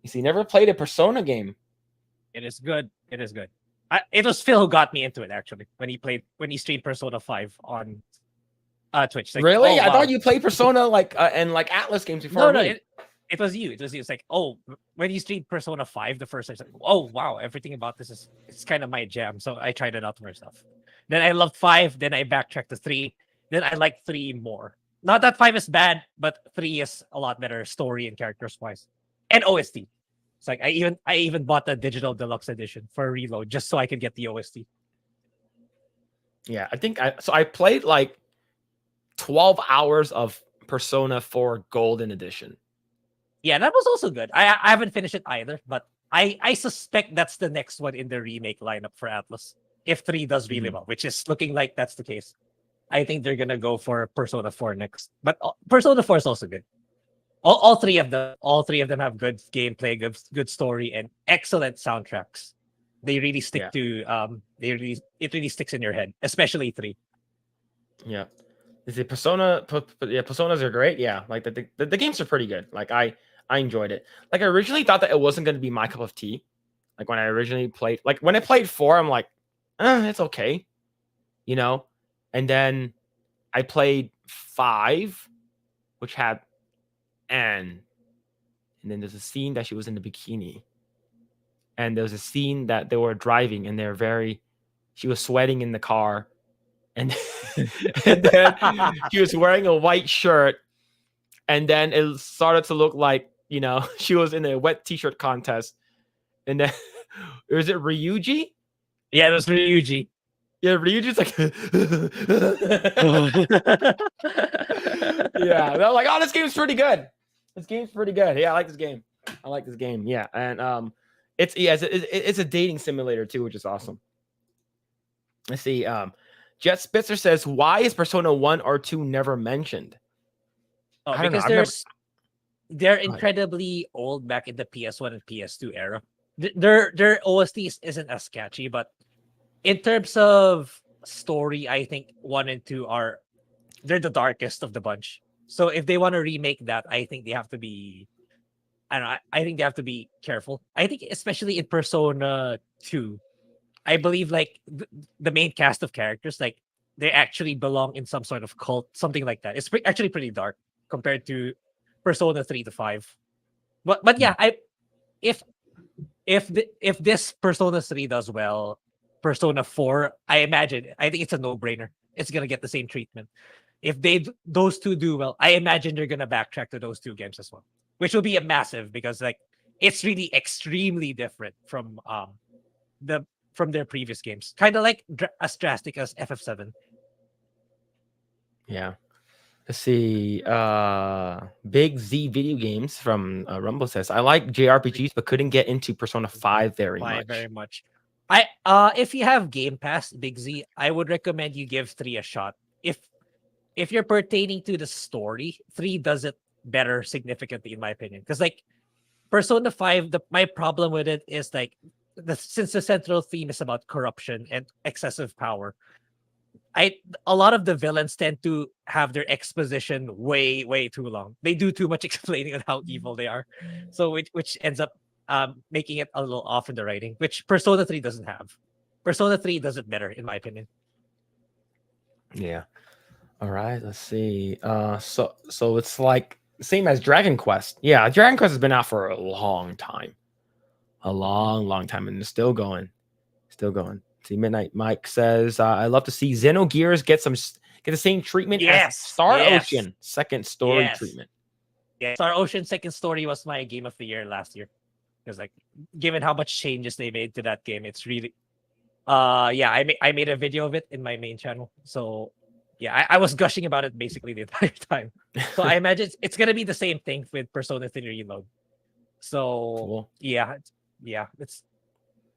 You see, never played a Persona game. It is good. It is good. It was Phil who got me into it, actually, when he streamed Persona 5 on Twitch. Like, really? I thought you played Persona and Atlas games before. No, it was you. It was you. It's like, when you streamed Persona 5 the first time, it's like, oh wow, everything about this it's kind of my jam. So I tried it out myself. Then I loved 5. Then I backtracked to 3. Then I liked 3 more. Not that 5 is bad, but 3 is a lot better story and characters wise, and OST. It's like I even bought the digital deluxe edition for Reload just so I could get the OST. Yeah, I think I played like 12 hours of Persona 4 Golden Edition. Yeah, that was also good. I haven't finished it either, but I suspect that's the next one in the remake lineup for Atlas. If 3 does really well, which is looking like that's the case. I think they're gonna go for Persona 4 next. But Persona 4 is also good. All three of them have good gameplay, good story, and excellent soundtracks. They really stick to it really sticks in your head, especially 3. Yeah. Is it Persona? Yeah, Personas are great. Yeah, like the games are pretty good. Like I enjoyed it. Like I originally thought that it wasn't going to be my cup of tea. Like when I originally played, like when I played 4, I'm like, it's okay, you know. And then I played 5, which had Anne, and then there's a scene that she was in the bikini, and there was a scene that they were driving, and she was sweating in the car, and and then she was wearing a white shirt, and then it started to look like, she was in a wet t-shirt contest, and then was it Ryuji? Yeah, it was Ryuji. Yeah, Ryuji's like yeah, they're like, oh, this game's pretty good. Yeah, I like this game. Yeah, and it's a dating simulator too, which is awesome. Let's see. Jet Spitzer says, why is Persona 1 or 2 never mentioned? Because they're incredibly old back in the PS1 and PS2 era. Their OSTs isn't as catchy, but in terms of story, I think 1 and 2 they're the darkest of the bunch. So if they want to remake that, I think they have to be I think they have to be careful. I think especially in Persona 2, I believe like the main cast of characters, like they actually belong in some sort of cult, something like that. It's actually pretty dark compared to Persona 3 to 5. But yeah, if this Persona 3 does well, Persona 4, I think it's a no-brainer. It's gonna get the same treatment. If those two do well, I imagine they're gonna backtrack to those 2 games as well, which will be a massive, because like it's really extremely different from their previous games, kind of like as drastic as FF7. Yeah. Let's see. Big Z Video Games from Rumble says, I like JRPGs, but couldn't get into Persona 5 very much. If you have Game Pass, Big Z, I would recommend you give 3 a shot. If you're pertaining to the story, 3 does it better significantly, in my opinion. Because like Persona 5, my problem with it is like since the central theme is about corruption and excessive power, a lot of the villains tend to have their exposition way too long. They do too much explaining on how evil they are, so which ends up making it a little off in the writing, which Persona 3 doesn't have. Persona 3 does it better, in my opinion. Yeah. All right. Let's see. So it's like same as Dragon Quest. Yeah, Dragon Quest has been out for a long time. A long time, and it's still going. See, Midnight Mike says, I love to see Xenogears get the same treatment as Star Ocean second story treatment. Yeah, Star Ocean second story was my game of the year last year. Because like, given how much changes they made to that game, it's really I made a video of it in my main channel. So yeah, I was gushing about it basically the entire time. So I imagine it's gonna be the same thing with Persona 3 Reload. So cool.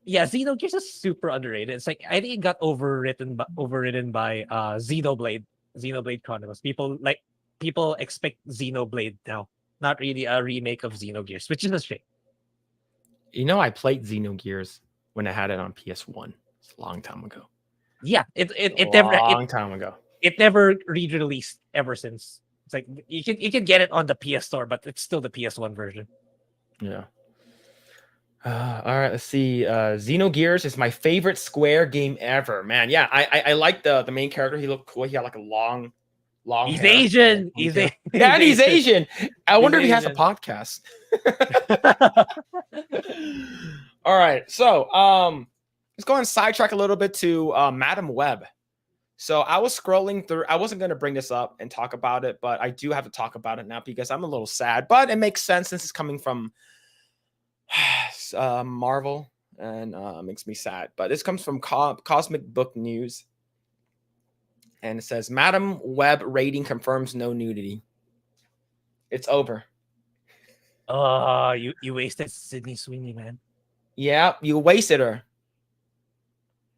Xenogears is super underrated. It's like I think it got overridden by Xenoblade Chronicles. People expect Xenoblade now, not really a remake of Xenogears, which is a shame. I played Xenogears when I had it on PS1. It's a long time ago. Yeah, long time ago. It never re-released ever since. It's like you can get it on the PS Store, but it's still the PS1 version. Yeah. All right, let's see. Xenogears is my favorite Square game ever. Man, yeah, I like the main character. He looked cool. He had like a long He's hair. Asian. He's Asian. I wonder if he has a podcast. All right, so let's go and sidetrack a little bit to Madam Web. So I was scrolling through. I wasn't going to bring this up and talk about it, but I do have to talk about it now because I'm a little sad. But it makes sense since it's coming from Marvel, and makes me sad. But this comes from Cosmic Book News. And it says, Madam Web rating confirms no nudity. It's over. Oh, you wasted Sydney Sweeney, man. Yeah, you wasted her.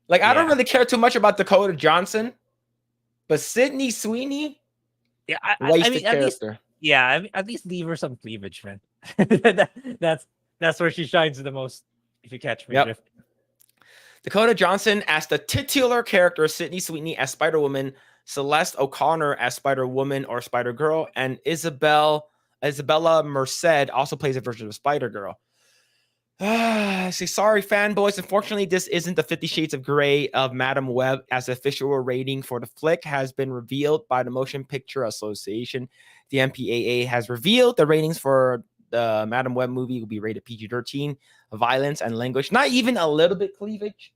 Like, I don't Yeah. really care too much about Dakota Johnson, but Sydney Sweeney, Yeah, wasted at least, character. at least leave her some cleavage, man. That's where she shines the most. If you catch my Yep. drift. Dakota Johnson as the titular character, Sydney Sweeney as Spider-Woman, Celeste O'Connor as Spider-Woman or Spider-Girl, and Isabella Merced also plays a version of Spider-Girl. Sorry, fanboys. Unfortunately, this isn't the 50 Shades of Grey of Madam Web, as the official rating for the flick has been revealed by the Motion Picture Association. The MPAA has revealed the ratings for the Madam Web movie will be rated PG-13, violence and language, not even a little bit cleavage.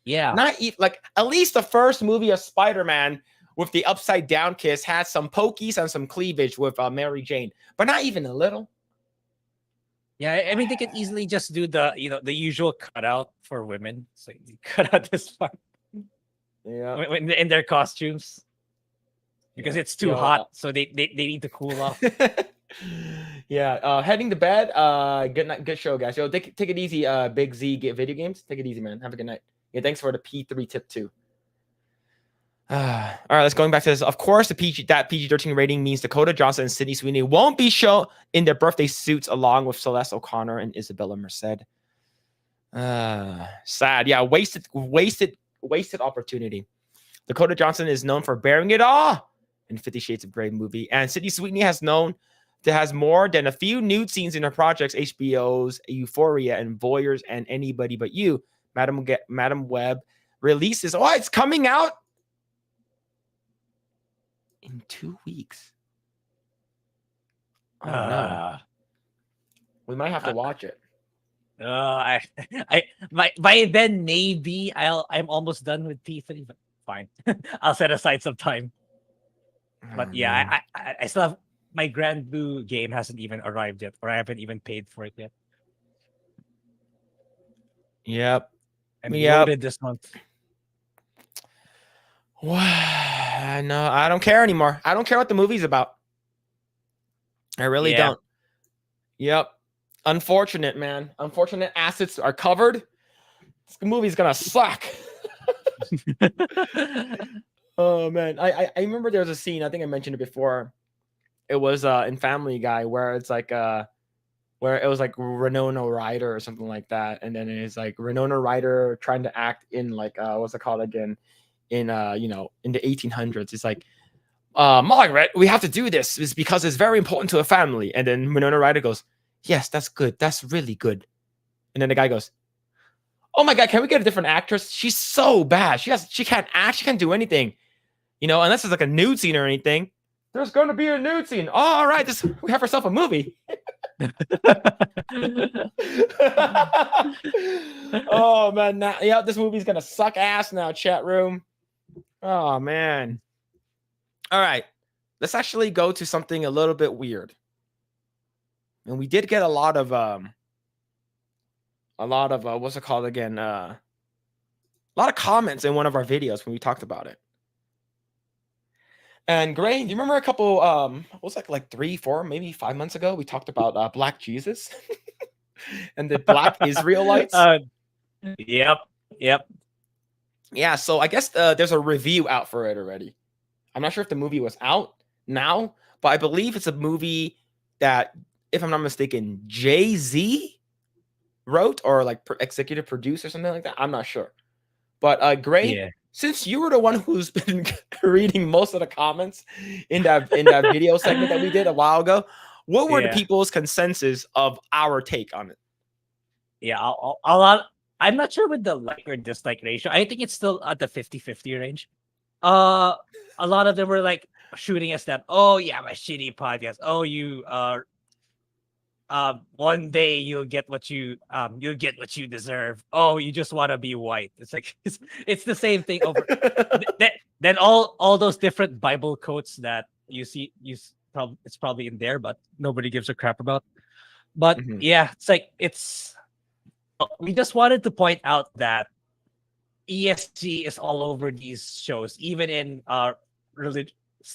Yeah, not even like at least the first movie of Spider-Man with the upside down kiss had some pokies and some cleavage with Mary Jane, but not even a little. Yeah, I mean they could easily just do the the usual cutout for women. So you cut out this part. Yeah, when in their costumes, because it's too hot, so they need to cool off. Yeah, heading to bed. Good night, good show, guys. Yo, take it easy. Big Z get video games. Take it easy, man. Have a good night. Yeah, thanks for the P3 tip too. All right, let's going back to this. Of course, the PG-13 rating means Dakota Johnson and Sydney Sweeney won't be shown in their birthday suits along with Celeste O'Connor and Isabella Merced. Sad. Yeah, wasted opportunity. Dakota Johnson is known for bearing it all in 50 Shades of Grey movie, and Sydney Sweeney has more than a few nude scenes in her projects, HBO's Euphoria and Voyeurs and Anybody But You. Madam Web releases. Oh, it's coming out in 2 weeks. Oh no. We might have to watch it. By then maybe I'm almost done with P3, but fine. I'll set aside some time. But yeah, I still have my Grand Blue game hasn't even arrived yet, or I haven't even paid for it yet. Yep. I'm loaded this month. No, I don't care anymore. I don't care what the movie's about. I really don't. Yep. Unfortunate, man. Unfortunate assets are covered. This movie's gonna suck. Oh man. I remember there was a scene, I think I mentioned it before. It was in Family Guy where it's like where it was like Winona Ryder or something like that. And then it's like Winona Ryder trying to act in like what's it called again? In in the 1800s. It's like Margaret, we have to do this. It's because it's very important to a family. And then Winona Ryder goes, yes, that's good. That's really good. And then the guy goes, oh my God, can we get a different actress? She's so bad. She can't act. She can't do anything. Unless it's like a nude scene or anything. There's going to be a nude scene. Oh, all right. We have ourselves a movie. Oh man. This movie's going to suck ass now, chat room. Oh man. All right. Let's actually go to something a little bit weird. And we did get a lot of what's it called again? A lot of comments in one of our videos when we talked about it. And Grae, do you remember a couple what was it, like 3, 4, maybe 5 months ago? We talked about Black Jesus and the Black Israelites. Yep. Yeah, so I guess there's a review out for it already. I'm not sure if the movie was out now, but I believe it's a movie that, if I'm not mistaken, Jay-Z wrote or like executive produced or something like that. I'm not sure. But Grae, since you were the one who's been reading most of the comments in that video segment that we did a while ago, what were the people's consensus of our take on it? Yeah, I'm not sure with the like or dislike ratio. I think it's still at the 50-50 range. A lot of them were like shooting us that, oh yeah, my shitty podcast. Oh, you one day you'll get what you deserve. Oh, you just want to be white. It's like it's the same thing over. Then all those different Bible quotes that you see, it's probably in there, but nobody gives a crap about. But yeah, it's like we just wanted to point out that ESG is all over these shows, even in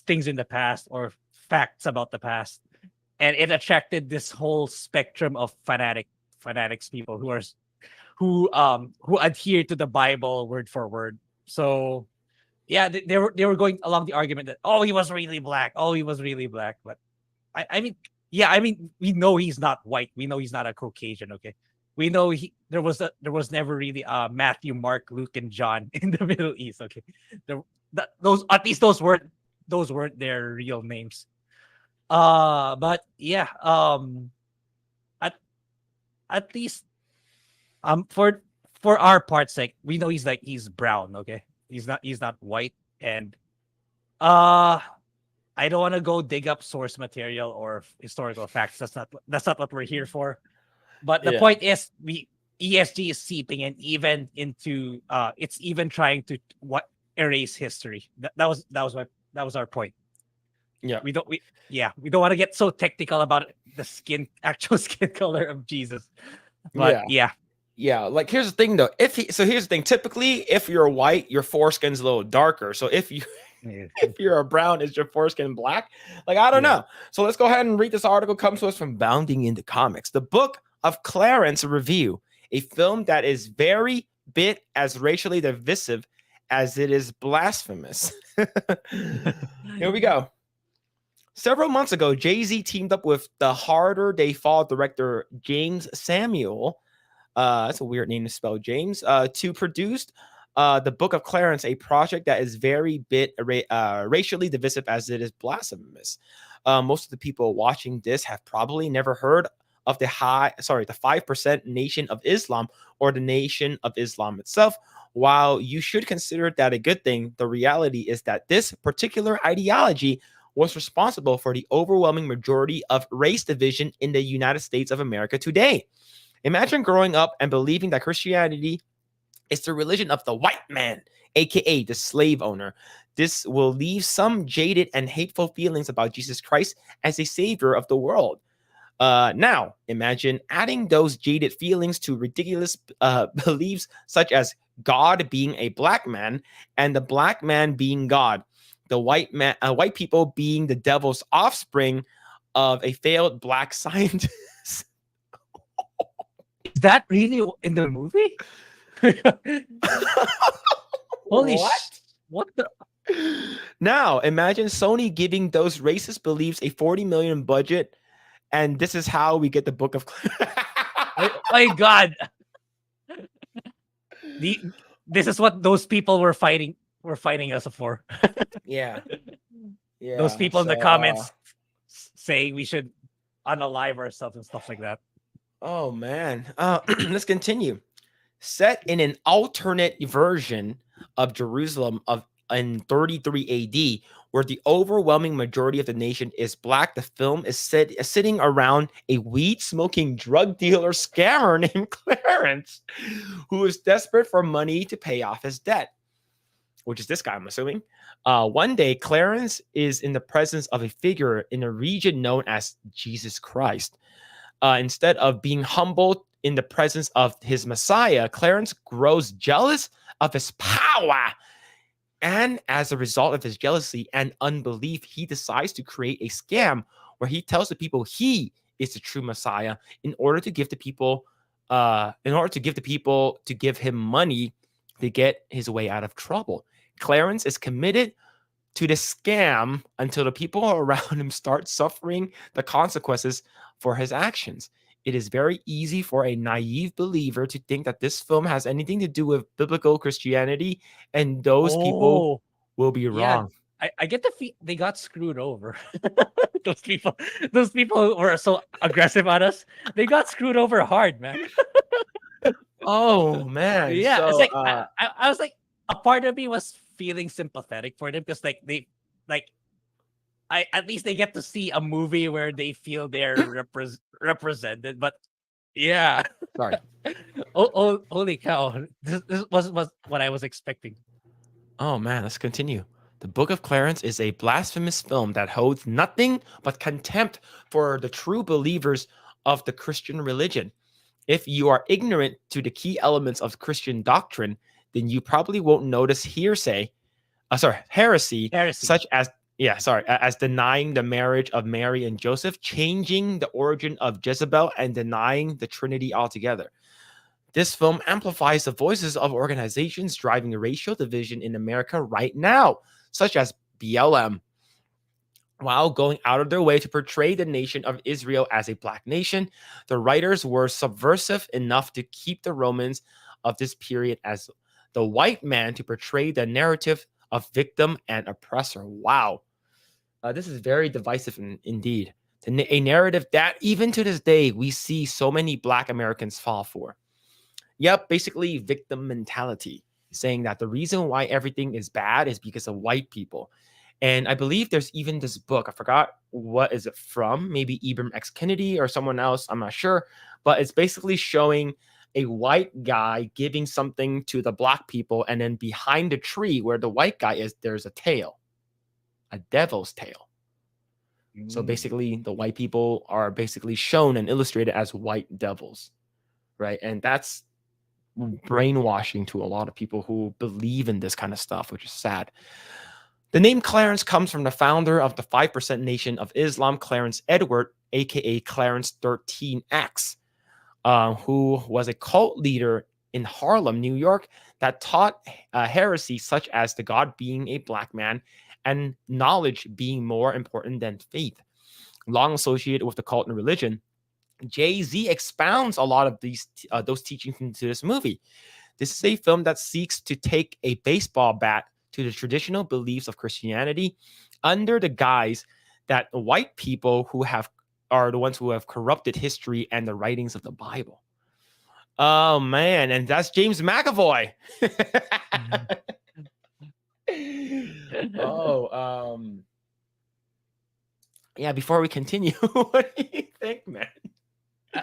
things in the past or facts about the past, and it attracted this whole spectrum of fanatics people who adhere to the Bible word for word. So yeah, they were going along the argument that, oh, he was really black, but I mean, yeah, I mean, we know he's not white, we know he's not a Caucasian, okay. We know there was never really Matthew, Mark, Luke, and John in the Middle East. Okay, those at least those weren't their real names. But yeah, at least for our part's sake, we know he's brown. Okay, he's not white, and I don't want to go dig up source material or historical facts. That's not what we're here for. But the point is, ESG is seeping in even into it's even trying to erase history. That was our point. Yeah, we don't want to get so technical about the actual skin color of Jesus. But yeah. Like, here's the thing though. Here's the thing. Typically, if you're white, your foreskin's a little darker. So if you're a brown, is your foreskin black? Like, I don't know. So let's go ahead and read this article. Comes to us from Bounding into Comics. The Book of Clarence review, a film that is very bit as racially divisive as it is blasphemous. Here we go. Several months ago, Jay-Z teamed up with The Harder They Fall director James Samuel. That's a weird name to spell, James. To produce The Book of Clarence, a project that is very bit racially divisive as it is blasphemous. Most of the people watching this have probably never heard of the 5% Nation of Islam or the Nation of Islam itself. While you should consider that a good thing, the reality is that this particular ideology was responsible for the overwhelming majority of race division in the United States of America today. Imagine growing up and believing that Christianity is the religion of the white man, aka the slave owner. This will leave some jaded and hateful feelings about Jesus Christ as a savior of the world. Now, imagine adding those jaded feelings to ridiculous beliefs such as God being a black man and the black man being God, the white people being the devil's offspring of a failed black scientist. Is that really in the movie? Holy What? What the? Now, imagine Sony giving those racist beliefs a $40 million budget, and this is how we get the Book of My God. This is what those people were fighting us for. Yeah. Those people in the comments say we should unalive ourselves and stuff like that. Oh man. Let's continue. Set in an alternate version of Jerusalem in 33 AD, where the overwhelming majority of the nation is black, the film is sitting around a weed-smoking drug dealer scammer named Clarence, who is desperate for money to pay off his debt, which is this guy, I'm assuming. One day, Clarence is in the presence of a figure in a region known as Jesus Christ. Instead of being humbled in the presence of his Messiah, Clarence grows jealous of his power. And as a result of his jealousy and unbelief, he decides to create a scam where he tells the people he is the true Messiah in order to give the people to give him money to get his way out of trouble. Clarence is committed to the scam until the people around him start suffering the consequences for his actions. It is very easy for a naive believer to think that this film has anything to do with biblical Christianity, and those people will be wrong. I get the they got screwed over. those people who were so aggressive on us, they got screwed over hard, man. Oh man. Yeah, So, it's like I was like, a part of me was feeling sympathetic for them because at least they get to see a movie where they feel they're represented. But yeah, sorry. Holy cow! This was what I was expecting. Oh man, let's continue. The Book of Clarence is a blasphemous film that holds nothing but contempt for the true believers of the Christian religion. If you are ignorant to the key elements of Christian doctrine, then you probably won't notice heresy, such as as denying the marriage of Mary and Joseph, changing the origin of Jezebel, and denying the Trinity altogether. This film amplifies the voices of organizations driving racial division in America right now, such as BLM, while going out of their way to portray the nation of Israel as a black nation. The writers were subversive enough to keep the Romans of this period as the white man, to portray the narrative of victim and oppressor. Wow. This is very divisive indeed. A narrative that even to this day, we see so many black Americans fall for. Yep, basically victim mentality, saying that the reason why everything is bad is because of white people. And I believe there's even this book, I forgot what is it from, maybe Ibram X. Kennedy or someone else, I'm not sure, but it's basically showing a white guy giving something to the black people, and then behind the tree where the white guy is, there's a tail, a devil's tail. So basically the white people are basically shown and illustrated as white devils, right? And that's brainwashing to a lot of people who believe in this kind of stuff, which is sad. The name Clarence comes from the founder of the 5% Nation of Islam, Clarence Edward, aka Clarence 13X, who was a cult leader in Harlem, New York, that taught heresy such as the God being a black man and knowledge being more important than faith. Long associated with the cult and religion, Jay-Z expounds a lot of those teachings into this movie. This is a film that seeks to take a baseball bat to the traditional beliefs of Christianity under the guise that white people are the ones who have corrupted history and the writings of the Bible. Oh man, and that's James McAvoy. Yeah, before we continue, what do you think, man?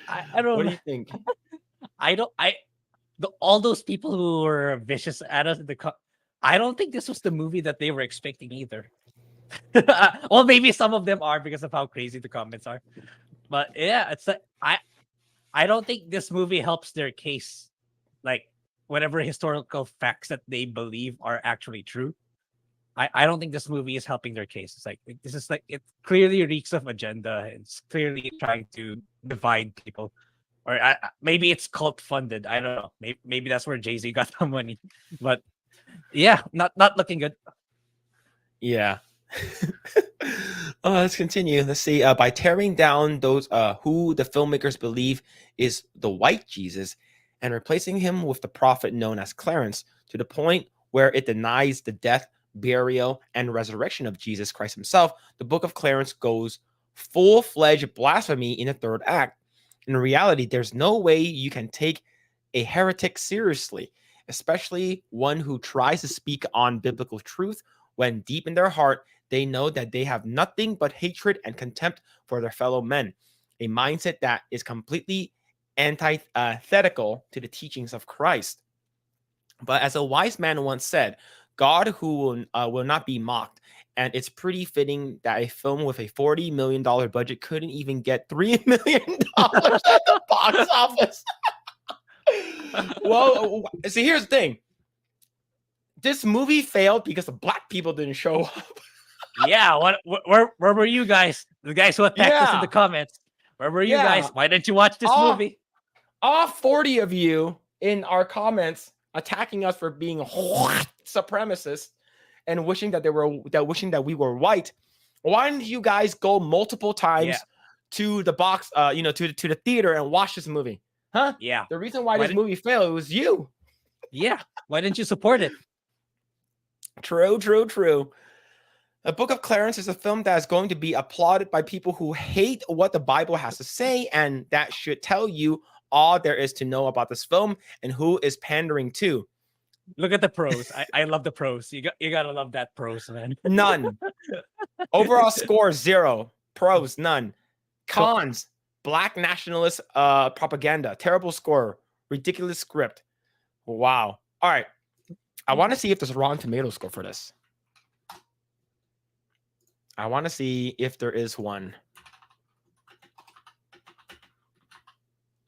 I don't. What do you think? All those people who were vicious at us I don't think this was the movie that they were expecting either. Well, maybe some of them are because of how crazy the comments are. But yeah, it's like I don't think this movie helps their case. Like whatever historical facts that they believe are actually true. I don't think this movie is helping their case. It's like this is like it clearly reeks of agenda. It's clearly trying to divide people, or maybe it's cult funded. I don't know. Maybe that's where Jay-Z got the money. But yeah, not looking good. Yeah. Let's continue. Let's see. By tearing down those who the filmmakers believe is the white Jesus and replacing him with the prophet known as Clarence, to the point where it denies the death, burial, and resurrection of Jesus Christ himself, the Book of Clarence goes full-fledged blasphemy in the third act. In reality, there's no way you can take a heretic seriously, especially one who tries to speak on biblical truth when deep in their heart they know that they have nothing but hatred and contempt for their fellow men, a mindset that is completely antithetical to the teachings of Christ. But as a wise man once said, God who will not be mocked. And it's pretty fitting that a film with a $40 million budget couldn't even get $3 million at the box office. Well, see, here's the thing. This movie failed because the black people didn't show up. Yeah, where were you guys? The guys who attacked us in the comments. Where were you guys? Why didn't you watch this movie? All 40 of you in our comments attacking us for being supremacists and wishing that we were white. Why didn't you guys go multiple times to the box, to the theater and watch this movie? Huh? Yeah. The reason why this movie failed, it was you. Yeah. Why didn't you support it? True. The Book of Clarence is a film that is going to be applauded by people who hate what the Bible has to say, and that should tell you all there is to know about this film and who is pandering to. Look at the pros. I love the pros. You gotta love that pros, man. None. Overall score 0. Pros none. Cons: black nationalist propaganda. Terrible score. Ridiculous script. Wow. All right. I want to see if there's a Rotten Tomato score for this. I want to see if there is one.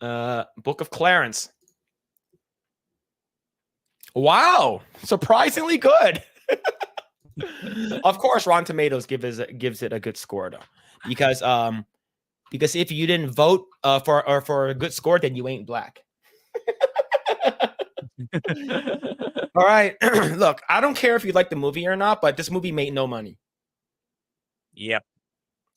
Book of Clarence. Wow, surprisingly good. Of course, Rotten Tomatoes gives it a good score though, because if you didn't vote for a good score, then you ain't black. All right, look, I don't care if you like the movie or not, but this movie made no money. Yep.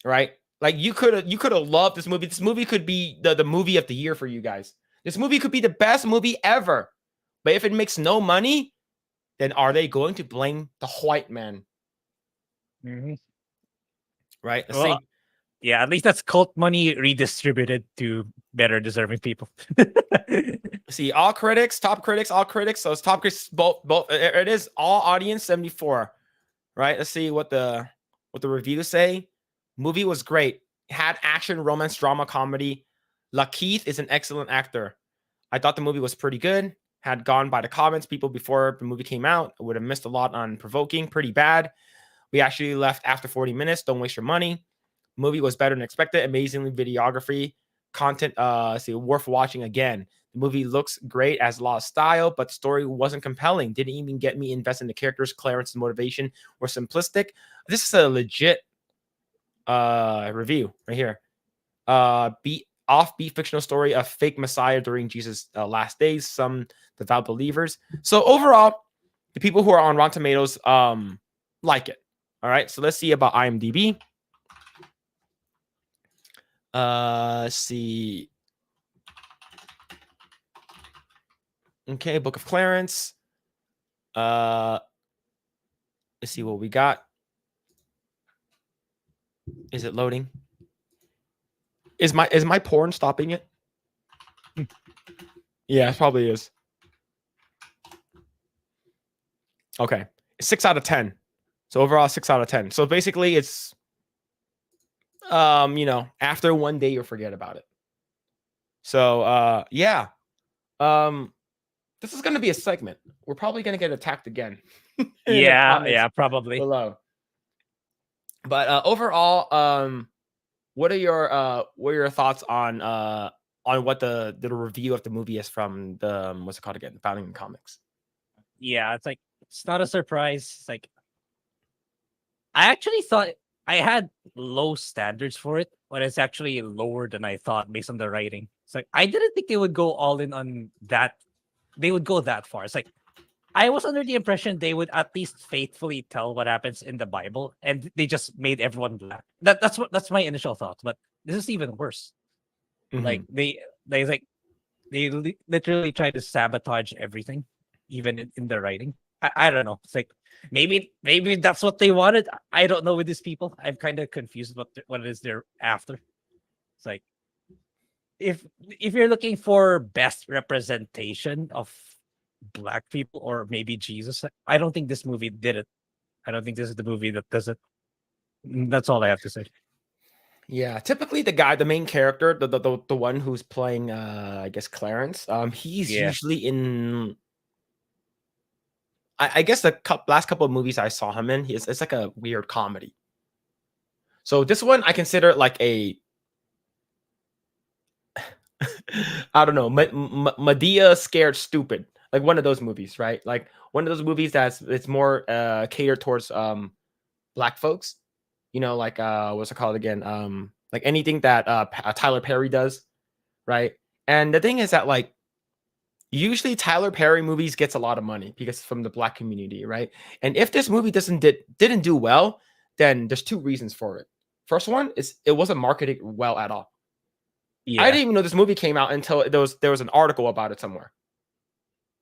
Right? Like you could have loved this movie. This movie could be the movie of the year for you guys. This movie could be the best movie ever. But if it makes no money, then are they going to blame the white man? Mm-hmm. Right? Well, yeah, at least that's cult money redistributed to better deserving people. See, top critics. So it's top critics, both. It is all audience 74. Right? Let's see what the reviews say. Movie was great. Had action, romance, drama, comedy. Lakeith is an excellent actor. I thought the movie was pretty good. Had gone by the comments people before the movie came out. I would have missed a lot on provoking. Pretty bad. We actually left after 40 minutes. Don't waste your money. Movie was better than expected. Amazingly videography. Content, worth watching again. The movie looks great, has a lot of style, but the story wasn't compelling. Didn't even get me invested in the characters. Clarence's motivation were simplistic. This is a legit review right here. Offbeat fictional story of fake messiah during Jesus' last days. Some devout believers. So overall, the people who are on Rotten Tomatoes like it. All right. So let's see about IMDb. Let's see. Okay, Book of Clarence. Let's see what we got. Is it loading? Is my porn stopping it? Yeah, it probably is. Okay. 6 out of 10. So overall 6 out of 10. So basically it's after one day you'll forget about it. So yeah. This is going to be a segment. We're probably going to get attacked again. Yeah, probably. Below. But overall, what are your thoughts on what the review of the movie is from the what's it called again? Founding Comics. Yeah, it's not a surprise. It's like I actually thought I had low standards for it, but it's actually lower than I thought based on the writing. It's like I didn't think they would go all in on that. They would go that far. It's like I was under the impression they would at least faithfully tell what happens in the Bible, and they just made everyone laugh. That's my initial thought. But this is even worse. Mm-hmm. Like they literally try to sabotage everything, even in the writing. I don't know. It's like maybe that's what they wanted. I don't know with these people. I'm kind of confused what it is they're after. It's like if you're looking for best representation of Black people or maybe Jesus, I don't think this movie did it. I don't think this is the movie that does it. That's all I have to say. Yeah, typically the main character, the one who's playing I guess Clarence, he's usually in I guess the last couple of movies I saw him in, it's like a weird comedy. So this one I consider like a I don't know, Medea Scared Stupid, like one of those movies, right? Like one of those movies it's more catered towards Black folks. Like what's it called again? Like anything that Tyler Perry does, right? And the thing is that like usually Tyler Perry movies gets a lot of money because from the Black community, right? And if this movie didn't do well, then there's two reasons for it. First one is it wasn't marketed well at all. Yeah. I didn't even know this movie came out until there was an article about it somewhere,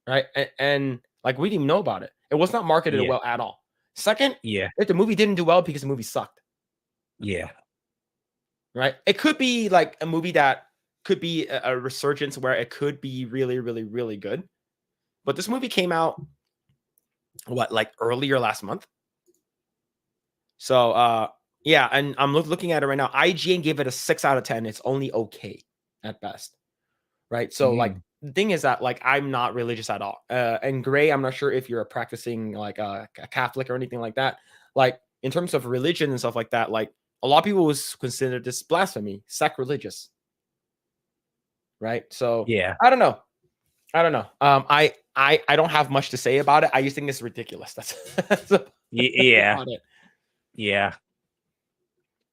right? And like we didn't even know about it. It was not marketed well at all. Second, if the movie didn't do well because the movie sucked. Yeah. Right? It could be like a movie that could be a resurgence where it could be really, really, really good. But this movie came out like earlier last month. So yeah, and I'm looking at it right now. IGN gave it a 6 out of 10. It's only okay at best. Right? So like the thing is that like I'm not religious at all. And Grae, I'm not sure if you're a practicing like a Catholic or anything like that. Like in terms of religion and stuff like that, like a lot of people was considered this blasphemy, sacrilegious. Right? So yeah, I don't know. I I don't have much to say about it. I just think it's ridiculous. That's Yeah. about it. Yeah.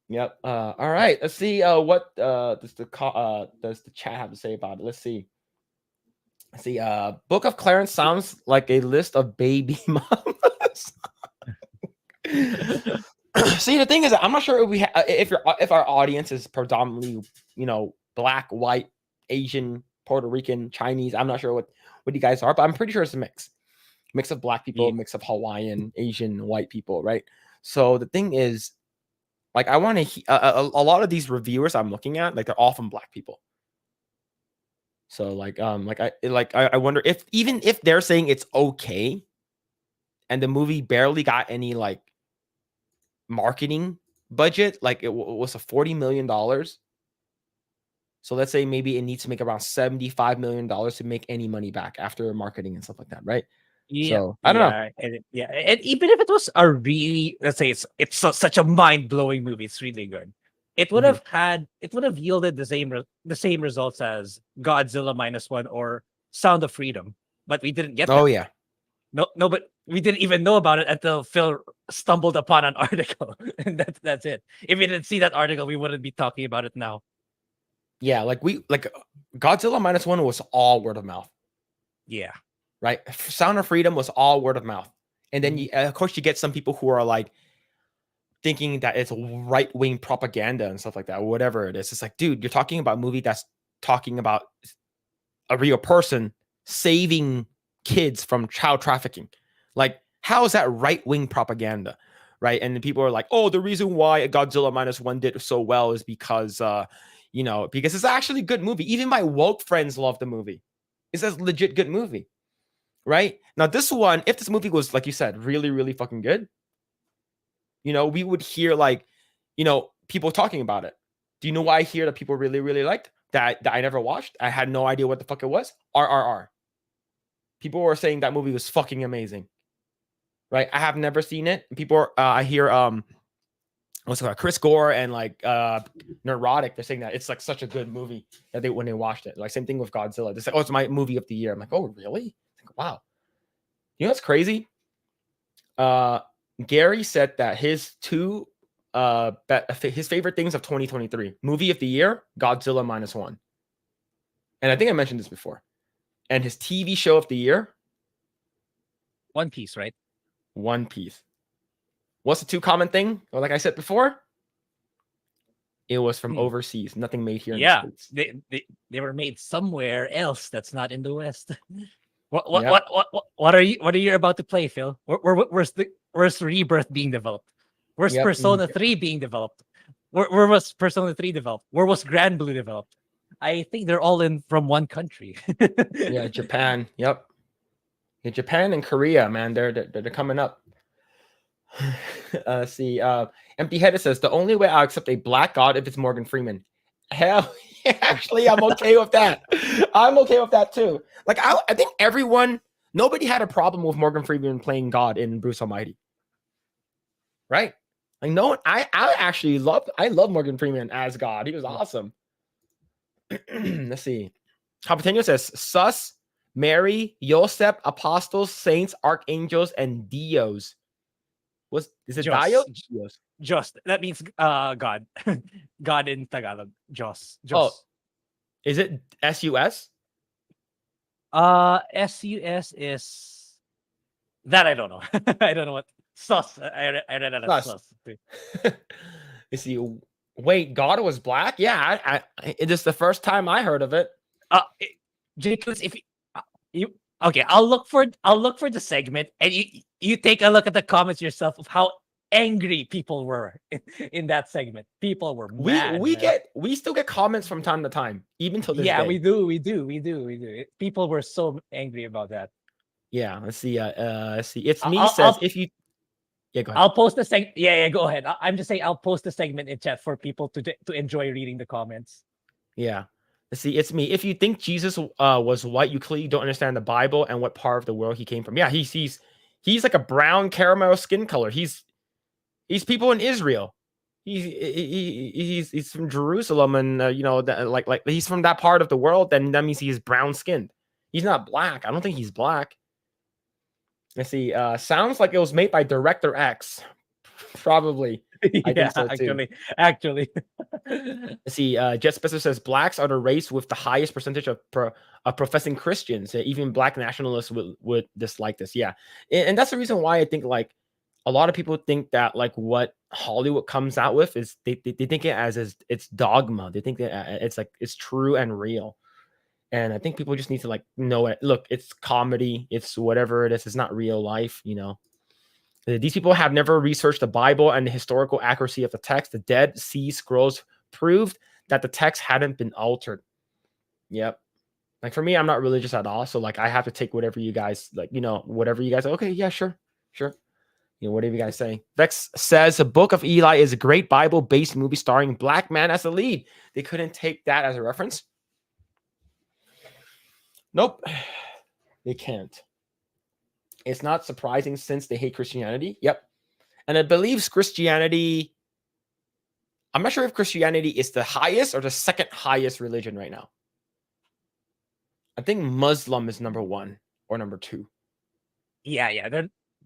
Yep. All right. Let's see. What does the chat have to say about it? Let's see. Let's see. Book of Clarence sounds like a list of baby mamas. See, the thing is, I'm not sure if if our audience is predominantly, Black, white, Asian, Puerto Rican, Chinese. I'm not sure what you guys are, but I'm pretty sure it's a mix of Black people, mix of Hawaiian, Asian, white people, right? So the thing is, like, I want to a lot of these reviewers I'm looking at, like, they're all from Black people. So I wonder if they're saying it's okay, and the movie barely got any like marketing budget, like it was a $40 million. So let's say maybe it needs to make around $75 million to make any money back after marketing and stuff like that, right? Yeah, So I don't know. and even if it was a really, let's say it's such a mind blowing movie, it's really good. It would have yielded the same results as Godzilla -1 or Sound of Freedom, but we didn't get. Oh that. yeah, no, but we didn't even know about it until Phil stumbled upon an article, and that's it. If we didn't see that article, we wouldn't be talking about it now. yeah. Like Godzilla -1 was all word of mouth. Yeah. Right. Sound of Freedom was all word of mouth. And then, of course, you get some people who are like thinking that it's right-wing propaganda and stuff like that, whatever it is. It's like, dude, you're talking about a movie that's talking about a real person saving kids from child trafficking. Like, how is that right-wing propaganda? Right. And then people are like, oh, the reason why Godzilla -1 did so well is because, because it's actually a good movie. Even my woke friends love the movie. It's a legit good movie. Right now, this one, if this movie was, like you said, really, really fucking good, we would hear people talking about it. Do you know why I hear that people really, really liked that I never watched? I had no idea what the fuck it was. RRR. People were saying that movie was fucking amazing. Right? I have never seen it. People I hear what's it called? Chris Gore and Neurotic. They're saying that it's like such a good movie that when they watched it. Like same thing with Godzilla. They say, oh, it's my movie of the year. I'm like, oh, really? Wow. You know what's crazy? Gary said that his his favorite things of 2023 movie of the year, Godzilla -1. And I think I mentioned this before. And his TV show of the year, One Piece, right? One Piece. What's the 2 common thing? Well, like I said before, it was from overseas. Nothing made here in the States. They were made somewhere else that's not in the West. What are you about to play, Phil? Where's Rebirth being developed? Where's Persona 3 being developed? Where was Persona 3 developed? Where was Grand Blue developed? I think they're all from one country. Yeah, Japan. Yep. Yeah, Japan and Korea, man, they're coming up. See, Empty Headed says the only way I'll accept a black god if it's Morgan Freeman. Hell yeah, actually, I'm okay with that. I'm okay with that too. Like, I think nobody had a problem with Morgan Freeman playing God in Bruce Almighty. Right? Like, no one, I love Morgan Freeman as God. He was awesome. Let's see. Capitano says, Sus, Mary, Yosef, Apostles, Saints, Archangels, and Dios. Is it Dios? Just. That means God. God in Tagalog. Jos. Oh, is it SUS? SUS is that I don't know. I don't know what sus. I read that as sus. You see, wait, God was black? Yeah, it is the first time I heard of it. Jacobs, if you okay, I'll look for the segment, and you take a look at the comments yourself of how angry people were in that segment. People were mad. We still get comments from time to time, even till this day. Yeah, we do. People were so angry about that. Yeah, let's see. It's me says if you. Yeah, go ahead. I'll post the segment. Yeah, go ahead. I'm just saying I'll post the segment in chat for people to enjoy reading the comments. Yeah. Let's see. It's me. If you think Jesus was white, you clearly don't understand the Bible and what part of the world he came from. Yeah, he's like a brown caramel skin color. He's people in Israel. He's from Jerusalem, and like he's from that part of the world. Then that means he's brown skinned. He's not black. I don't think he's black. Let's see. Sounds like it was made by Director X. Probably. I think so too. Actually. Let's see. Jet Spencer says blacks are the race with the highest percentage of professing Christians. Even black nationalists would dislike this. Yeah, and that's the reason why I think like a lot of people think that like what Hollywood comes out with is they think it as it's dogma. They think that it's like it's true and real. And I think people just need to like know it. Look, it's comedy. It's whatever it is. It's not real life, you know. These people have never researched the Bible and the historical accuracy of the text. The Dead Sea Scrolls proved that the text hadn't been altered. Yep. Like for me, I'm not religious at all. So like I have to take whatever you guys like, you know, whatever you guys, okay, yeah, sure. You know, whatever you guys say. Vex says the Book of Eli is a great Bible-based movie starring black man as the lead. They couldn't take that as a reference. Nope, they can't. It's not surprising since they hate Christianity. Yep. And I believe Christianity, I'm not sure if Christianity is the highest or the second highest religion right now. I think Muslim is number 1 or number 2. Yeah.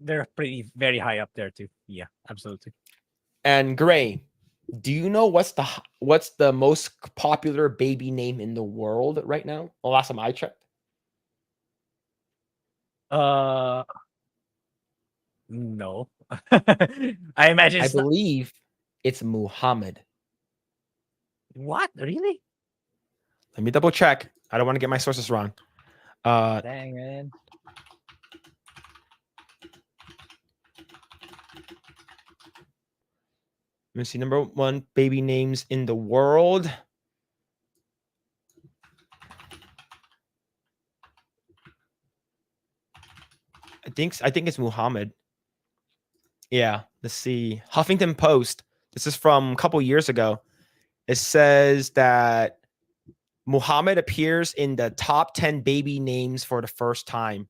They're pretty very high up there too. Yeah, absolutely. And Grae, do you know what's the most popular baby name in the world right now? The last time I checked. No. I imagine I believe it's Muhammad. What? Really? Let me double check. I don't want to get my sources wrong. Dang, man. Let me see. Number 1 baby names in the world. I think it's Muhammad. Yeah, let's see. Huffington Post. This is from a couple years ago. It says that Muhammad appears in the top 10 baby names for the first time.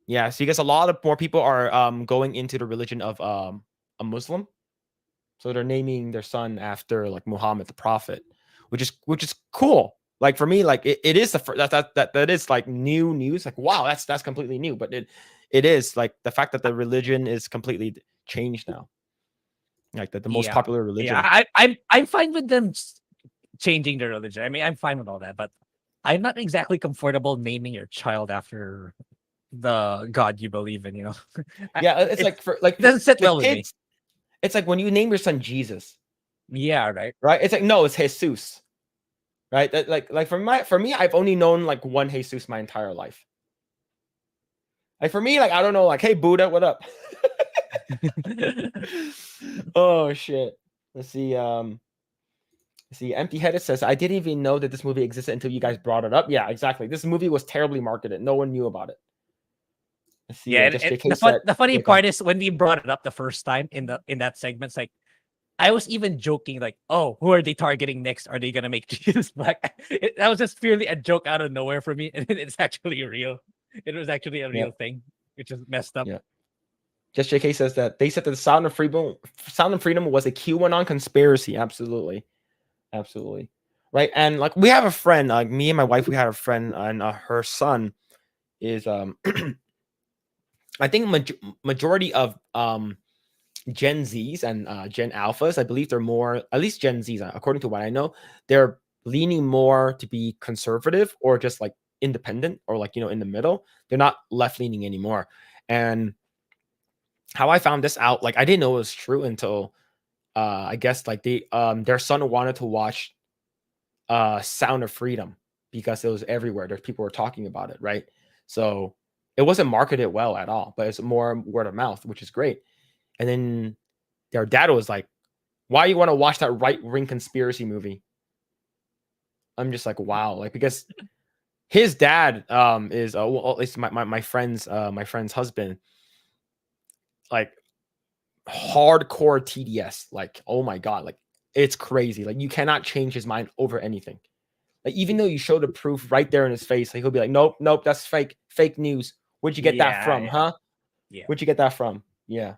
Yeah, so you guess a lot of more people are going into the religion of a Muslim. So they're naming their son after like Muhammad the prophet, which is cool. Like for me, like it is the first that is like new news. Like wow, that's completely new. But it is like the fact that the religion is completely changed now. Like the most popular religion. Yeah, I'm fine with them changing their religion. I mean, I'm fine with all that, but I'm not exactly comfortable naming your child after the God you believe in. You know? Yeah, it's like for like it doesn't sit well with me. It's like when you name your son Jesus. Yeah, right. Right. It's like no, it's Jesus. Right. That, like for me, I've only known like one Jesus my entire life. Like for me, like I don't know, like hey Buddha, what up? Oh shit. Let's see. Empty Headed says I didn't even know that this movie existed until you guys brought it up. Yeah, exactly. This movie was terribly marketed. No one knew about it. See, yeah, the funny part is when we brought it up the first time in that segment, it's like I was even joking, like, "Oh, who are they targeting next? Are they gonna make Jesus black?" That was just purely a joke out of nowhere for me, and it's actually real. It was actually a real thing, which is messed up. Yeah. Just JK says that they said that the Sound of Freedom was a QAnon conspiracy. Absolutely, right. And like we have a friend, like me and my wife, we had a friend, and her son is I think majority of Gen Zs and Gen Alphas, I believe they're more, at least Gen Zs, according to what I know, they're leaning more to be conservative or just like independent or like, you know, in the middle. They're not left leaning anymore. And how I found this out, like I didn't know it was true until I guess like their son wanted to watch Sound of Freedom because it was everywhere. There's people were talking about it, right? So it wasn't marketed well at all, but it's more word of mouth, which is great. And then their dad was like, why you want to watch that right-wing conspiracy movie? I'm just like, wow. Like, because his dad is well, at least my friend's husband, like hardcore TDS. Like, oh my God, like it's crazy. Like you cannot change his mind over anything. Like, even though you show the proof right there in his face, like he'll be like, nope, that's fake news. Where'd you get that from, huh? Yeah. Where'd you get that from? Yeah.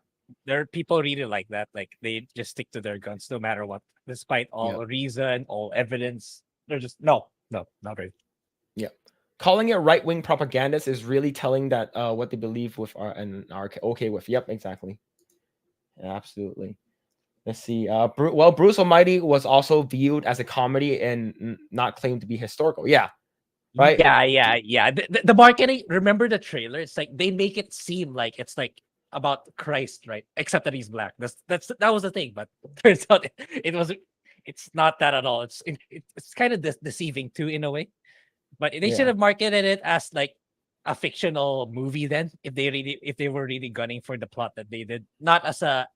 There are people really like that. Like they just stick to their guns no matter what, despite all reason, all evidence. They're just no, not really. Yeah. calling it right-wing propagandist is really telling that what they believe with are okay with. Yep, exactly. Yeah, absolutely. Let's see. Well, Bruce Almighty was also viewed as a comedy and not claimed to be historical. Yeah, right. Yeah. The marketing. Remember the trailer? It's like they make it seem like it's like about Christ, right? Except that he's black. That was the thing. But turns out it wasn't. It's not that at all. It's kind of deceiving too in a way. But they should have marketed it as like a fictional movie then, if they were really gunning for the plot that they did, not as a.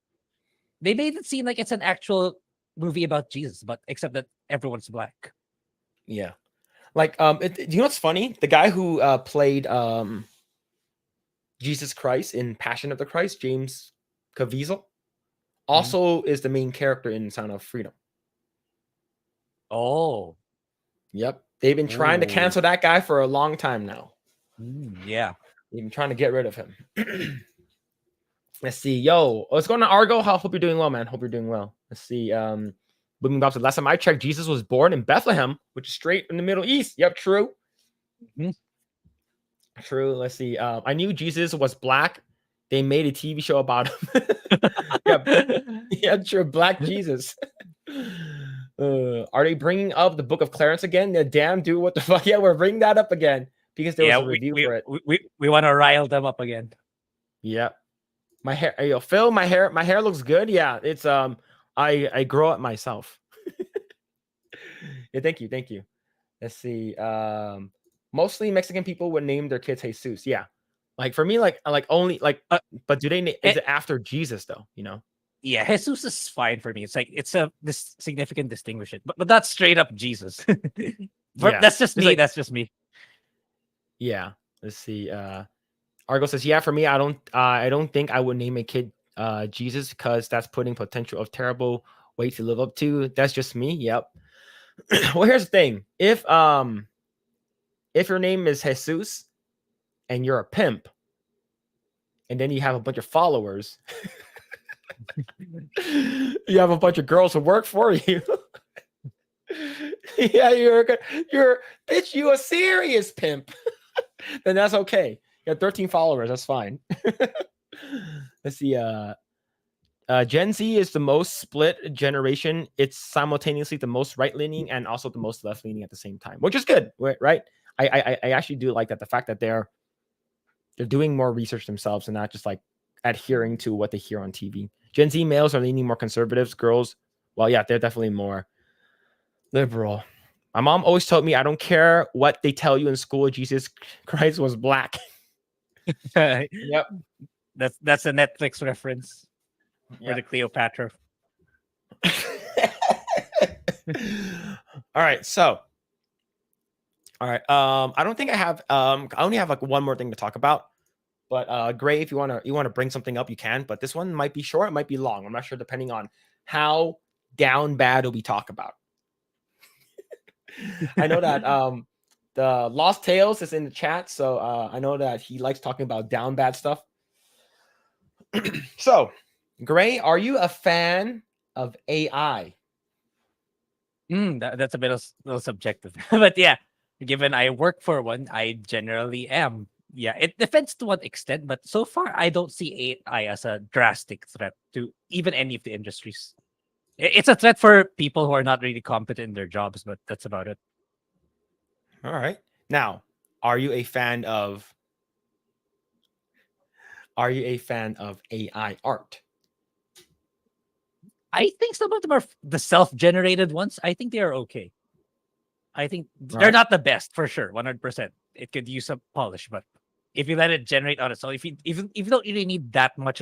They made it seem like it's an actual movie about Jesus, but except that everyone's black. Yeah, like do you know what's funny? The guy who played Jesus Christ in Passion of the Christ, James Caviezel, also is the main character in Sound of Freedom. Oh, yep. They've been trying to cancel that guy for a long time now. Yeah, they've been trying to get rid of him. Let's see. Yo, what's going on, Argo? Hope you're doing well, man. Hope you're doing well. Let's see. Booming Bob said, last time I checked, Jesus was born in Bethlehem, which is straight in the Middle East. Yep, true. True. Let's see. I knew Jesus was black. They made a TV show about him. yeah, true. Black Jesus. Are they bringing up the Book of Clarence again? Yeah, damn, dude, what the fuck? Yeah, we're bringing that up again because there was a review for it. We want to rile them up again. Yep. My hair, yo, Phil, my hair looks good. Yeah, it's I grow it myself. Yeah, thank you. Let's see. Mostly Mexican people would name their kids Jesus. Yeah, like for me, like only like, but do they? Is it after Jesus though? You know. Yeah, Jesus is fine for me. It's like it's this significant distinguishing, but that's straight up Jesus. That's just me. Like, that's just me. Yeah. Let's see. Argo says, yeah, for me, I don't think I would name a kid Jesus because that's putting potential of terrible weight to live up to. That's just me. Yep. Well, here's the thing. If your name is Jesus and you're a pimp and then you have a bunch of followers, you have a bunch of girls who work for you. Yeah, you're bitch, you a serious pimp. Then that's okay. You have 13 followers. That's fine. Let's see. Gen Z is the most split generation. It's simultaneously the most right-leaning and also the most left-leaning at the same time, which is good, right? I actually do like that. The fact that they're doing more research themselves and not just like adhering to what they hear on TV. Gen Z males are leaning more conservatives. Girls, well, yeah, they're definitely more liberal. My mom always told me, I don't care what they tell you in school, Jesus Christ was black. Yep. That's a Netflix reference for the Cleopatra. All right. I don't think I have I only have like one more thing to talk about. But Grae, if you wanna bring something up, you can. But this one might be short, it might be long. I'm not sure, depending on how down bad we talk about. I know that the Lost Tales is in the chat, so I know that he likes talking about down bad stuff. So, Grae, are you a fan of AI? That's a little subjective, but yeah, given I work for one, I generally am. Yeah, it depends to what extent, but so far I don't see AI as a drastic threat to even any of the industries. It's a threat for people who are not really competent in their jobs, but that's about it. All right. Now, are you a fan of AI art? I think some of them are the self-generated ones. I think they are okay. I think they're not the best for sure, 100%. It could use some polish, but if you let it generate on its own, if you don't really need that much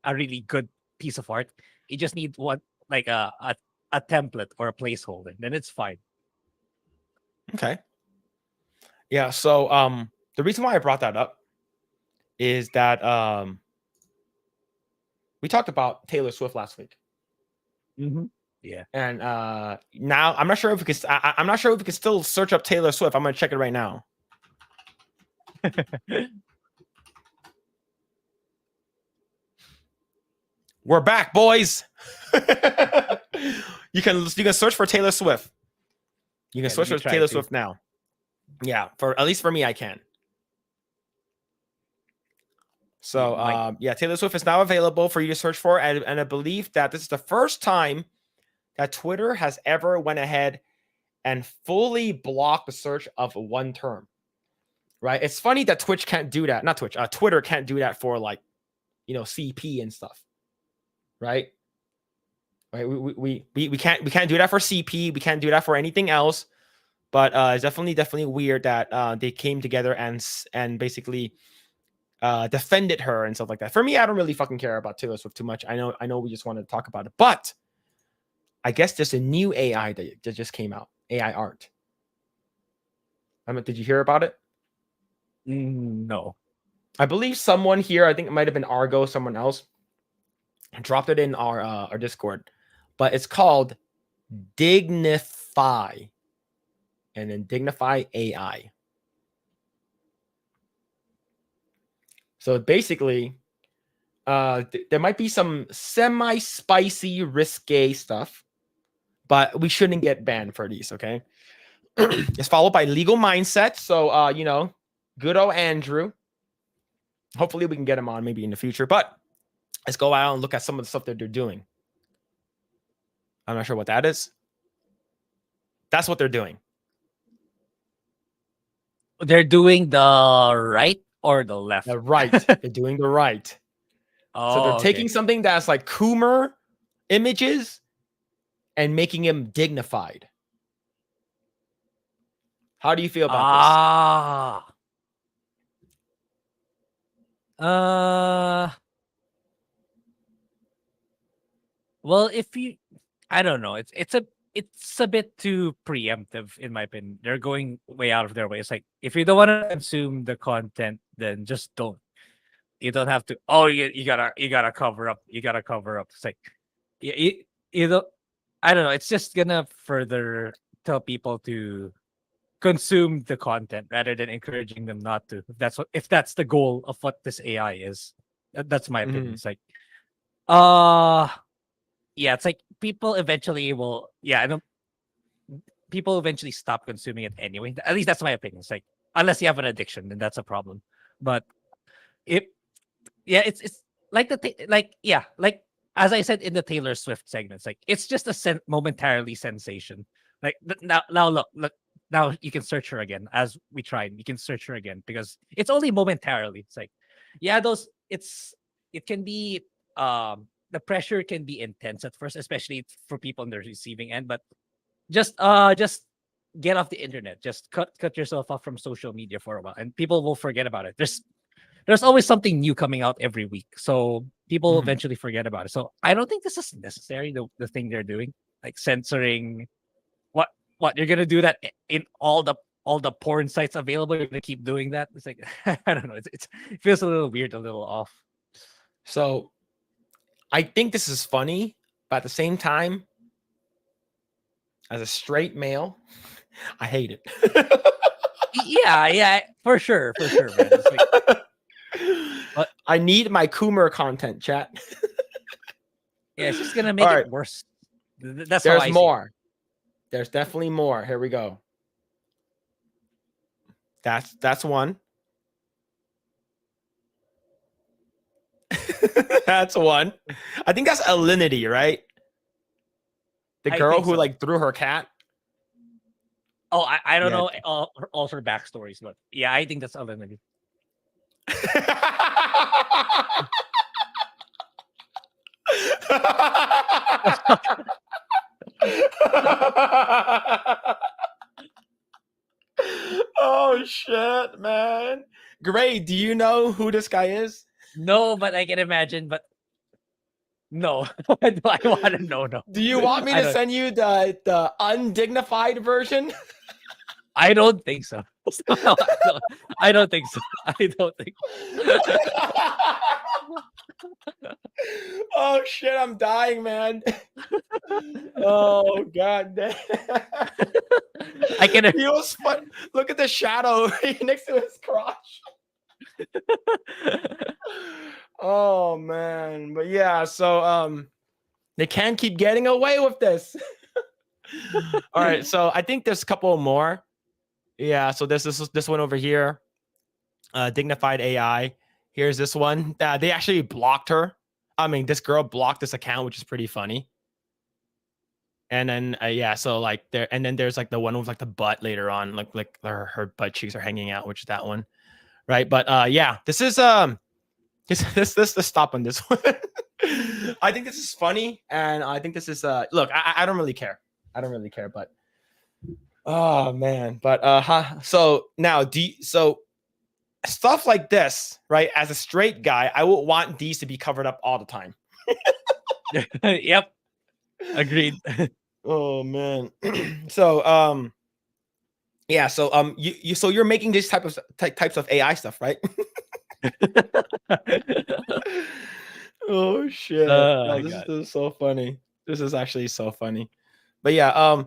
a really good piece of art, you just need one like a template or a placeholder, then it's fine. Okay. Yeah, so the reason why I brought that up is that we talked about Taylor Swift last week. Yeah. And now I'm not sure if we could I'm not sure if we can still search up Taylor Swift. I'm gonna check it right now. We're back, boys. You can search for Taylor Swift. You can search for Taylor Swift now. Yeah, for at least for me, I can. So yeah, Taylor Swift is now available for you to search for, and I believe that this is the first time that Twitter has ever went ahead and fully blocked the search of one term. Right? It's funny that Twitch can't do that. Not Twitch. Twitter can't do that for like, CP and stuff. Right? Right? We can't do that for CP. We can't do that for anything else. But it's definitely weird that they came together and basically defended her and stuff like that. For me, I don't really fucking care about Taylor Swift too much. I know we just want to talk about it, but I guess there's a new AI that just came out. AI art. Did you hear about it? No. I believe someone here, I think it might have been Argo, someone else, dropped it in our Discord. But it's called Dignify. And then Dignify AI. So basically, there might be some semi-spicy, risque stuff, but we shouldn't get banned for these, okay? It's followed by Legal Mindset. So, good old Andrew. Hopefully we can get him on maybe in the future, but let's go out and look at some of the stuff that they're doing. I'm not sure what that is. That's what they're doing. They're doing the right or the left? The right. They're doing the right. So they're taking something that's like Coomer images and making him dignified. How do you feel about this? Well, I don't know. It's a bit too preemptive in my opinion. They're going way out of their way. It's like if you don't want to consume the content, then just don't. You don't have to. Oh, you gotta cover up. You gotta cover up. It's like you don't. I don't know. It's just gonna further tell people to consume the content rather than encouraging them not to. If that's the goal of what this AI is. That's my opinion. It's like, yeah, it's like people eventually will. Yeah, I know. People eventually stop consuming it anyway. At least that's my opinion. It's like unless you have an addiction, then that's a problem. But it's like like as I said in the Taylor Swift segments, like it's just a momentarily sensation. Like now look, now you can search her again as we tried. You can search her again because it's only momentarily. It's like, yeah, it can be the pressure can be intense at first, especially for people on the receiving end. But just get off the internet. Just cut yourself off from social media for a while, and people will forget about it. There's always something new coming out every week, so people eventually forget about it. So I don't think this is necessary. The thing they're doing, like censoring, what you're gonna do that in all the porn sites available. You're gonna keep doing that. It's like I don't know. It feels a little weird, a little off. So I think this is funny, but at the same time, as a straight male, I hate it. yeah, for sure, man. It's like, but I need my Coomer content, chat. Yeah, it's just gonna make it worse. That's There's how I more. There's definitely more. Here we go. That's one. That's one. I think that's Alinity, right? The girl who like threw her cat. Oh, I don't know all her backstories, but yeah, I think that's Alinity. Oh shit, man. Grae, do you know who this guy is? No, but I can imagine, but no. I want to know. No. Do you want me to send you the undignified version? I don't think so. No, I don't think so. I don't think. Oh shit, I'm dying, man. Oh god damn. I can. Look at the shadow next to his crotch. Oh man, but yeah, so they can't keep getting away with this. All right, so I think there's a couple more. Yeah, so this one over here, dignified AI. Here's this one. They actually blocked her. I mean, this girl blocked this account, which is pretty funny. And then yeah, so like there, and then there's like the one with like the butt later on, like her butt cheeks are hanging out, which is that one, right? But yeah, this is this stop on this one. I think this is funny, and I think this is look, I don't really care. I don't really care, but oh man, but so now so stuff like this, right? As a straight guy, I would want these to be covered up all the time. Yep. Agreed. Oh man. So yeah, so you so you're making these types of AI stuff, right? Oh shit. No, this is so funny. This is actually so funny. But yeah,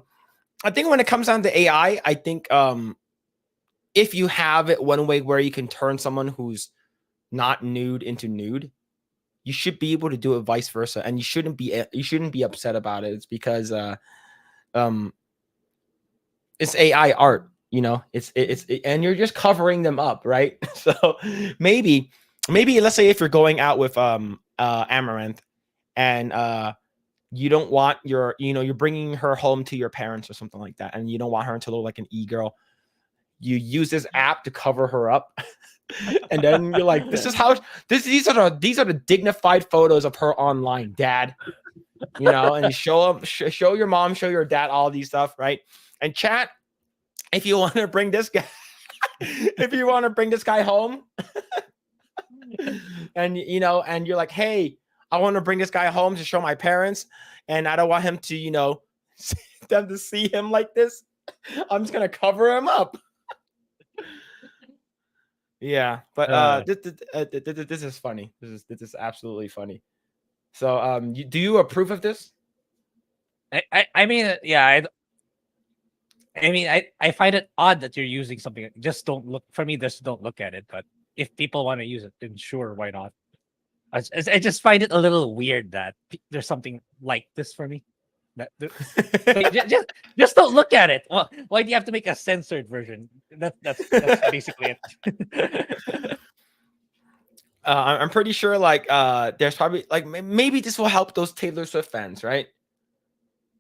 I think when it comes down to AI, I think if you have it one way where you can turn someone who's not nude into nude, you should be able to do it vice versa, and you shouldn't be upset about it. It's because it's AI art, you know. It's and you're just covering them up, right? So maybe let's say if you're going out with Amaranth and you don't want you're bringing her home to your parents or something like that, and you don't want her to look like an e-girl, you use this app to cover her up. And then you're like, these are the dignified photos of her online, dad. You know, and you show your mom, show your dad all these stuff, right? And chat, if you want to bring this guy, home, and and you're like, hey, I want to bring this guy home to show my parents, and I don't want him to, them to see him like this. I'm just gonna cover him up. Yeah, but this is funny. This is absolutely funny. So, do you approve of this? I mean, yeah. I mean, I find it odd that you're using something. Just don't look for me. Just don't look at it. But if people want to use it, then sure, why not? I just find it a little weird that there's something like this for me. Just don't look at it. Well, why do you have to make a censored version? That's basically it. I'm pretty sure like there's probably like maybe this will help those Taylor Swift fans, right?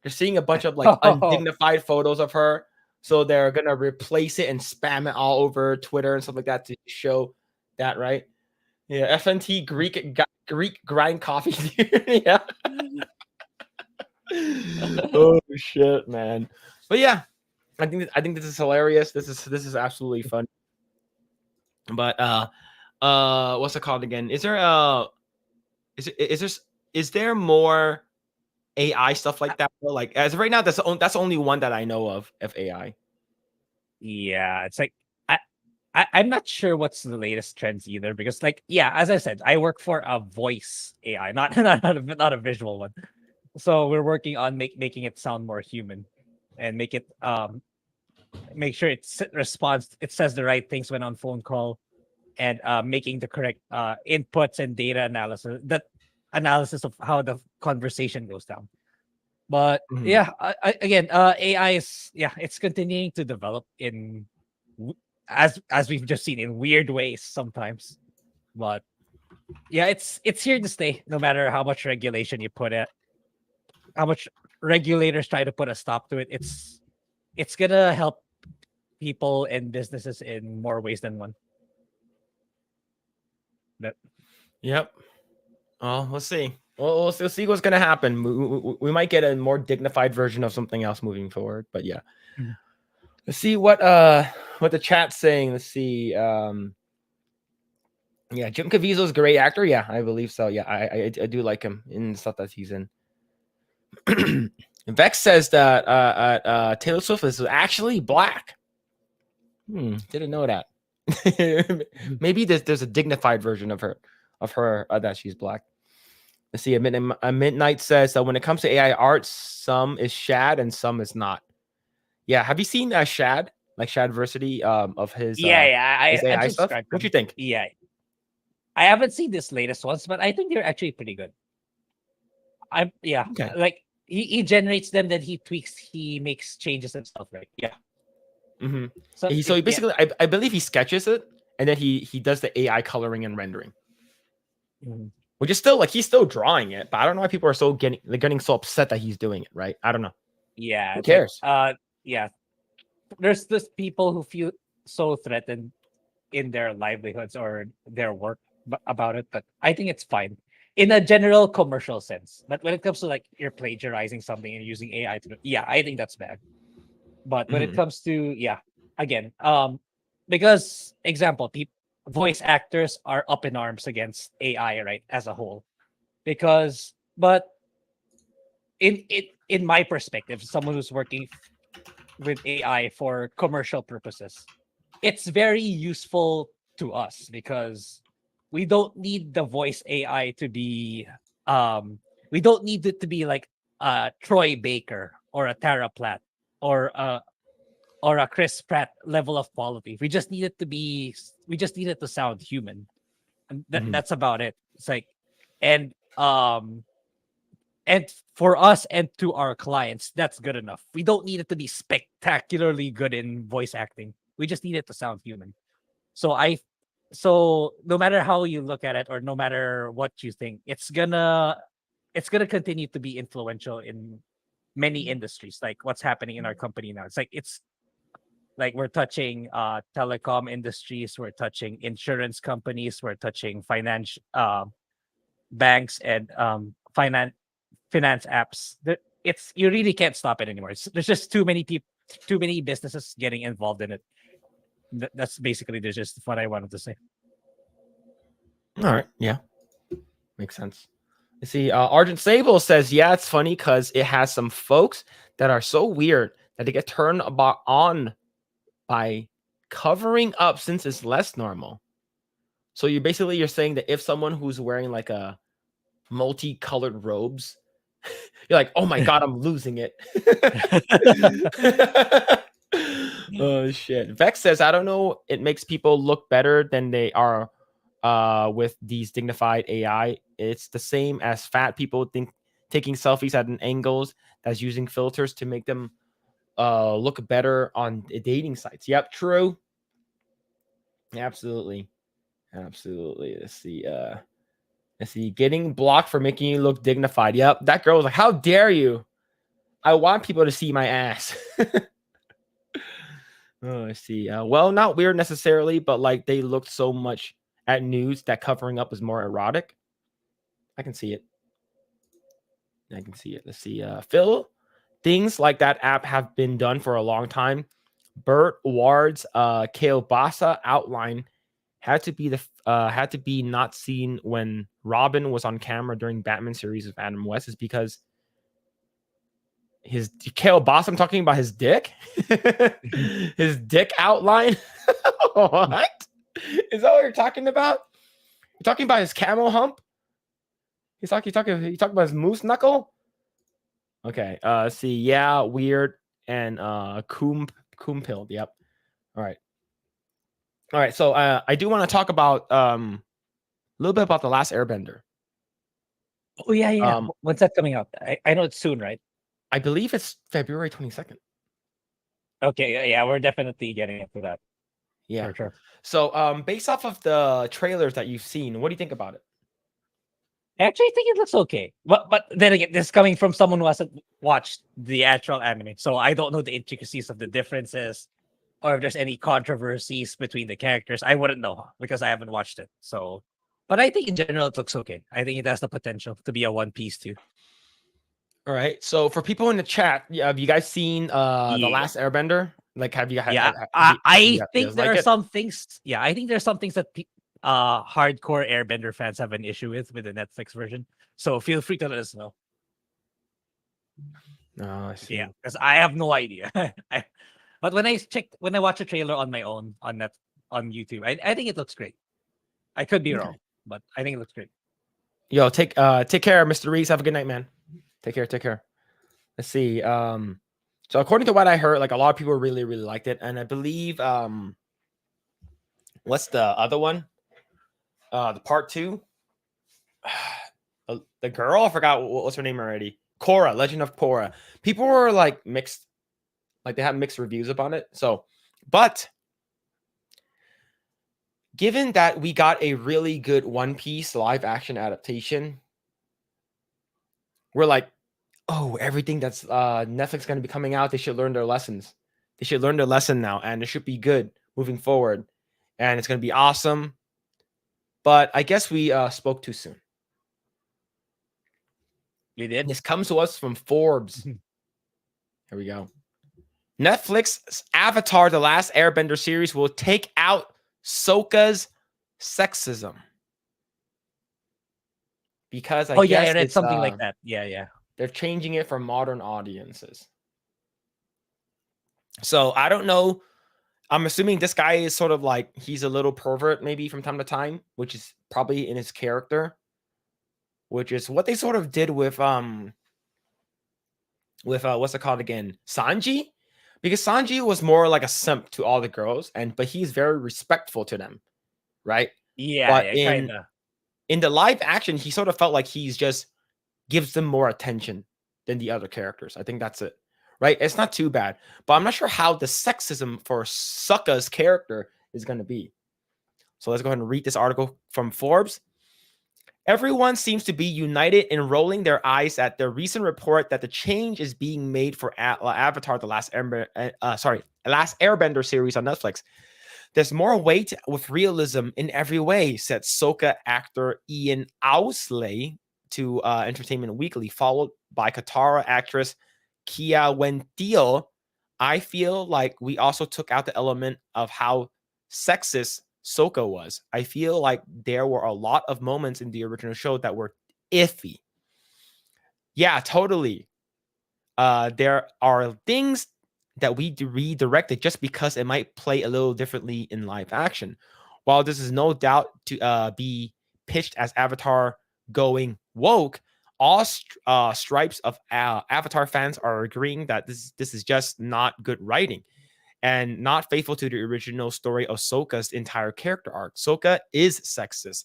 They're seeing a bunch of like undignified photos of her, so they're gonna replace it and spam it all over Twitter and stuff like that to show that, right? Yeah, FNT Greek grind coffee. Yeah. Oh shit, man. But yeah, I think this is hilarious. This is absolutely fun. But what's it called again? Is there is there more AI stuff like that? Like as of right now, that's only one that I know of AI. Yeah, it's like I'm not sure what's the latest trends either, because like, yeah, as I said, I work for a voice AI, not a visual one. So we're working on making it sound more human, and make sure it responds, it says the right things when on phone call, and making the correct inputs and data analysis of how the conversation goes down. But yeah, again, AI is, yeah, it's continuing to develop in as we've just seen in weird ways sometimes. But yeah, it's here to stay, no matter how much regulation you put it, how much regulators try to put a stop to it. It's gonna help people and businesses in more ways than one. Yep. Oh, we'll see. We'll see what's gonna happen. We might get a more dignified version of something else moving forward. But yeah, let's see what the chat's saying. Let's see. Yeah, Jim Caviezel's a great actor. Yeah, I believe so. Yeah, I do like him in the stuff that he's in. Vex says that Taylor Swift is actually black. Didn't know that. Maybe there's a dignified version of her that she's black. Let's see. A Midnight says that when it comes to AI art, some is Shad and some is not. Yeah, have you seen Shad, like Shadversity of his? His AI stuff. What do you think? Yeah, I haven't seen this latest ones, but I think they're actually pretty good. Okay. Like he generates them, then he tweaks, he makes changes and stuff, right? Yeah. Mm-hmm. So, So he basically, I believe he sketches it, and then he does the AI coloring and rendering, which is still like he's still drawing it, but I don't know why people are getting so upset that he's doing it. Right? I don't know. Yeah, Who it's like, cares? yeah, there's this people who feel so threatened in their livelihoods or their work about it, but I think it's fine in a general commercial sense. But when it comes to like you're plagiarizing something and using AI to do, yeah, I think that's bad. But when it Mhm. comes to, yeah, again, because example, voice actors are up in arms against AI, right, as a whole, because but in my perspective, someone who's working with AI for commercial purposes, it's very useful to us because we don't need the voice AI to be we don't need it to be like a Troy Baker or a Tara Platt or a Chris Pratt level of quality. We just need it to be we just need it to sound human. And Mhm. that's about it. It's like and and for us and to our clients, that's good enough. We don't need it to be spectacularly good in voice acting. We just need it to sound human. So so no matter how you look at it or no matter what you think, it's gonna continue to be influential in many industries, like what's happening in our company now. It's like we're touching telecom industries, we're touching insurance companies, we're touching finance banks and finance apps. It's you really can't stop it anymore. There's just too many people, too many businesses getting involved in it. That's basically just what I wanted to say. All right. Yeah. Makes sense. You see, Argent Sable says, yeah, it's funny because it has some folks that are so weird that they get turned on by covering up since it's less normal. So you're saying that if someone who's wearing like a multicolored robes, you're like, oh my god, I'm losing it. Oh shit. Vex says, I don't know, it makes people look better than they are with these dignified AI. It's the same as fat people taking selfies at an angles that's using filters to make them look better on dating sites. Yep, true. Absolutely. Let's see. Getting blocked for making you look dignified. Yep. That girl was like, how dare you? I want people to see my ass. Oh, I see. Well, not weird necessarily, but like they looked so much at news that covering up was more erotic. I can see it. Let's see. Phil, things like that app have been done for a long time. Burt Ward's Kielbasa outline had to be not seen when Robin was on camera during Batman series of Adam West, is because his Kielbasa, I'm talking about his dick. His dick outline. What? Is that what you're talking about? You're talking about his camel hump? You talking about his moose knuckle? Okay. See, yeah, weird and Kumpiled. Yep. All right. So I do want to talk about a little bit about The Last Airbender. Oh yeah. When's that coming out? I know it's soon, right? I believe it's February 22nd. Okay, yeah, we're definitely getting into that. Yeah, for sure. So based off of the trailers that you've seen, what do you think about it? I actually think it looks okay. But then again, this is coming from someone who hasn't watched the actual anime. So I don't know the intricacies of the differences or if there's any controversies between the characters. I wouldn't know because I haven't watched it. So but I think in general it looks okay. I think it has the potential to be a One Piece too. All right. So for people in the chat, have you guys seen The Last Airbender? Like, have you? I think there are some things. Yeah, I think there's some things that hardcore Airbender fans have an issue with the Netflix version. So feel free to let us know. Oh, I see. Yeah, because I have no idea. But when I watch a trailer on my own on YouTube, I think it looks great. I could be wrong, but I think it looks great. Yo, take care, Mr. Reese. Have a good night, man. Take care. Let's see. So according to what I heard, like a lot of people really liked it, and I believe what's the other one? The part 2. The girl, I forgot what's her name already. Korra, Legend of Korra. People were like mixed, like they had mixed reviews upon it. So But given that we got a really good One Piece live action adaptation, we're like, oh, everything that's Netflix going to be coming out, they should learn their lessons. They should learn their lesson now, and it should be good moving forward. And it's going to be awesome. But I guess we spoke too soon. We did. This comes to us from Forbes. Here we go. Netflix's Avatar: The Last Airbender series will take out Sokka's sexism. Because I guess I read it's something like that. Yeah. They're changing it for modern audiences. So I don't know. I'm assuming this guy is sort of like, he's a little pervert maybe from time to time, which is probably in his character, which is what they sort of did with what's it called again? Sanji? Because Sanji was more like a simp to all the girls, but he's very respectful to them, right? Yeah, But kind of. in the live action, he sort of felt like he's just gives them more attention than the other characters. I think that's it, right? It's not too bad, but I'm not sure how the sexism for Sokka's character is going to be. So let's go ahead and read this article from Forbes. Everyone seems to be united in rolling their eyes at the recent report that the change is being made for Avatar: The Last Airbender series on Netflix. There's more weight with realism in every way, said Sokka actor Ian Owsley to Entertainment Weekly, followed by Katara actress Kia Wentil. I feel like we also took out the element of how sexist Sokka was. I feel like there were a lot of moments in the original show that were iffy. Yeah, totally. There are things that we redirected just because it might play a little differently in live action. While this is no doubt to be pitched as Avatar going woke, all stripes of Avatar fans are agreeing that this is just not good writing and not faithful to the original story of Sokka's entire character arc. Sokka is sexist.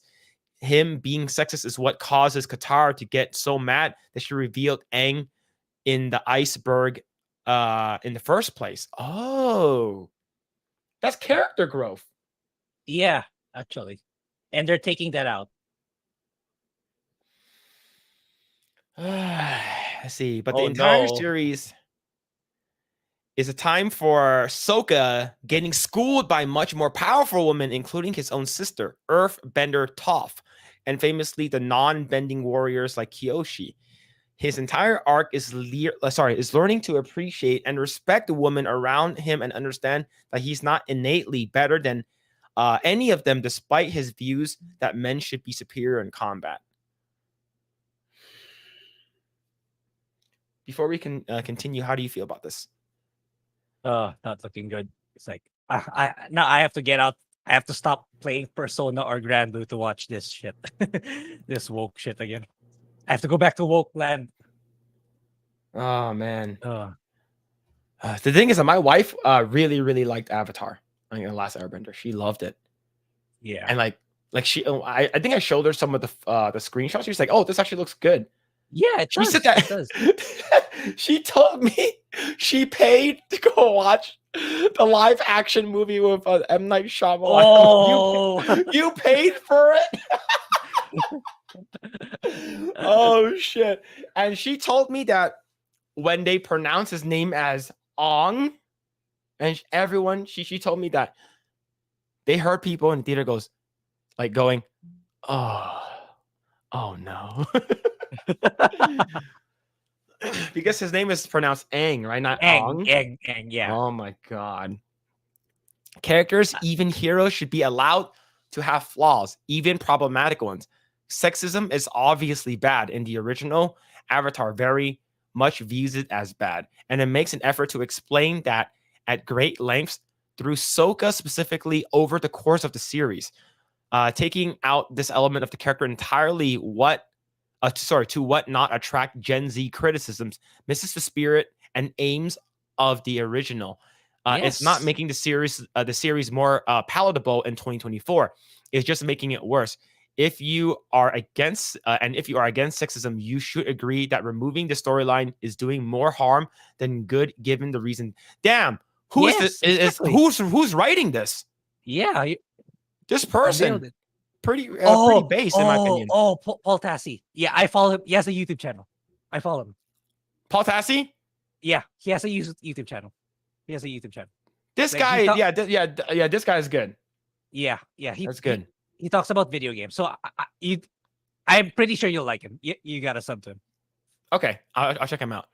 Him being sexist is what causes Katara to get so mad that she revealed Aang in the iceberg in the first place. Oh, that's character growth. Yeah, actually. And they're taking that out. Let's see. But the entire series is a time for Sokka getting schooled by much more powerful women, including his own sister, Earthbender Toph, and famously the non-bending warriors like Kyoshi. His entire arc is learning to appreciate and respect the woman around him and understand that he's not innately better than any of them, despite his views that men should be superior in combat. Before we can continue, how do you feel about this? Not looking good. It's like now I have to get out. I have to stop playing Persona or Grand Blue to watch this shit. This woke shit again. I have to go back to woke land. Oh man. The thing is that my wife really, really liked Avatar, like The Last Airbender. She loved it. Yeah. And like she, I think I showed her some of the screenshots. She was like, "Oh, this actually looks good." Yeah, it does. It does. She told me she paid to go watch the live action movie with M. Night Shyamalan. Oh, you paid for it? Oh shit! And she told me that when they pronounce his name as Ong, and everyone, she told me that they heard people in the theater going, oh no. Because his name is pronounced Aang, right? Not Ong. Aang, yeah. Oh my god. Characters, even heroes, should be allowed to have flaws, even problematic ones. Sexism is obviously bad. In the original, Avatar very much views it as bad, and it makes an effort to explain that at great lengths through Sokka specifically over the course of the series. Taking out this element of the character entirely, to what not attract Gen Z criticisms, misses the spirit and aims of the original. It's not making the series more palatable in 2024. It's just making it worse. If you are against sexism, you should agree that removing the storyline is doing more harm than good, given the reason. Damn, Who is Yes, this? exactly. Who's writing this? Yeah, This nailed person it. pretty pretty Oh, base in my opinion. Paul Tassi. Yeah, I follow him. He has a YouTube channel. I follow him. Paul Tassi? Yeah, he has a YouTube channel. He has a YouTube channel. This Like, guy, he talk- yeah, this guy is good. Yeah. That's good. He talks about video games. So I'm pretty sure you'll like him. You got to sub to him. Okay, I'll check him out.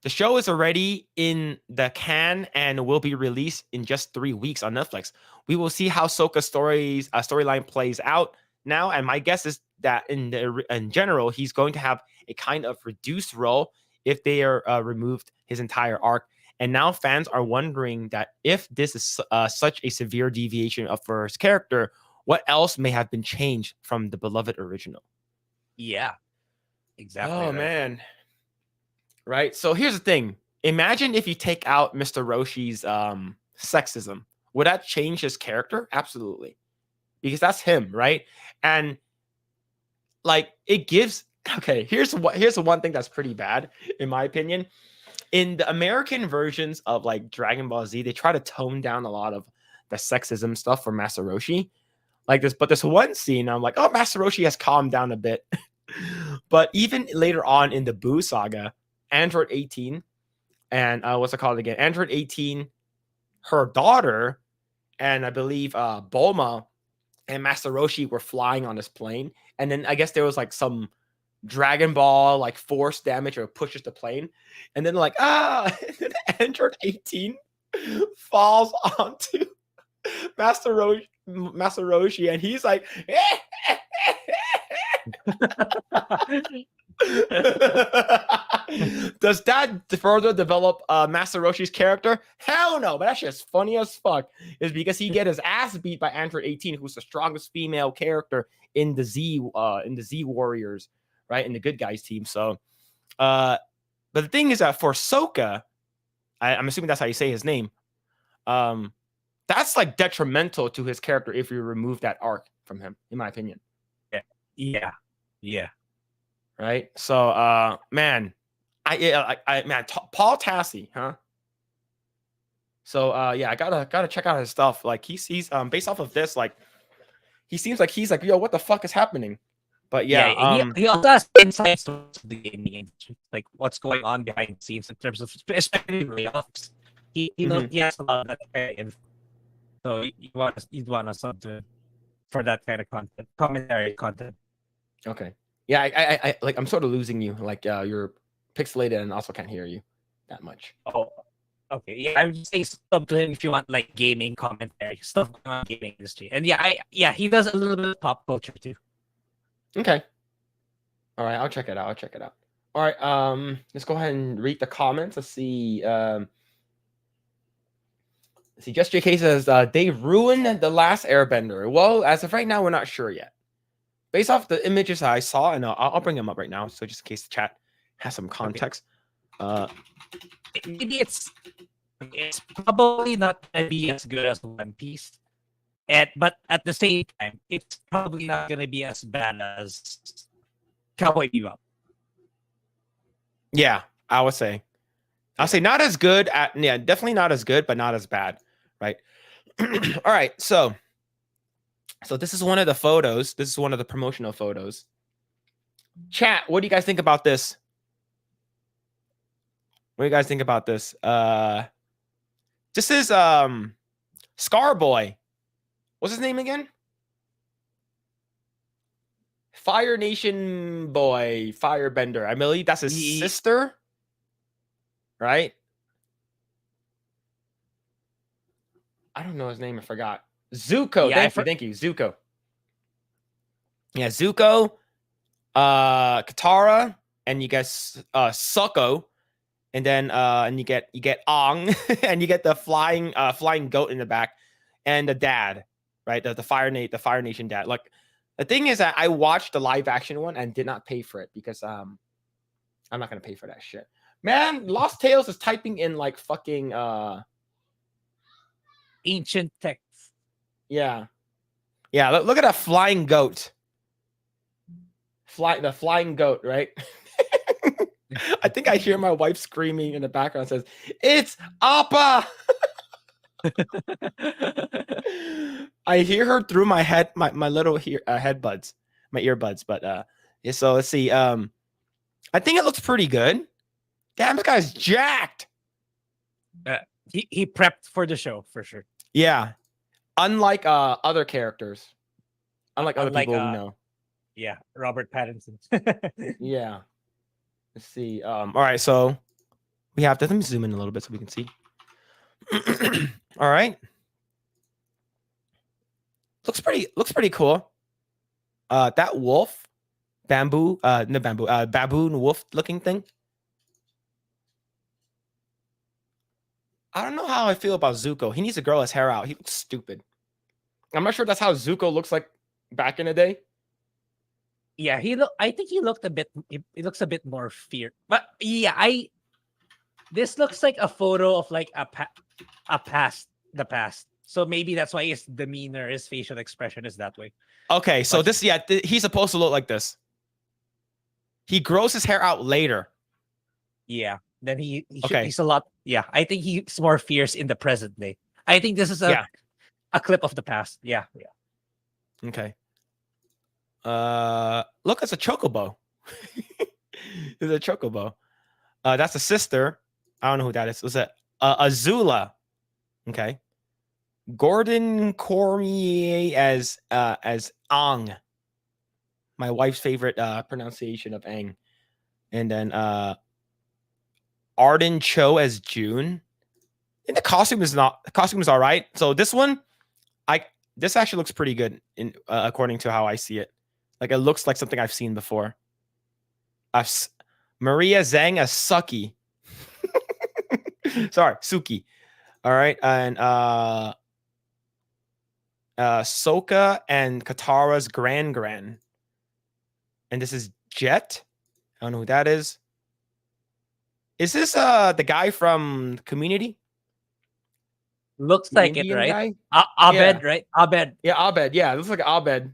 The show is already in the can and will be released in just 3 weeks on Netflix. We will see how Sokka's storyline plays out now, and my guess is that in general, he's going to have a kind of reduced role if they are removed his entire arc. And now fans are wondering that if this is such a severe deviation for his character, what else may have been changed from the beloved original? Yeah, exactly. Oh right. man. Right. So here's the thing. Imagine if you take out Mr. Roshi's sexism. Would that change his character? Absolutely. Because that's him, right? And like it gives here's the one thing that's pretty bad, in my opinion. In the American versions of like Dragon Ball Z, they try to tone down a lot of the sexism stuff for Master Roshi. Like this, but this one scene, I'm like, oh, Master Roshi has calmed down a bit. But even later on in the Boo saga, Android 18 and what's it called again? Android 18, her daughter, and I believe Bulma and Master Roshi were flying on this plane. And then I guess there was like some Dragon Ball like force damage or pushes the plane. And then like, and then Android 18 falls onto Master Roshi, and he's like, does that further develop Master Roshi's character? Hell no, but that's just funny as fuck. Is because he get his ass beat by Android 18, who's the strongest female character in the Z Warriors, right? In the good guys team. So but the thing is that for Sokka, I'm assuming that's how you say his name. That's like detrimental to his character if you remove that arc from him, in my opinion. Yeah. Right. So, man, Paul Tassi, huh? So, yeah, I gotta check out his stuff. Like he's based off of this, like he seems like he's like, yo, what the fuck is happening? But yeah, he also has insights to the gaming industry, like what's going on behind the scenes in terms of especially layoffs. He knows he has a lot of that kind of info. So you'd want to sub to for that kind of content, commentary content. Okay. Yeah, I like I'm sort of losing you. Like you're pixelated and also can't hear you that much. Oh, okay. Yeah, I would just say sub to him if you want like gaming commentary, stuff going on in the gaming industry. And yeah, he does a little bit of pop culture too. Okay. All right, I'll check it out. All right, let's go ahead and read the comments. Let's see. Just JK says they ruined The Last Airbender. Well, as of right now, we're not sure yet. Based off the images I saw, and I'll bring them up right now, so just in case the chat has some context. Maybe it's probably not gonna be as good as One Piece, but at the same time, it's probably not gonna be as bad as Cowboy Bebop. Yeah, I'll say not as good. Definitely not as good, but not as bad, right? All right, so this is one of the photos. This is one of the promotional photos. Chat, what do you guys think about this? What do you guys think about this? This is Scarboy. What's his name again? Fire Nation boy, Firebender. I believe that's his sister, right? I don't know his name. I forgot. Zuko. Yeah, Thank you, Zuko. Yeah, Zuko, Katara, and you get Sokko, and then and you get Ong, and you get the flying goat in the back, and the dad, right? The Fire Nation dad. Like the thing is that I watched the live action one and did not pay for it because I'm not gonna pay for that shit. Man, Lost Tales is typing in like fucking ancient text. Yeah. Look at that flying goat. The flying goat, right? I think I hear my wife screaming in the background. Says, "It's Appa." I hear her through my head, my little headbuds, my earbuds. But yeah, so let's see. I think it looks pretty good. Damn, this guy's jacked. He prepped for the show for sure. Yeah, unlike other characters, unlike other Unlike, people we know. Yeah, Robert Pattinson. Yeah. Let's see. All right, so we have to let me zoom in a little bit so we can see. All right. Looks pretty cool. That wolf, baboon wolf looking thing. I don't know how I feel about Zuko. He needs to grow his hair out. He looks stupid. I'm not sure that's how Zuko looks like back in the day. Yeah, I think he looked a bit. He looks a bit more feared. But yeah, this looks like a photo of like the past. So maybe that's why his demeanor, his facial expression is that way. Okay, so he's supposed to look like this. He grows his hair out later. Yeah. Then Okay. he's a lot. Yeah, I think he's more fierce in the present day. I think this is a clip of the past. Yeah. Okay. Look, it's a chocobo. It's a chocobo. That's a sister. I don't know who that is. Was it Azula? Okay. Gordon Cormier as Ang. My wife's favorite pronunciation of Ang. And then Arden Cho as June. And the costume is all right. So this one, this actually looks pretty good in according to how I see it. Like it looks like something I've seen before. Maria Zhang as Suki. Sorry, Suki. All right, and Sokka and Katara's Gran. And this is Jet. I don't know who that is. Is this the guy from Community? Looks The like Indian it, right? guy? Abed, Yeah. right? Abed. Yeah, Abed. Yeah, it looks like Abed.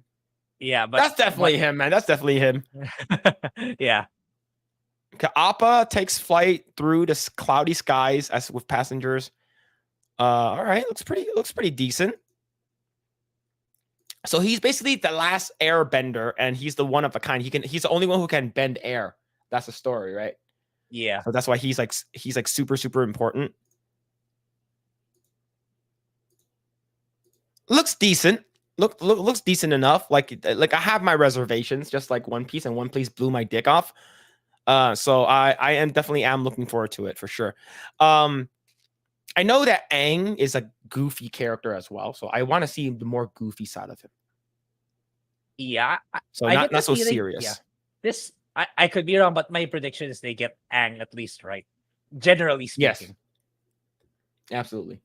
Yeah, but That's definitely him, man. That's definitely him. Yeah. Appa takes flight through the cloudy skies as with passengers. All right, looks pretty decent. So he's basically the last airbender, and he's the one of a kind. He's the only one who can bend air. That's the story, right? Yeah. So that's why he's like super important. Looks decent. Looks decent enough. Like I have my reservations, just like One Piece, and One Piece blew my dick off. So I am definitely looking forward to it for sure. I know that Aang is a goofy character as well, so I want to see the more goofy side of him. Yeah. So I not get the so feeling- serious. Yeah. This I could be wrong, but my prediction is they get Aang at least right. Generally speaking. Yes. Absolutely.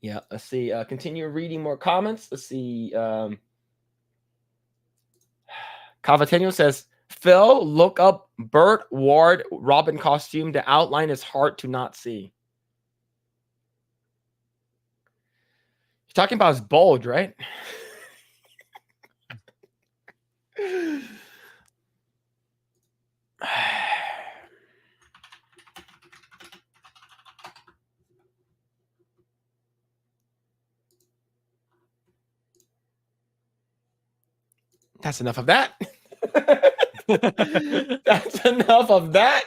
Yeah, let's see. Continue reading more comments. Let's see. Cavatenio says, Phil, look up Burt Ward Robin costume. The outline is hard to not see. You're talking about his bulge, right? That's enough of that. That's enough of that.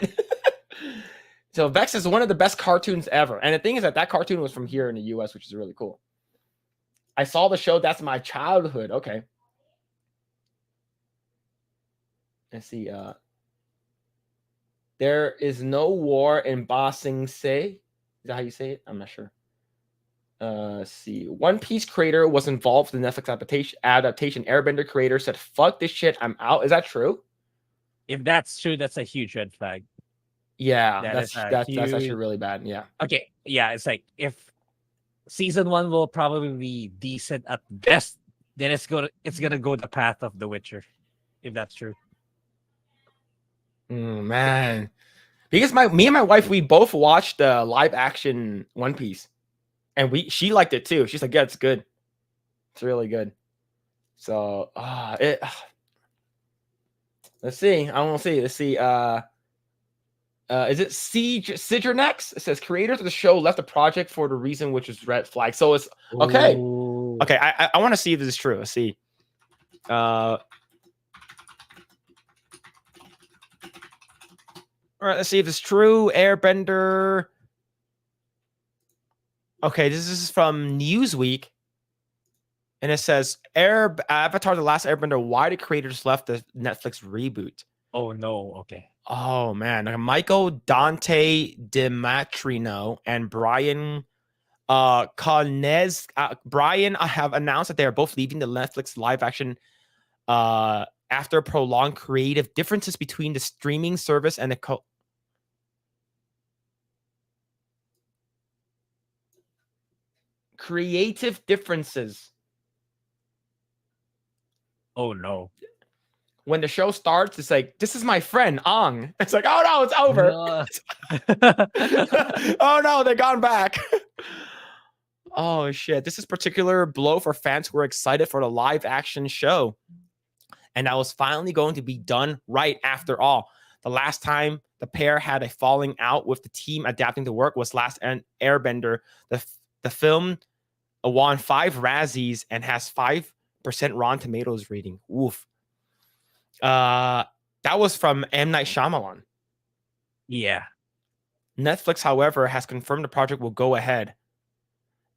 So Vex is one of the best cartoons ever. And the thing is that cartoon was from here in the US, which is really cool. I saw the show. That's my childhood. Okay. Let's see. There is no war in Ba Sing Se. Is that how you say it? I'm not sure. Let's see. One Piece creator was involved in the Netflix adaptation. Airbender creator said, fuck this shit, I'm out. Is that true? If that's true, that's a huge red flag. Yeah, That's that's actually really bad. Yeah. Okay. Yeah, it's like if season 1 will probably be decent at best, then it's gonna go the path of The Witcher. If that's true. Man. Because me and my wife, we both watched the live action One Piece. And she liked it too. She's like, yeah, it's good. It's really good. So let's see. I want to see. Let's see. Is it Sidgernex? It says creators of the show left the project for the reason which is red flag. So it's okay. Ooh. Okay, I want to see if this is true. Let's see. All right, let's see if it's true. Airbender. Okay, this is from Newsweek. And it says Avatar: The Last Airbender, why the creators left the Netflix reboot. Oh no, okay. Oh man. Michael Dante DiMatrino and Brian Brian have announced that they are both leaving the Netflix live action after prolonged creative differences between the streaming service and the creative differences. Oh no. When the show starts, it's like, this is my friend, Ang. It's like, oh no, it's over. No. Oh no, they're gone back. Oh shit. This is particular blow for fans who are excited for the live action show. And that was finally going to be done right after all. The last time the pair had a falling out with the team adapting the work was Last Airbender. The film won 5 Razzies and has 5% Rotten Tomatoes rating. Oof. That was from M. Night Shyamalan. Yeah. Netflix, however, has confirmed the project will go ahead.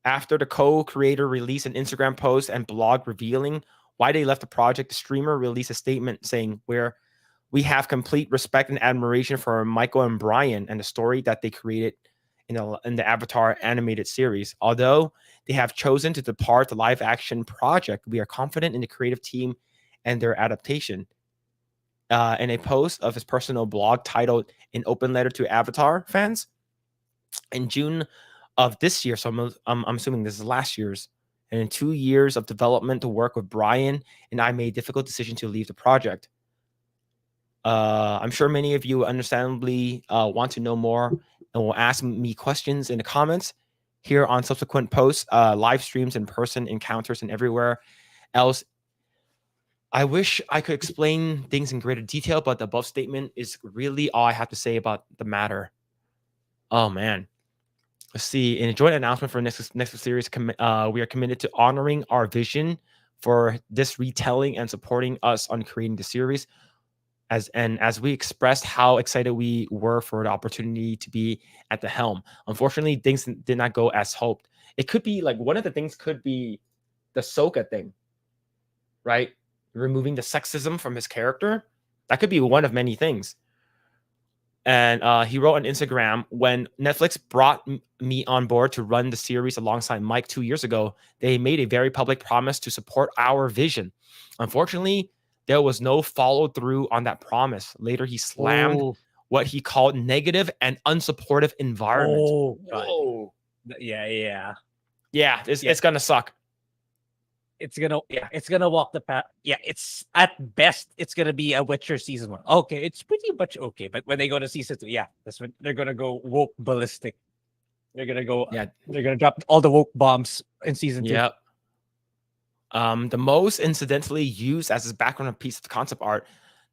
After the co-creator released an Instagram post and blog revealing why they left the project, the streamer released a statement saying, we have complete respect and admiration for Michael and Brian and the story that they created in the Avatar animated series. Although they have chosen to depart the live action project, we are confident in the creative team and their adaptation. In a post of his personal blog titled An Open Letter to Avatar Fans in June of this year, so I'm assuming this is last year's, and in 2 years of development to work with Brian, and I made a difficult decision to leave the project. I'm sure many of you understandably want to know more and will ask me questions in the comments here on subsequent posts, live streams, in-person encounters, and everywhere else. I wish I could explain things in greater detail, but the above statement is really all I have to say about the matter. Oh, man. Let's see. In a joint announcement for next series, we are committed to honoring our vision for this retelling and supporting us on creating the series. As we expressed how excited we were for the opportunity to be at the helm. Unfortunately, things did not go as hoped. It could be like one of the things could be the Sokka thing, right? Removing the sexism from his character. That could be one of many things. And he wrote on Instagram, when Netflix brought me on board to run the series alongside Mike 2 years ago, they made a very public promise to support our vision. Unfortunately, there was no follow through on that promise. Later, he slammed what he called negative and unsupportive environment. Oh, whoa. Yeah. It's going to suck. It's gonna walk the path. Yeah, it's at best it's gonna be a Witcher season 1. Okay, it's pretty much okay. But when they go to season 2, yeah, that's when they're gonna go woke ballistic. They're gonna go. Yeah, they're gonna drop all the woke bombs in season 2. Yep. The most incidentally used as his background piece of concept art,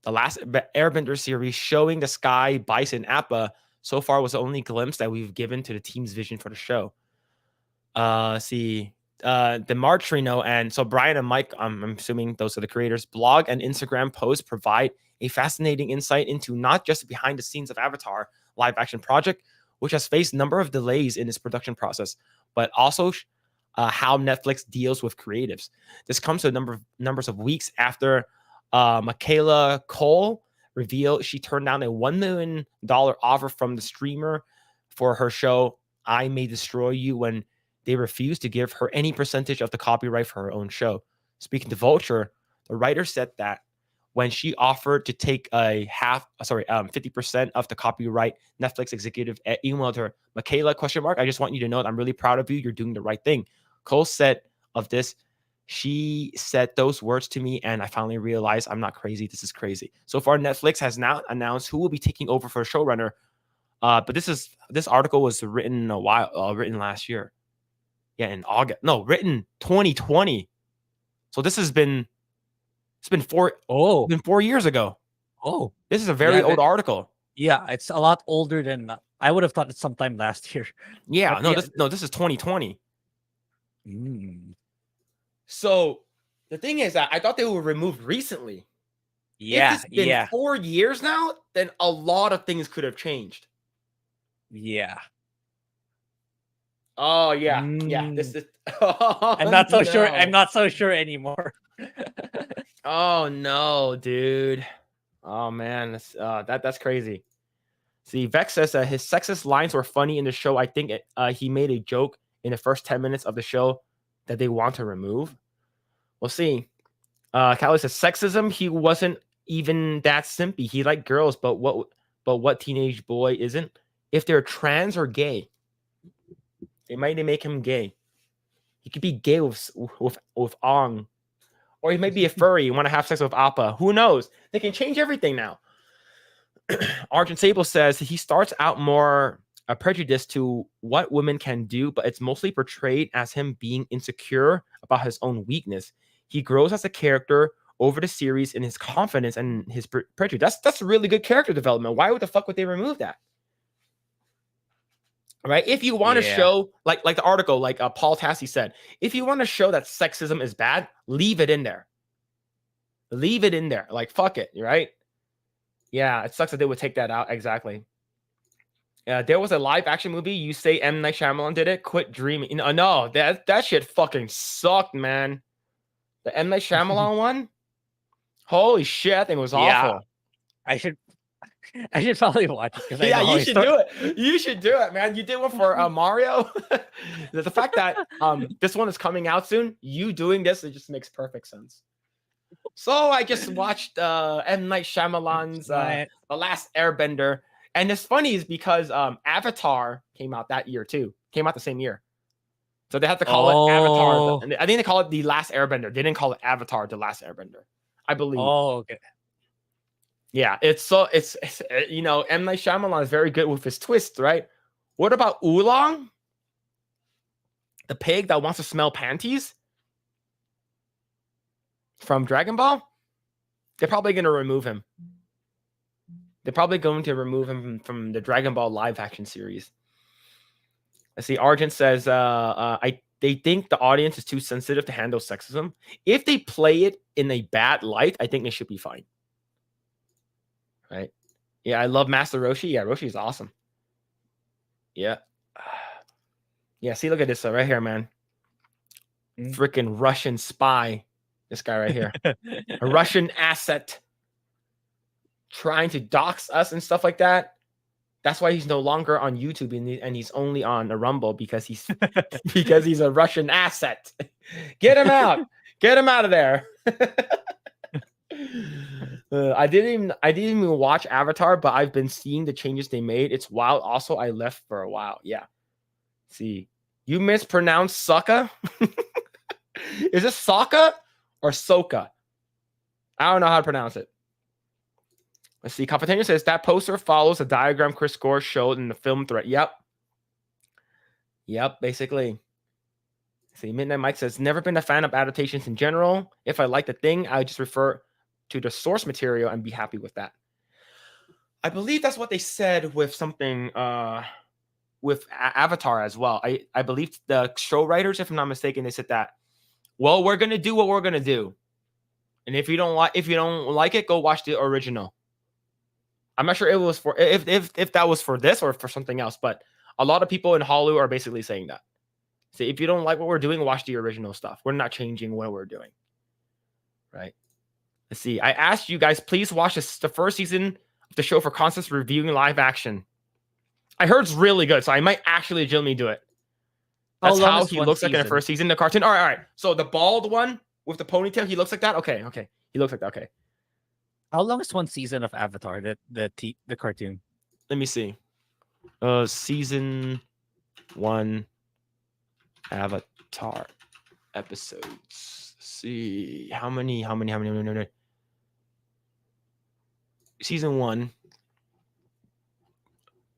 the Last Airbender series showing the sky bison Appa so far was the only glimpse that we've given to the team's vision for the show. The Martrino and so Brian and Mike, I'm assuming those are the creators, blog and Instagram posts provide a fascinating insight into not just behind the scenes of Avatar live action project, which has faced a number of delays in its production process, but also how Netflix deals with creatives. This comes to numbers of weeks after Michaela Cole revealed she turned down a $1 million offer from the streamer for her show I May Destroy You when they refused to give her any percentage of the copyright for her own show. Speaking to Vulture, the writer said that when she offered to take 50% of the copyright, Netflix executive emailed her, Michaela, ? I just want you to know that I'm really proud of you. You're doing the right thing. Cole said of this, she said those words to me, and I finally realized I'm not crazy. This is crazy. So far, Netflix has now announced who will be taking over for showrunner. But this article was written written last year. Yeah, in August. No, written 2020. So this has been 4 years ago. Oh, this is a very old article. Yeah, it's a lot older than I would have thought it's sometime last year. Yeah, But no, yeah. this is 2020. Mm. So the thing is that I thought they were removed recently. If Yeah, it's been yeah, 4 years now, then a lot of things could have changed. yeah. Oh yeah. This is. Oh, I'm not so sure. no. I'm not so sure anymore. Oh no, dude. Oh man, that's crazy. See, Vex says that his sexist lines were funny in the show. I think he made a joke in the first 10 minutes of the show that they want to remove. We'll see. Callie says sexism. He wasn't even that simpy. He liked girls, but what teenage boy isn't? If they're trans or gay, they might make him gay. He could be gay with Ong, or he might be a furry and want to have sex with Appa. Who knows? They can change everything now. Argent Sable says he starts out more prejudiced to what women can do, but it's mostly portrayed as him being insecure about his own weakness. He grows as a character over the series in his confidence and his prejudice. That's really good character development. Why would the fuck would they remove that? Right? If you want to show, like the article, like Paul Tassi said, if you want to show that sexism is bad, leave it in there. Leave it in there. Like, fuck it, right? Yeah, it sucks that they would take that out. Exactly. There was a live action movie. You say M. Night Shyamalan did it? Quit dreaming. No, that shit fucking sucked, man. The M. Night Shyamalan one? Holy shit, I think it was awful. I should probably watch it. Yeah, you should do it. You should do it, man. You did one for Mario. The fact that this one is coming out soon, you doing this, it just makes perfect sense. So I just watched M. Night Shyamalan's The Last Airbender. And it's funny is because Avatar came out that year too. Came out the same year. So they have to call it Avatar. I think they call it The Last Airbender. They didn't call it Avatar The Last Airbender, I believe. Oh, okay. Yeah, it's you know, M. Night Shyamalan is very good with his twists, right? What about Oolong? The pig that wants to smell panties? From Dragon Ball? They're probably going to remove him. They're probably going to remove him from the Dragon Ball live action series. Let's see. Argent says, they think the audience is too sensitive to handle sexism. If they play it in a bad light, I think they should be fine. Right? Yeah, I love Master Roshi. Yeah, Roshi is awesome. Yeah. Yeah, see, look at this right here, man. Freaking Russian spy. This guy right here. A Russian asset trying to dox us and stuff like that. That's why he's no longer on YouTube and he's only on a Rumble because he's because he's a Russian asset. Get him out. Get him out of there. I didn't even watch Avatar, but I've been seeing the changes they made. It's wild. Also, I left for a while. Yeah. See, you mispronounced Sokka. Is it Sokka or Soka? I don't know how to pronounce it. Let's see. Competition says that poster follows a diagram Chris Gore showed in the film thread. Yep. Basically. See, Midnight Mike says, never been a fan of adaptations in general. If I like the thing, I would just refer to the source material and be happy with that. I believe that's what they said with something with Avatar as well. I believe the show writers, if I'm not mistaken, they said that, well, we're gonna do what we're gonna do. And if you don't like it, go watch the original. I'm not sure it was for if that was for this or for something else, but a lot of people in Hollywood are basically saying that. See, if you don't like what we're doing, watch the original stuff. We're not changing what we're doing. Right? Let's see. I asked you guys, please watch the first season of the show for concepts reviewing live action. I heard it's really good, so I might actually legitimately do it. That's how he looks like in the first season, the cartoon. All right. So the bald one with the ponytail, he looks like that? Okay. He looks like that. Okay. How long is one season of Avatar, the cartoon? Let me see. Season 1 Avatar episodes. Let's see. How many? Season 1.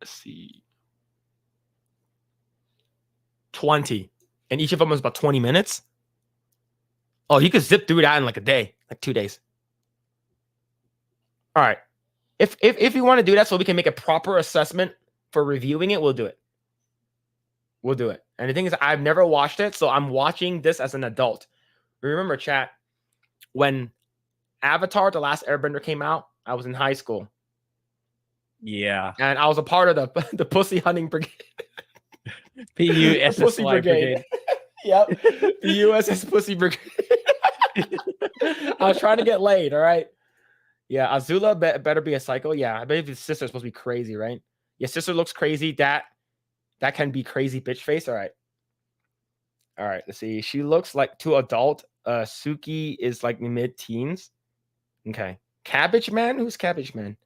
Let's see. 20. And each of them was about 20 minutes. Oh, you could zip through that in like a day, like 2 days. All right. If you want to do that so we can make a proper assessment for reviewing it, we'll do it. We'll do it. And the thing is, I've never watched it, so I'm watching this as an adult. Remember, chat, when Avatar: The Last Airbender came out, I was in high school. Yeah. And I was a part of the Pussy Hunting Brigade. PUSSY Pussy Brigade. Yep. The USS Pussy Brigade. I was trying to get laid, all right? Yeah, Azula better be a psycho. Yeah, I bet his sister's supposed to be crazy, right? Your sister looks crazy. That can be crazy bitch face. All right. All right, let's see. She looks like too adult. Suki is like mid-teens. Okay. Cabbage Man? Who's Cabbage Man?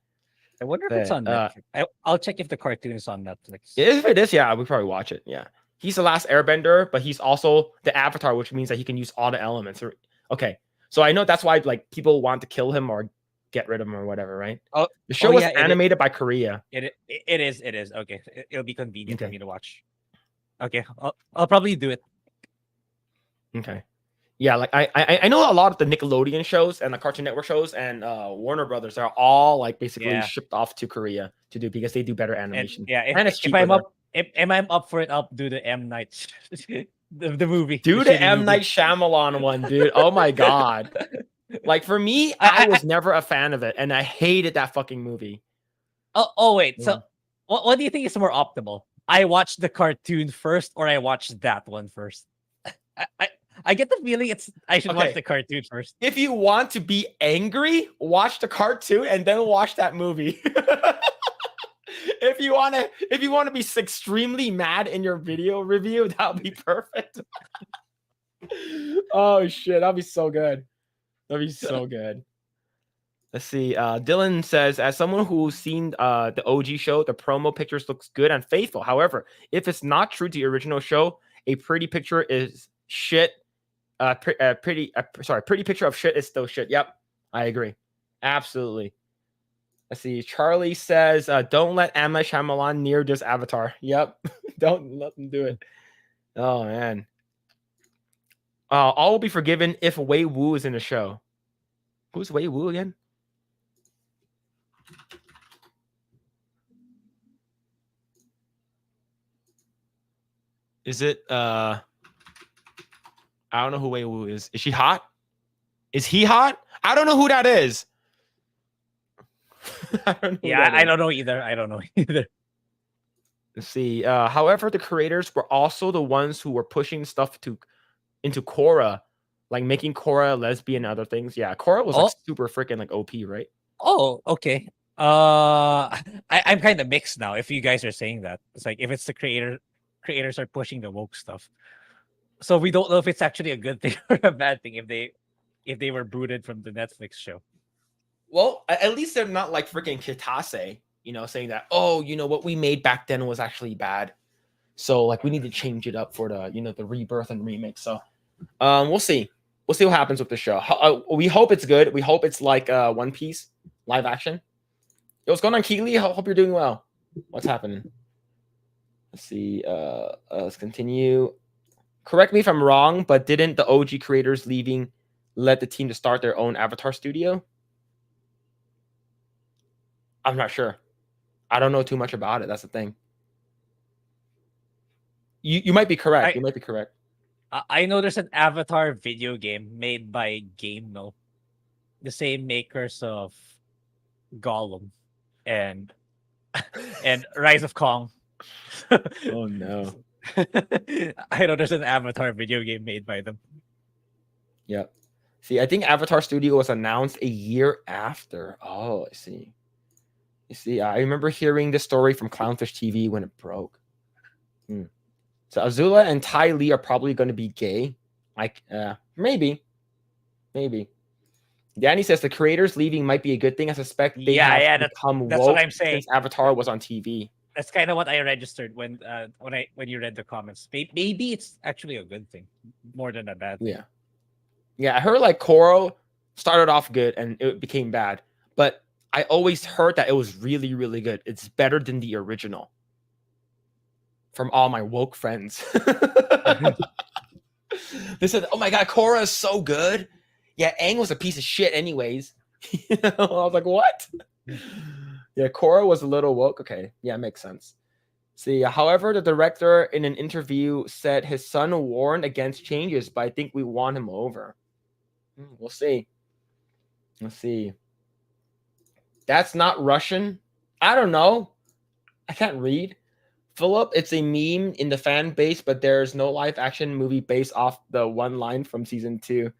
I wonder if it's on Netflix. I'll check if the cartoon is on Netflix. If it is, yeah, we probably watch it. Yeah. He's the last airbender, but he's also the avatar, which means that he can use all the elements. Okay. So I know that's why like people want to kill him or get rid of him or whatever, right? Oh, the show was animated by Korea. It is. Okay. It'll be convenient for me to watch. Okay. I'll probably do it. Okay. Yeah, like I know a lot of the Nickelodeon shows and the Cartoon Network shows and Warner Brothers are all like basically shipped off to Korea to do because they do better animation. And if I'm up for it, I'll do the M Night the movie. Do the M Night Shyamalan one, dude. Oh my god. Like for me, I was never a fan of it and I hated that fucking movie. Oh wait. Yeah. So what do you think is more optimal? I watched the cartoon first or I watched that one first? I get the feeling I should watch the cartoon first. If you want to be angry, watch the cartoon and then watch that movie. If you want to be extremely mad in your video review, that'll be perfect. Oh shit, that'll be so good. That'll be so good. Let's see. Dylan says, as someone who's seen the OG show, the promo pictures looks good and faithful. However, if it's not true to the original show, a pretty picture is shit. Pretty picture of shit is still shit. Yep, I agree. Absolutely. Let's see. Charlie says, don't let M. Night Shyamalan near this Avatar. Yep. Don't let them do it. Oh, man. All will be forgiven if Wei Wu is in the show. Who's Wei Wu again? Is it I don't know who Wei Wu is. Is she hot? Is he hot? I don't know who that is. I don't know either. Let's see. However, the creators were also the ones who were pushing stuff into Korra, like making Korra lesbian and other things. Yeah, Korra was like super freaking like OP, right? Oh, okay. I'm kind of mixed now. If you guys are saying that, it's like if it's the creators are pushing the woke stuff. So we don't know if it's actually a good thing or a bad thing if they were booted from the Netflix show. Well, at least they're not like freaking Kitase, saying that, oh, what we made back then was actually bad. So like we need to change it up for the, the rebirth and remake. So we'll see. We'll see what happens with the show. We hope it's good. We hope it's like One Piece live action. Yo, what's going on, Keely? Hope you're doing well. What's happening? Let's see. Let's continue. Correct me if I'm wrong, but didn't the OG creators leaving let the team to start their own Avatar studio? I'm not sure. I don't know too much about it. That's the thing. You might be correct. You might be correct. I know there's an Avatar video game made by GameMill, the same makers of Gollum and Rise of Kong. Oh no. I know there's an Avatar video game made by them. Yep. See, I think Avatar Studio was announced a year after. Oh, I see. You see, I remember hearing this story from Clownfish TV when it broke. So Azula and Ty Lee are probably going to be gay. Like, maybe. Danny says the creators leaving might be a good thing. I suspect they have become that's woke what I'm saying. since Avatar was on TV. That's kind of what I registered when you read the comments. Maybe it's actually a good thing more than a bad thing. Yeah. I heard like Korra started off good and it became bad, but I always heard that it was really, really good. It's better than the original. From all my woke friends, they said, "Oh my god, Korra is so good." Yeah, Aang was a piece of shit, anyways. I was like, "What?" Yeah, Korra was a little woke. Okay, yeah, makes sense. See, however, the director in an interview said his son warned against changes, but I think we won him over. We'll see. Let's see. That's not Russian. I don't know. I can't read. Phillip, it's a meme in the fan base, but there's no live action movie based off the one line from season 2.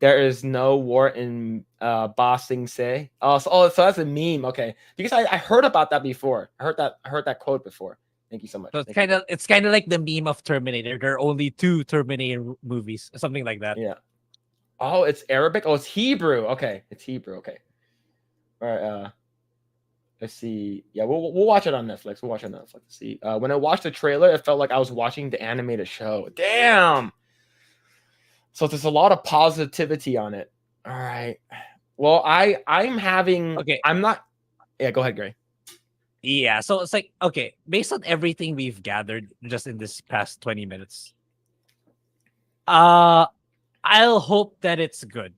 There is no war in Ba Sing Se. So that's a meme. Okay, because I heard about that before. I heard that quote before. Thank you so much. So it's kind of like the meme of Terminator. There are only 2 Terminator movies, something like that. Yeah. Oh, it's Arabic. Oh, it's Hebrew. Okay, it's Hebrew. Okay. All right. Let's see. Yeah, we'll watch it on Netflix. We'll watch it on Netflix. Let's see. When I watched the trailer, it felt like I was watching the animated show. Damn. So there's a lot of positivity on it. All right. Well, I'm having. Okay. I'm not. Yeah. Go ahead, Grae. Yeah. So it's like, okay, based on everything we've gathered just in this past 20 minutes, I'll hope that it's good.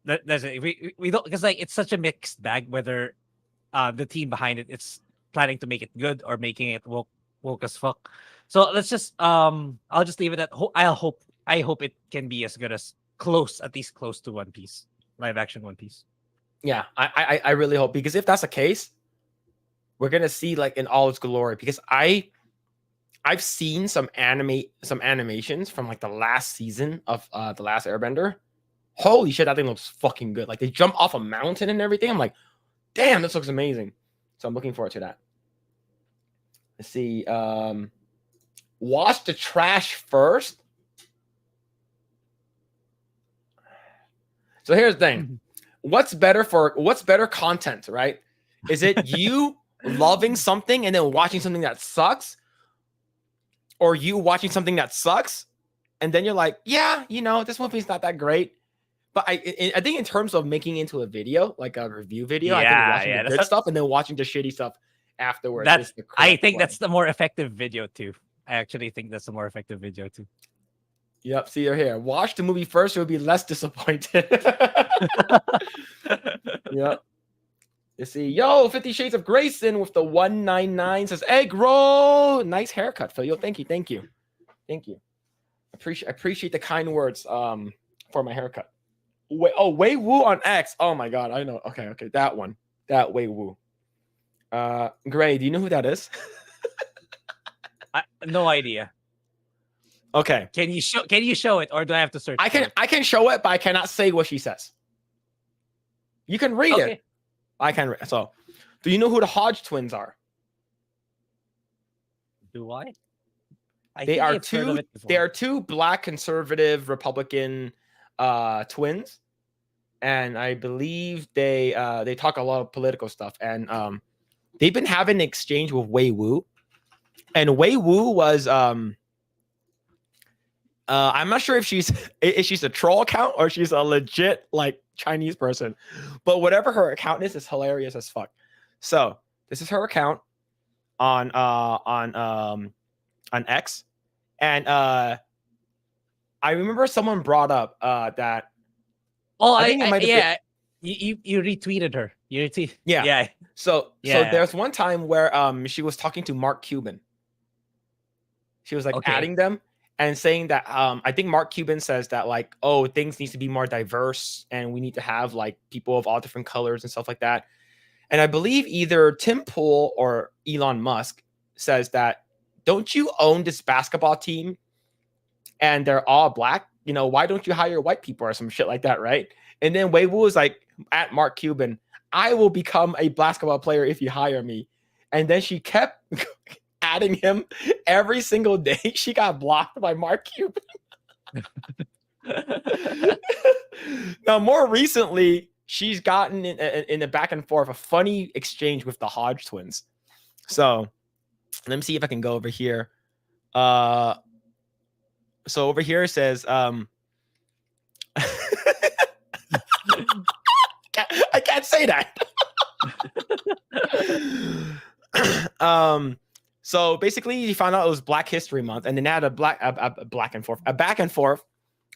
That's it. We don't, because like it's such a mixed bag whether the team behind it's planning to make it good or making it woke as fuck. So let's just I'll just leave it at I hope it can be as good as at least close to One Piece, live action One Piece. Yeah, I really hope, because if that's the case, we're gonna see like in all its glory. Because I've seen some animations from like the last season of The Last Airbender. Holy shit, that thing looks fucking good. Like they jump off a mountain and everything. I'm like, damn, this looks amazing. So I'm looking forward to that. Let's see. Wash the trash first. So here's the thing. What's better content, right? Is it you loving something and then watching something that sucks? Or you watching something that sucks and then you're like, yeah, this movie's not that great. But I think in terms of making into a video, like a review video, I think watching the good stuff and then watching the shitty stuff afterwards. I think that's the more effective video too. I actually think that's the more effective video too. Yep, see you're here. Watch the movie first, you'll be less disappointed. Yep. You see, 50 Shades of Grayson with the 199 says Eggroll. Nice haircut, Phil. Thank you. Appreciate the kind words for my haircut. Wei Wu on X. Oh my god, I know. Okay, that one. That Wei Wu. Grae, do you know who that is? No idea. Okay. Can you show it, or do I have to search? I can show it, but I cannot say what she says. You can read it. I can read. So, do you know who the Hodge twins are? Do I? They are two black conservative Republican twins, and I believe they talk a lot of political stuff, and they've been having an exchange with Wei Wu, and Wei Wu was I'm not sure if she's a troll account or she's a legit like Chinese person, but whatever her account is hilarious as fuck. So this is her account on X, and I remember someone brought up that. Oh, I think it might have been, you retweeted her. Yeah. So there's one time where she was talking to Mark Cuban. She was like adding them and saying that I think Mark Cuban says that like, oh, things need to be more diverse and we need to have like people of all different colors and stuff like that. And I believe either Tim Pool or Elon Musk says that, don't you own this basketball team and they're all black? Why don't you hire white people or some shit like that, right? And then Wei Wu was like, at Mark Cuban, I will become a basketball player if you hire me. And then she kept adding him every single day. She got blocked by Mark Cuban. Now, more recently, she's gotten in a back and forth a funny exchange with the Hodge twins. So let me see if I can go over here. So over here it says, I can't say that. So basically, you found out it was Black History Month, and then they had a back and forth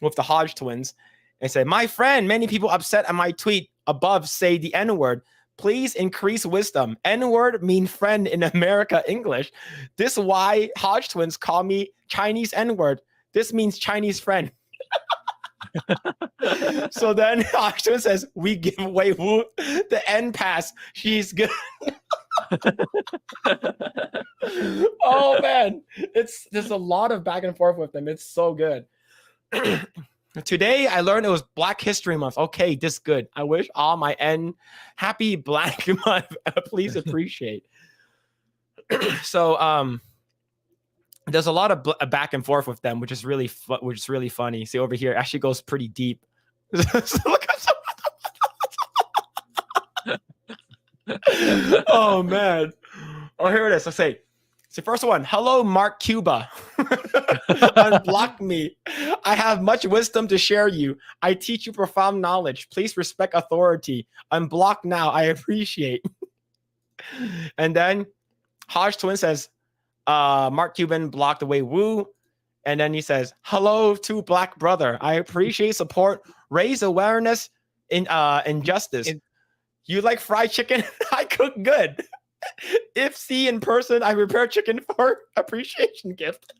with the Hodge twins, and said, "My friend, many people upset at my tweet above say the N-word. Please increase wisdom. N-word mean friend in America English. This why Hodge twins call me Chinese N-word. This means Chinese friend. So then Hodge twin says, we give away Wu the N pass. She's good. Oh man, there's a lot of back and forth with them. It's so good. Today I learned it was Black History Month. Okay, this good. I wish all my happy Black Month. Please appreciate. So there's a lot of back and forth with them, which is really funny. See over here, it actually goes pretty deep. Oh man. Oh, here it is. Let's say, it's the first one. Hello, Mark Cuba. Unblock me. I have much wisdom to share you. I teach you profound knowledge. Please respect authority. Unblock now. I appreciate. And then Hodge Twin says, Mark Cuban blocked away Woo. And then he says, hello to Black brother. I appreciate support. Raise awareness in injustice. You like fried chicken? I cook good. If see in person, I prepare chicken for appreciation gift.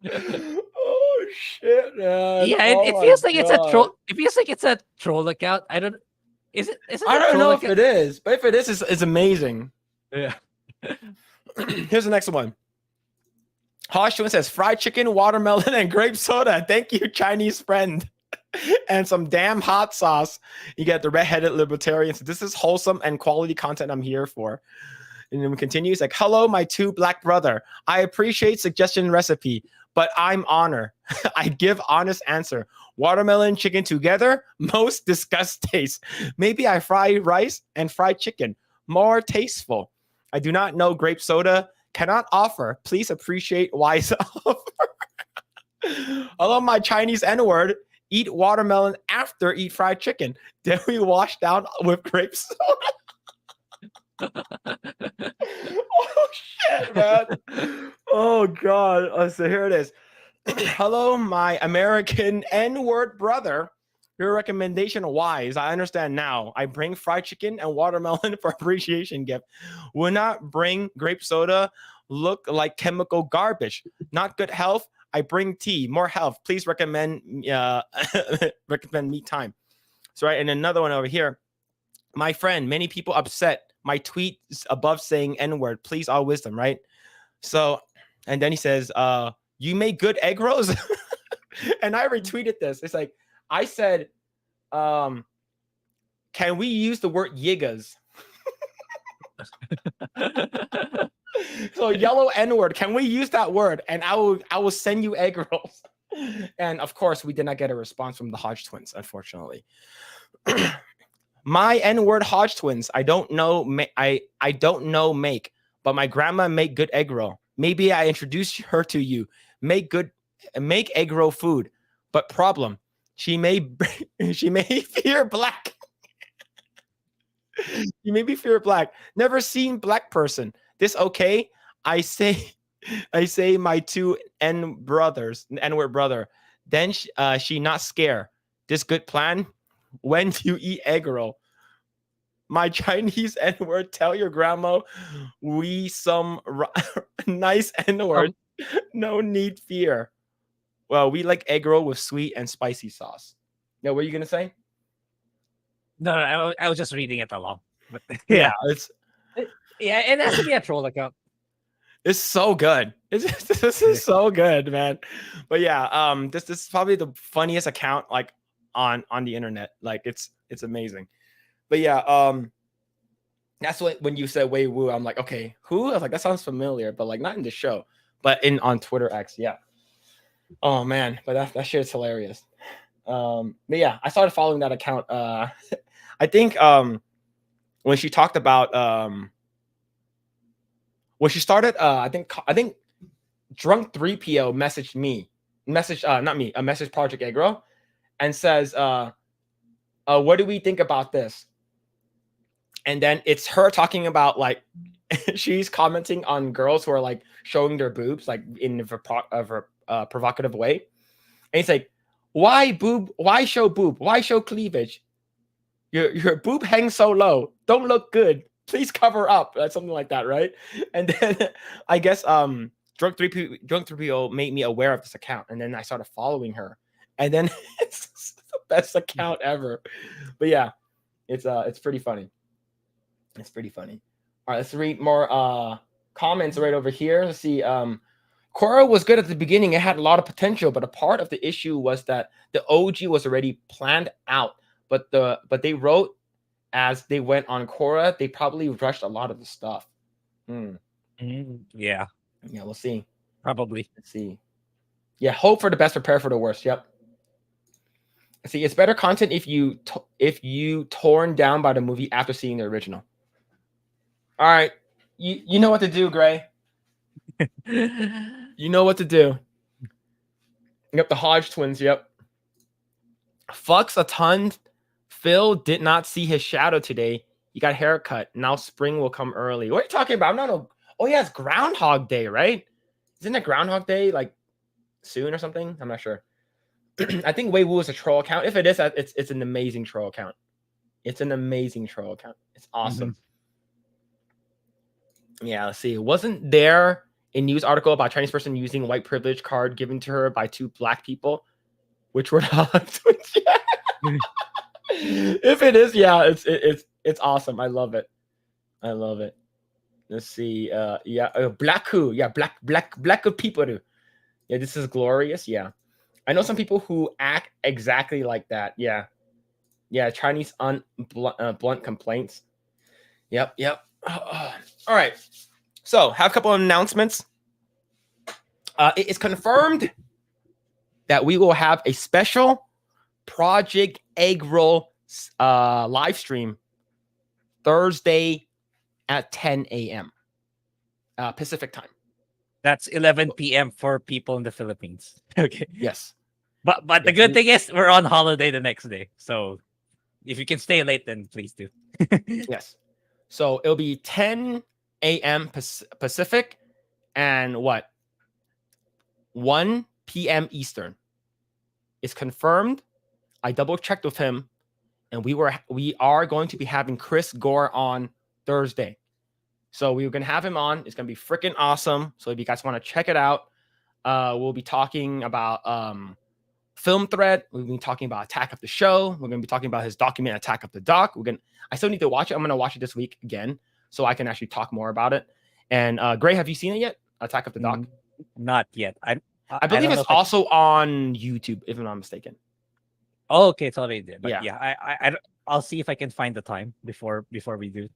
Oh shit, man. Yeah, it feels like it's a troll. It feels like it's a troll account. I don't. Is it? I don't know if it is, but if it is, it's amazing. Yeah. Here's the next one. Hodge Twin says fried chicken, watermelon, and grape soda. Thank you, Chinese friend. And some damn hot sauce. You get the redheaded libertarians. This is wholesome and quality content I'm here for. And then we continue. It's like, hello, my two Black brother. I appreciate suggestion recipe, but I'm honor. I give honest answer. Watermelon chicken together, most disgust taste. Maybe I fry rice and fried chicken. More tasteful. I do not know grape soda. Cannot offer. Please appreciate wise offer. Hello, my Chinese N-word. Eat watermelon after eat fried chicken. Then we wash down with grape soda. Oh shit, man. Oh god. So here it is. Hello, my American N-word brother. Your recommendation wise. I understand now. I bring fried chicken and watermelon for appreciation gift. Will not bring grape soda. Look like chemical garbage. Not good health. I bring tea, more health. Please recommend recommend me time. So right, and another one over here. My friend, many people upset. My tweet above saying N-word. Please, all wisdom, right? So, and then he says, you make good egg rolls? And I retweeted this. It's like, I said, can we use the word yigas? So yellow N-word, can we use that word? And I will send you egg rolls. And of course, we did not get a response from the Hodge twins, unfortunately. My N-word Hodge twins. I don't know. I don't know make, but my grandma make good egg roll. Maybe I introduce her to you. Make egg roll food, but problem. She may fear black. You may be fear black. Never seen black person. This okay? I say my two N-word brother. Then she not scare. This good plan. When you eat egg roll. My Chinese N-word. Tell your grandma we some nice N-word. No need fear. Well, we like egg roll with sweet and spicy sauce. Yeah, what are you gonna say? No, I was just reading it along. But yeah, it has to be a troll account. It's so good. This is so good, man. But yeah, this is probably the funniest account like on the internet. Like it's amazing. But yeah, that's what when you said Wei Wu, I'm like, okay, who? I was like, that sounds familiar, but like not in the show, but on Twitter X, yeah. Oh man, but that shit is hilarious. But yeah, I started following that account. I think when she talked about when she started, I think Drunk 3PO messaged Project Eggroll and says, what do we think about this? And then it's her talking about like she's commenting on girls who are like showing their boobs like in a provocative way. And he's like, Why boob? Why show boob? Why show cleavage? Your boob hangs so low. Don't look good. Please cover up. Something like that, right? And then I guess Drunk 3PO made me aware of this account, and then I started following her, and then it's the best account ever. But yeah, it's pretty funny. It's pretty funny. All right, let's read more comments right over here. Let's see. Korra was good at the beginning. It had a lot of potential, but a part of the issue was that the OG was already planned out. But they wrote as they went on Korra. They probably rushed a lot of the stuff. Yeah, we'll see. Probably. Let's see. Yeah, hope for the best, prepare for the worst. Yep. See, it's better content if you torn down by the movie after seeing the original. All right, you know what to do, Grae. You know what to do. Yep, the Hodge twins. Yep. Fucks a ton. Phil did not see his shadow today. He got a haircut. Now spring will come early. What are you talking about? I'm not a. Oh yeah, it's Groundhog Day, right? Isn't it Groundhog Day like soon or something? I'm not sure. I think Wei Wu is a troll account. If it is, it's an amazing troll account. It's an amazing troll account. It's awesome. Yeah, let's see. Wasn't there a news article about a Chinese person using white privilege card given to her by 2 black people, which were not? If it is, yeah, it's awesome. I love it. I love it. Let's see. Blacku. Yeah, black people do. Yeah, this is glorious. Yeah. I know some people who act exactly like that. Yeah. Yeah, Chinese blunt complaints. Yep. All right. So, have a couple of announcements. It is confirmed that we will have a special Project Eggroll live stream Thursday at 10 a.m. Pacific time. That's 11 p.m. for people in the Philippines. Okay. Yes. But the good thing is we're on holiday the next day. So if you can stay late, then please do. Yes. So it'll be 10 a.m. Pacific and 1 p.m. Eastern. It's confirmed. I double checked with him, and we are going to be having Chris Gore on Thursday. So we're gonna have him on. It's gonna be freaking awesome. So if you guys want to check it out, we'll be talking about Film Thread. We'll be talking about Attack of the Show. We're gonna be talking about his document Attack of the Doc. I still need to watch it. I'm gonna watch it this week again, so I can actually talk more about it. And Grae, have you seen it yet? Attack of the Doc? Not yet. I believe it's also on YouTube, if I'm not mistaken. Oh, okay, it's already there. But yeah, I'll see if I can find the time before we do.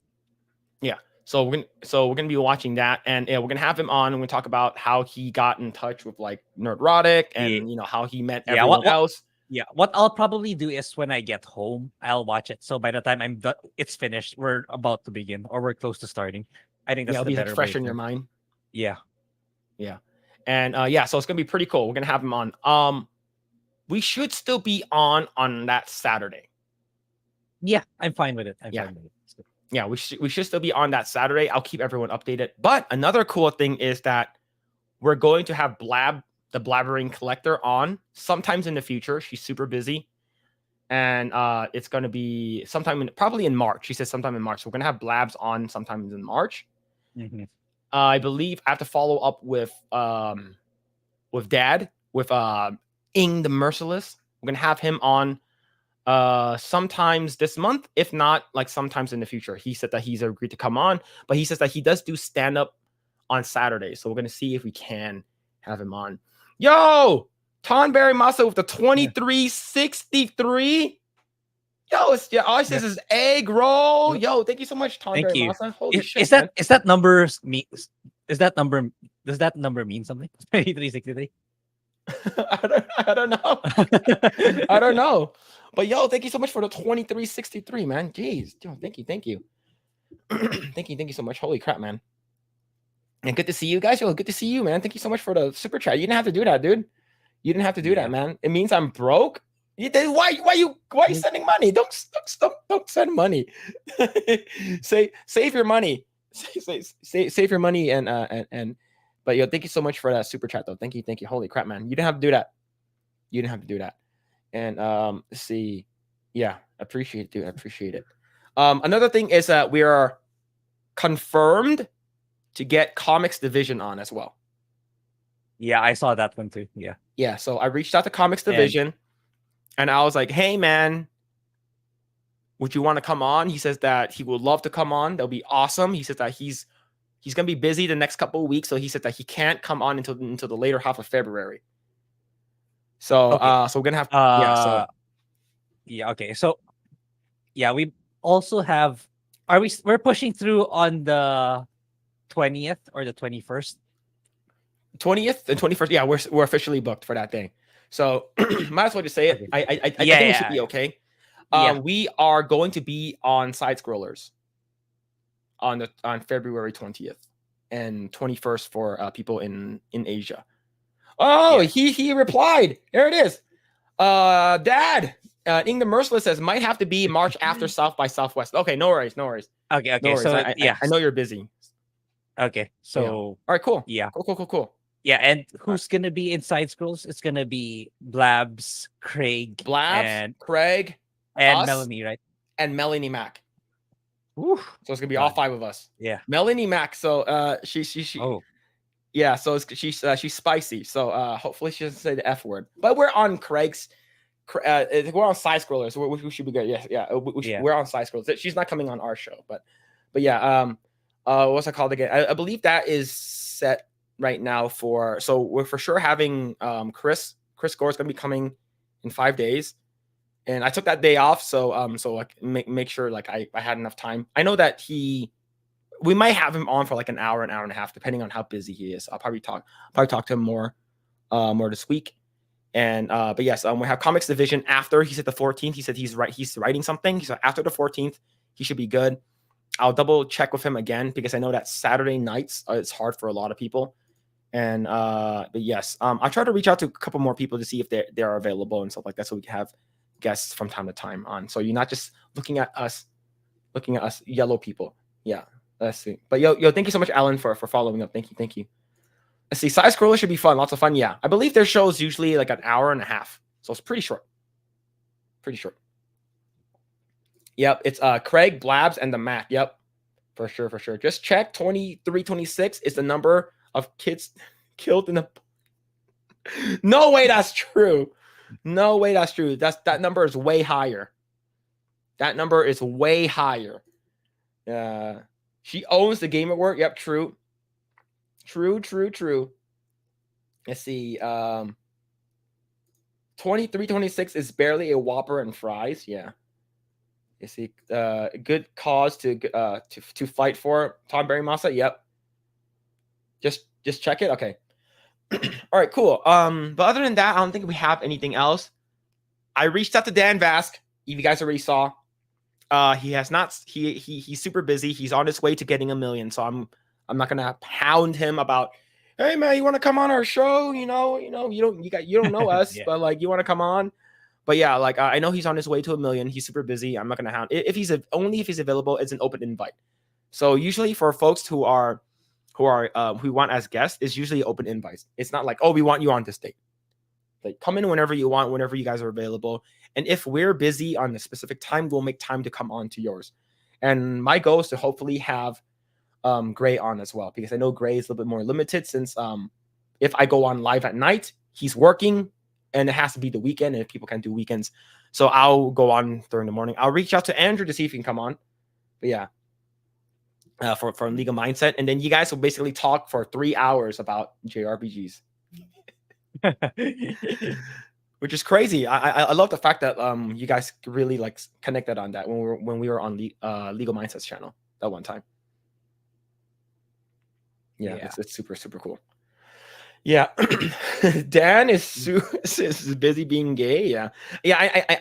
Yeah. So we're gonna be watching that, and we're gonna have him on, and we talk about how he got in touch with like Nerdrotic, and how he met everyone else. Yeah, what I'll probably do is when I get home, I'll watch it. So by the time it's finished, we're about to begin, or we're close to starting. I think that's it'll be like fresh in your mind. Yeah. And so it's gonna be pretty cool. We're gonna have him on. We should still be on that Saturday. Yeah, I'm fine with it. I'm fine with it. Yeah, we should still be on that Saturday. I'll keep everyone updated. But another cool thing is that we're going to have the Blabbering Collector on sometimes in the future. She's super busy. And it's going to be probably in March. She says sometime in March. So we're going to have Blabs on sometimes in March. Mm-hmm. I believe I have to follow up with Dad, with Ing the Merciless. We're going to have him on sometimes this month, if not like sometimes in the future. He said that he's agreed to come on, but he says that he does do stand-up on Saturday. So we're going to see if we can have him on. Yo, Tonberry Masa with the 2363. Yo, all it says is Eggroll. Yo, thank you so much, Tonberry Masa. Holy shit, does that number mean something? 2363. I don't know. I don't know. But yo, thank you so much for the 2363, man. Jeez. Yo, thank you. thank you so much. Holy crap, man. And good to see you guys. Yo, good to see you, man. Thank you so much for the super chat. You didn't have to do that, dude. You didn't have to do that, man. It means I'm broke. Why you sending money? Don't send money. Save your money. Save your money and but yo, thank you so much for that super chat though. Thank you. Holy crap, man. You didn't have to do that. And let's see. Yeah, appreciate it, dude. I appreciate it. Another thing is that we are confirmed to get Comics Division on as well. Yeah, I saw that one too. Yeah. Yeah, so I reached out to Comics Division and I was like, hey man, would you want to come on? He says that he would love to come on. That'll be awesome. He says that he's gonna be busy the next couple of weeks, so he said that he can't come on until the later half of February. So Okay. so we're gonna have okay. So yeah, we also have we're pushing through on the 20th or the 21st? 20th and 21st. Yeah, we're officially booked for that thing. So might as well just say it. Okay. I think it should be okay. We are going to be on Side Scrollers on February 20th and 21st for people in Asia. Oh, he replied. There it is. Dad, Ing the Merciless says might have to be March after South by Southwest. Okay, no worries. Okay. No worries. So I know you're busy. Okay. So all right, cool. Yeah. Cool. Yeah, and who's gonna be in Side Scrolls? It's gonna be Blabs, Craig, Craig, and us, Melanie, right? And Melanie Mac. Woo. So it's gonna be all 5 of us. Yeah. Melanie Mac. So she yeah, so she's spicy. So hopefully she doesn't say the F word. But we're on Craig's. We're on Side Scrollers. We should be good. Yeah. We're on Side Scrollers. She's not coming on our show, but yeah. What's it called again? I believe that is set right now so we're for sure having Chris Gore's gonna be coming in 5 days, and I took that day off so like make sure like I had enough time. I know that we might have him on for like an hour and a half depending on how busy he is. I'll probably talk to him more this week. And but yes, we have Comics Division after. He said the 14th. He said he's writing something. So after the 14th he should be good. I'll double check with him again because I know that Saturday nights it's hard for a lot of people. And but yes, I'll try to reach out to a couple more people to see if they're available and stuff like that, so we can have guests from time to time on. So you're not just looking at us yellow people. Yeah, let's see. But yo, thank you so much, Alan, for following up. Thank you. Let's see. Side Scroller should be fun, lots of fun. Yeah, I believe their show is usually like an hour and a half, so it's pretty short. Yep, it's Craig, Blabs, and the Mac. Yep, for sure. Just check 2326 is the number of kids killed in the. No way, that's true. That number is way higher. She owns the Game Award. Yep, true. Let's see. 2326 is barely a Whopper and fries. Yeah. You see, good cause to fight for. Tom Barry Massa. Yep. Just check it. Okay. All right, cool. But other than that, I don't think we have anything else. I reached out to Dan Vask. If you guys already saw, he has not. He's super busy. He's on his way to getting 1 million. So I'm not gonna hound him about, hey man, you want to come on our show? You don't know us, Yeah. but like you want to come on. But yeah, like I know he's on his way to 1 million. He's super busy. I'm not gonna hound. If he's available, it's an open invite. So usually for folks who want as guests, it's usually open invites. It's not like, oh, we want you on this date. Like come in whenever you want, whenever you guys are available. And if we're busy on a specific time, we'll make time to come on to yours. And my goal is to hopefully have Grae on as well, because I know Grae is a little bit more limited since if I go on live at night, he's working and it has to be the weekend, and if people can't do weekends. So I'll go on during the morning. I'll reach out to Andrew to see if he can come on. But yeah. For League of Mindset, and then you guys will basically talk for 3 hours about JRPGs, which is crazy. I love the fact that you guys really like connected on that when we were on League of Mindset's channel that one time. Yeah. It's super cool. Yeah, Dan is busy being gay. Yeah.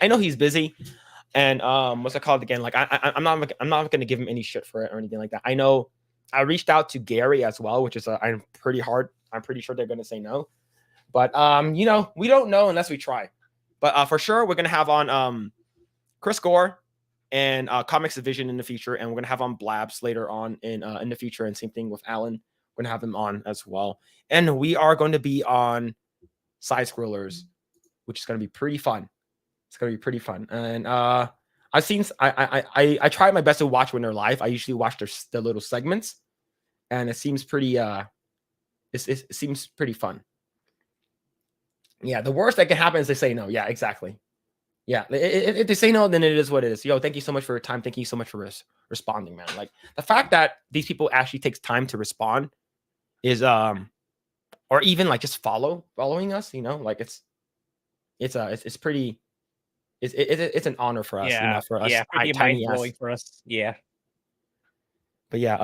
I know he's busy. And what's it called again? Like I'm not gonna give him any shit for it or anything like that. I know I reached out to Gary as well, which is I'm pretty sure they're gonna say no. But we don't know unless we try. But for sure we're gonna have on Chris Gore and Comics Division in the future, and we're gonna have on Blabs later on in the future, and same thing with Alan. We're gonna have him on as well. And we are going to be on Side Scrollers, which is gonna be pretty fun. It's gonna be pretty fun. And I've seen I try my best to watch when they're live. I usually watch their little segments, and it seems pretty it seems pretty fun. Yeah, the worst that can happen is they say no. Yeah, exactly. Yeah, if they say no, then it is what it is. Yo, thank you so much for your time. Thank you so much for responding, man. Like the fact that these people actually takes time to respond is or even like just following us, you know, like it's pretty it's an honor for us, you know, for us pretty tiny mind blowing ass. for us. Yeah. But yeah,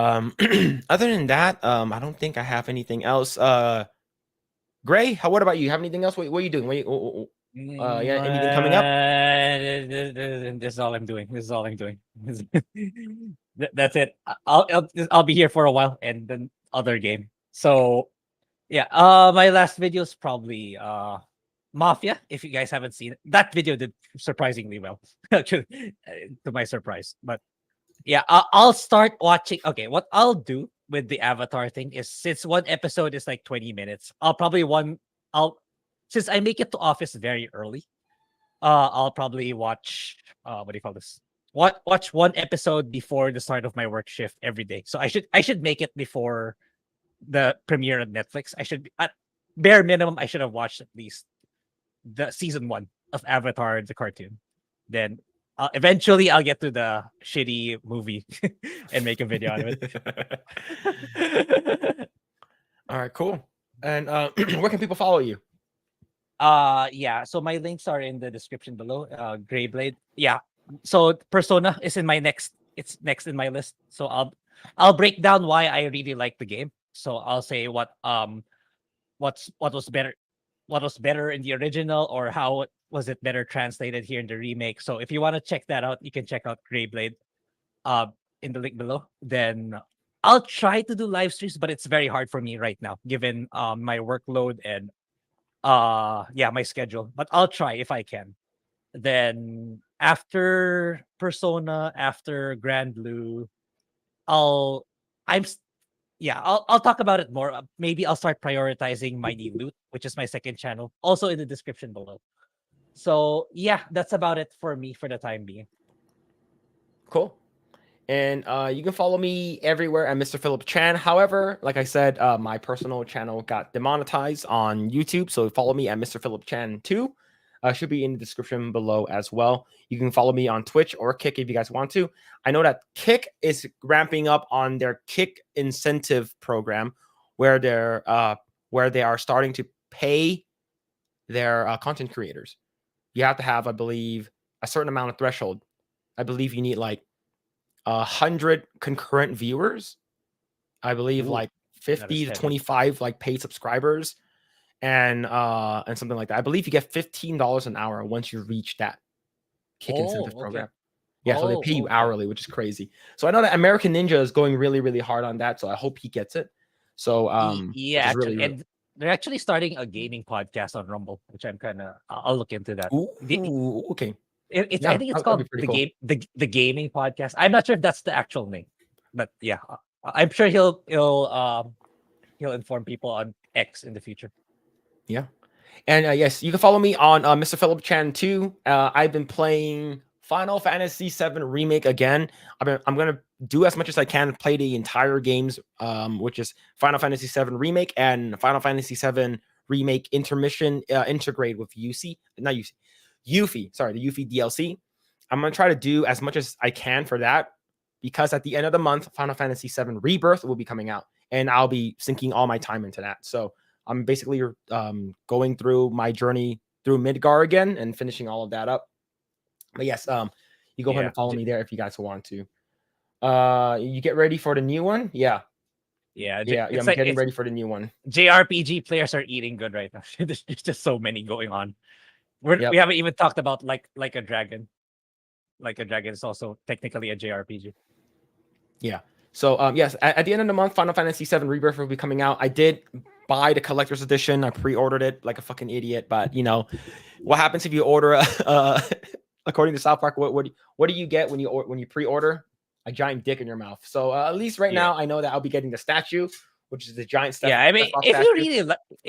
other than that, I don't think I have anything else. Grae, what about you? Have anything else? What are you doing? Yeah, anything coming up? This is all I'm doing. This is all I'm doing. That's it. I'll be here for a while and then other game. So yeah, my last video is probably Mafia. If you guys haven't seen it, that video did surprisingly well, actually, to my surprise. But yeah, I'll start watching. Okay, what I'll do with the Avatar thing is, since one episode is like 20 minutes, I'll since I make it to office very early, I'll probably watch what do you call this? Watch one episode before the start of my work shift every day. So I should make it before the premiere on Netflix. I should at bare minimum I should have watched at least the season 1 of Avatar the cartoon. Then eventually I'll get to the shitty movie and make a video out of it. All right, cool. And where can people follow you? Yeah, so my links are in the description below. Gray Blade. Yeah. So Persona is in my next in my list. So I'll break down why I really like the game. So I'll say what was better in the original, or how was it better translated here in the remake. So if you want to check that out, you can check out Gray Blade in the link below. Then I'll try to do live streams, but it's very hard for me right now given my workload and yeah, my schedule. But I'll try if I can. Then after Persona, after Grand Blue, I'll talk about it more. Maybe I'll start prioritizing Mighty Loot, which is my second channel, also in the description below. So yeah, that's about it for me for the time being. Cool. And you can follow me everywhere at Mr. Phillip Chan. However, like I said, my personal channel got demonetized on YouTube, so follow me at Mr. Phillip Chan 2. Should be in the description below as well. You can follow me on Twitch or Kick if you guys want to. I know that Kick is ramping up on their Kick incentive program, where they are starting to pay their content creators. You have to have, I believe, a certain amount of threshold. I believe you need like 100 concurrent viewers. I believe like 50 to 25 like paid subscribers, and something like that. I believe you get $15 an hour once you reach that Kick incentive program. Yeah, so they pay you hourly, which is crazy. So I know that American Ninja is going really, really hard on that. So I hope he gets it. So yeah, actually, and they're actually starting a gaming podcast on Rumble, which I'm kind of I'll look into that. Ooh, okay. I think it's called the gaming podcast. I'm not sure if that's the actual name, but yeah, I'm sure he'll inform people on X in the future. Yeah, and yes, you can follow me on Mr. Phillip Chan 2. I've been playing Final Fantasy VII Remake again. I'm gonna do as much as I can to play the entire games, which is Final Fantasy VII Remake and Final Fantasy VII Remake Intermission integrate with Yuffie, sorry, the Yuffie DLC. I'm going to try to do as much as I can for that, because at the end of the month, Final Fantasy VII Rebirth will be coming out, and I'll be sinking all my time into that. So I'm basically going through my journey through Midgar again and finishing all of that up. But yes, you go ahead and follow me there if you guys want to. You get ready for the new one? Yeah. I'm getting ready for the new one. JRPG players are eating good right now. There's just so many going on. We haven't even talked about like a dragon. Like a dragon is also technically a JRPG. Yeah. So yes, at the end of the month, Final Fantasy VII Rebirth will be coming out. I did buy the collector's edition. I pre-ordered it like a fucking idiot. But you know, what happens if you order according to South Park? What do you get when you pre-order? A giant dick in your mouth. So at least right now, I know that I'll be getting the statue, which is the giant stuff. Yeah, I mean, if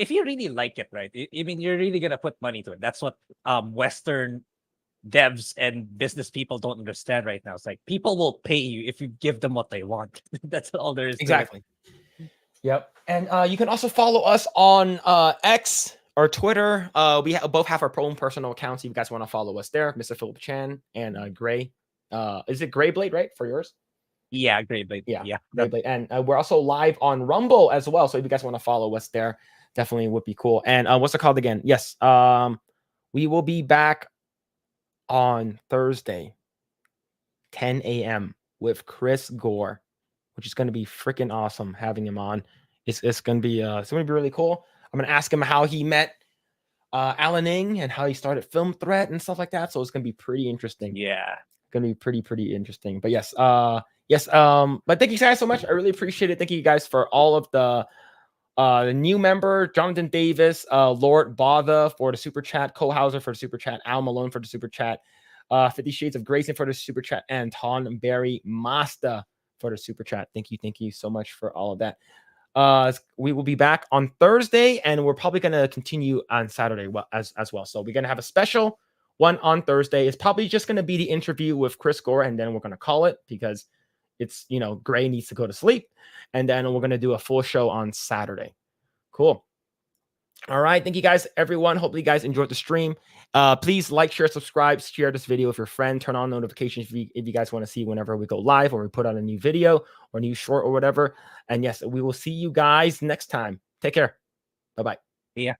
you really like it, right? I mean, you're really gonna put money to it. That's what Western devs and business people don't understand right now. It's like people will pay you if you give them what they want. That's all there is. Exactly. Yep. And you can also follow us on X or Twitter. We both have our own personal accounts. If you guys want to follow us there, Mr. Phillip Chan and Grae. Is it Grae Blade, right, for yours? Yeah, Grae Blade. Yeah, Grae Blade. And we're also live on Rumble as well. So if you guys want to follow us there, definitely would be cool. And what's it called again? Yes. We will be back on Thursday, 10 a.m. with Chris Gore, which is going to be freaking awesome having him on. It's going to be really cool. I'm going to ask him how he met Alan Ng and how he started Film Threat and stuff like that. So it's going to be pretty interesting. Yeah. Going to be pretty interesting. But yes, but thank you guys so much. I really appreciate it. Thank you guys for all of the new member, Jonathan Davis, Lord Botha for the super chat, Cole Hauser for the super chat, Al Malone for the super chat, 50 Shades of Grayson for the super chat, and Ton Barry Masta for the super chat. Thank you so much for all of that. We will be back on Thursday, and we're probably going to continue on Saturday as well. So we're going to have a special one on Thursday. It's probably just going to be the interview with Chris Gore, and then we're going to call it because it's, Grae needs to go to sleep, and then we're going to do a full show on Saturday. Cool. All right. Thank you guys, everyone. Hopefully you guys enjoyed the stream. Please like, share, subscribe, share this video with your friend, turn on notifications if you guys want to see whenever we go live or we put out a new video or new short or whatever. And yes, we will see you guys next time. Take care. Bye-bye. Yeah.